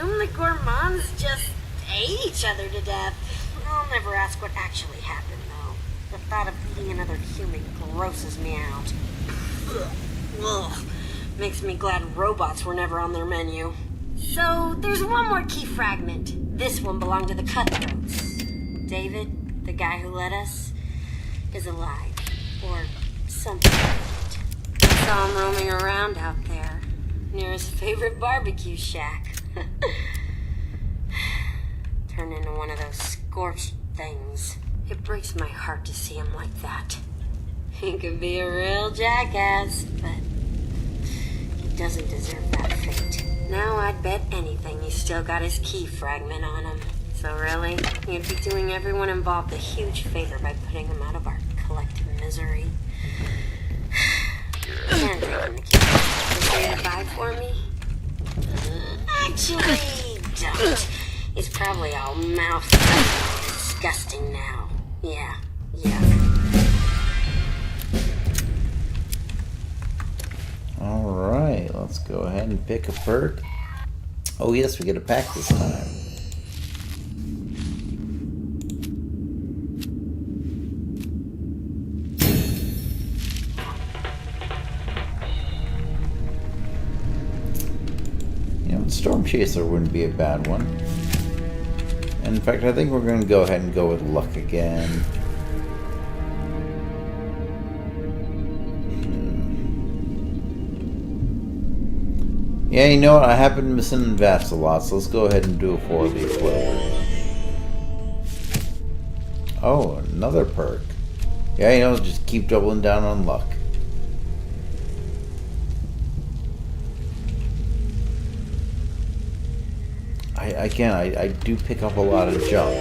assume the gourmands just ate each other to death. I'll never ask what actually happened, though. The thought of eating another human grosses me out. Ugh. Makes me glad robots were never on their menu. So, there's one more key fragment. This one belonged to the Cutthroats. David, the guy who led us, is alive. Or something like it. I saw him roaming around out there, near his favorite barbecue shack. Turned into one of those scorched things. It breaks my heart to see him like that. He could be a real jackass, but he doesn't deserve that fate. Now I'd bet anything he's still got his key fragment on him. So really, he'd be doing everyone involved a huge favor by putting him out of our collective misery. Can't take him the key. Is there to buy for me? Actually, don't. He's probably all mouth disgusting now. Yeah. Alright, let's go ahead and pick a perk. Oh yes, we get a pack this time. You know, Storm Chaser wouldn't be a bad one. And in fact, I think we're going to go ahead and go with luck again. Yeah, you know what? I have been missing VATS a lot, so let's go ahead and do a 4-leaf clover. Oh, another perk. Yeah, you know, just keep doubling down on luck. I do pick up a lot of junk.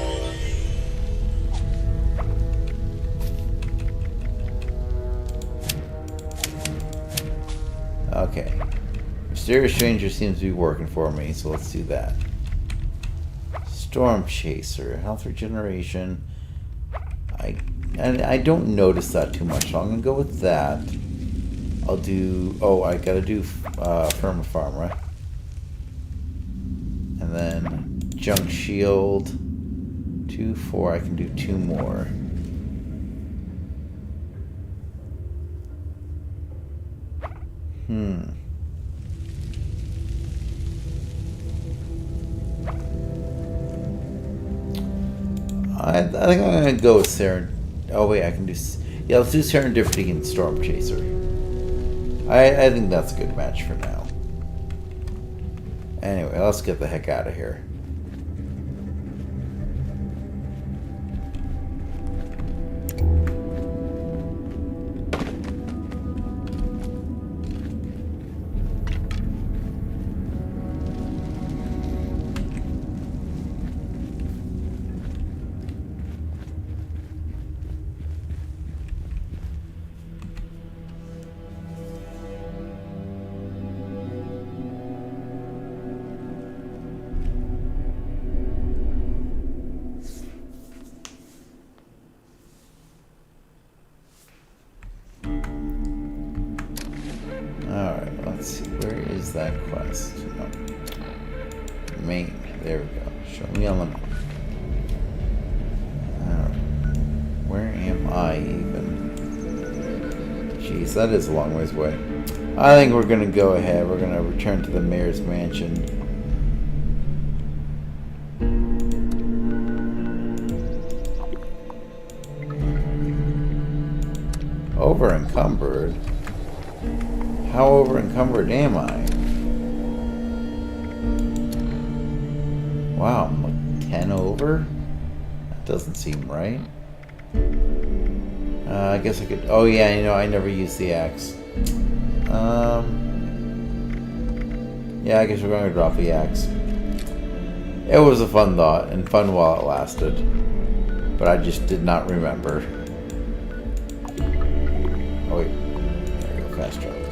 Okay. Mysterious Stranger seems to be working for me, so let's do that. Storm Chaser, health regeneration. I don't notice that too much, so I'm gonna go with that. I'll do. Oh, I gotta do Firma right? And then Junk Shield. 2, 4. I can do 2 more. I think I'm gonna go with Oh wait, I can do. Yeah, let's do Serendipity and Storm Chaser. I think that's a good match for now. Anyway, let's get the heck out of here. Alright, let's see. Where is that quest? No. Main. There we go. Show me on the map. Alright. Where am I even? Jeez, that is a long ways away. I think we're going to go ahead. We're going to return to the mayor's mansion. Over encumbered? How over encumbered am I? Wow, I'm like 10 over? That doesn't seem right. I guess I could. Oh, yeah, you know, I never used the axe. Yeah, I guess we're going to drop the axe. It was a fun thought, and fun while it lasted. But I just did not remember. Oh, wait. There we go, fast travel.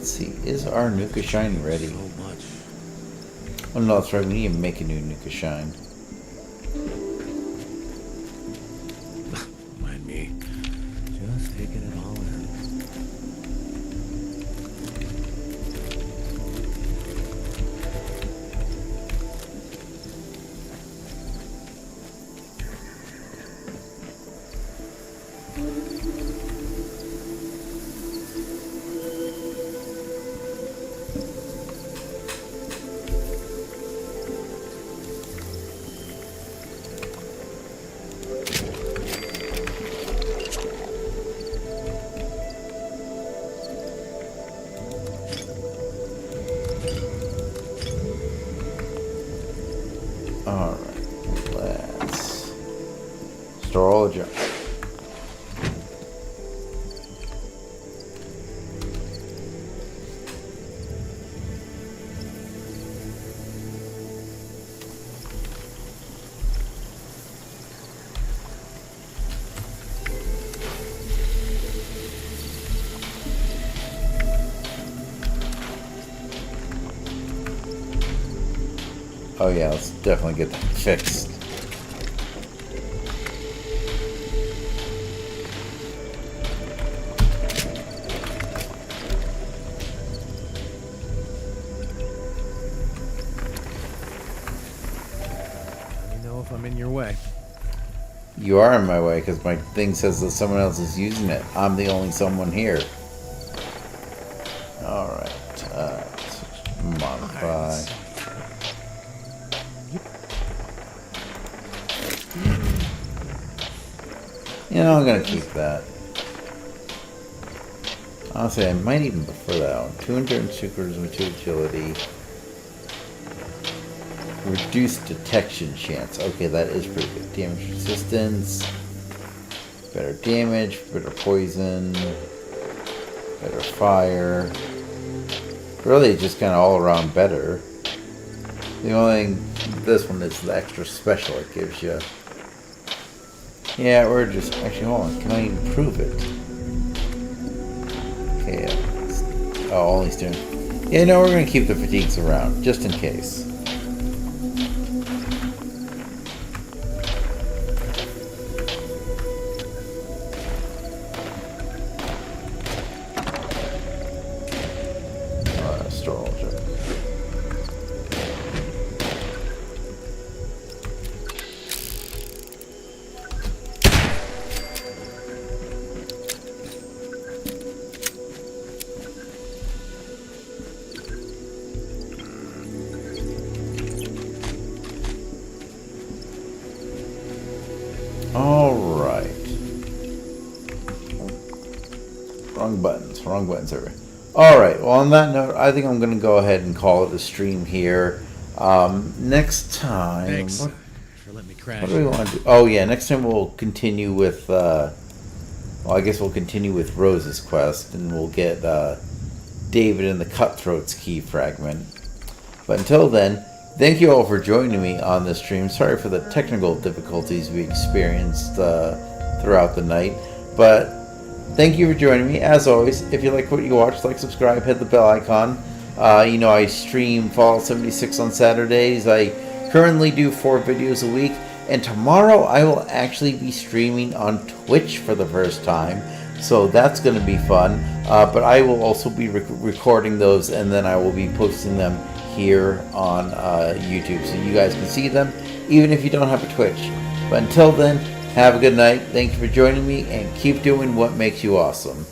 let's see. Is our Nuka Shine ready? So much. Oh no, that's right. We need to make a new Nuka Shine. Mind me. Just taking it all in. Alright, let's store all the junk. Oh yeah, let's definitely get that fixed. Let me know if I'm in your way. You are in my way because my thing says that someone else is using it. I'm the only someone here. Alright, modify. You know, I'm gonna keep that. Honestly, I might even prefer that one. 202 charisma, 2 agility. Reduced detection chance. Okay, that is pretty good. Damage resistance. Better damage, better poison. Better fire. Really just kind of all around better. The only thing, this one is the extra special it gives you. Yeah, we're just, actually, hold on, can I improve it? Okay, yeah. Oh, all he's doing. Yeah, no, we're going to keep the fatigues around, just in case. Store all junk. Alright. Wrong buttons everywhere. Alright, well on that note, I think I'm going to go ahead and call it a stream here. Next time... Thanks for letting me crash. What do we want to do? Oh yeah, next time we'll continue with... well, I guess we'll continue with Rose's quest, and we'll get David and the Cutthroat's key fragment. But until then, thank you all for joining me on this stream. Sorry for the technical difficulties we experienced throughout the night. But thank you for joining me. As always, if you like what you watch, like, subscribe, hit the bell icon. You know, I stream Fallout76 on Saturdays. I currently do 4 videos a week. And tomorrow I will actually be streaming on Twitch for the first time. So that's going to be fun. But I will also be recording those, and then I will be posting them here on YouTube, so you guys can see them even if you don't have a Twitch. But until then, have a good night. Thank you for joining me, and keep doing what makes you awesome.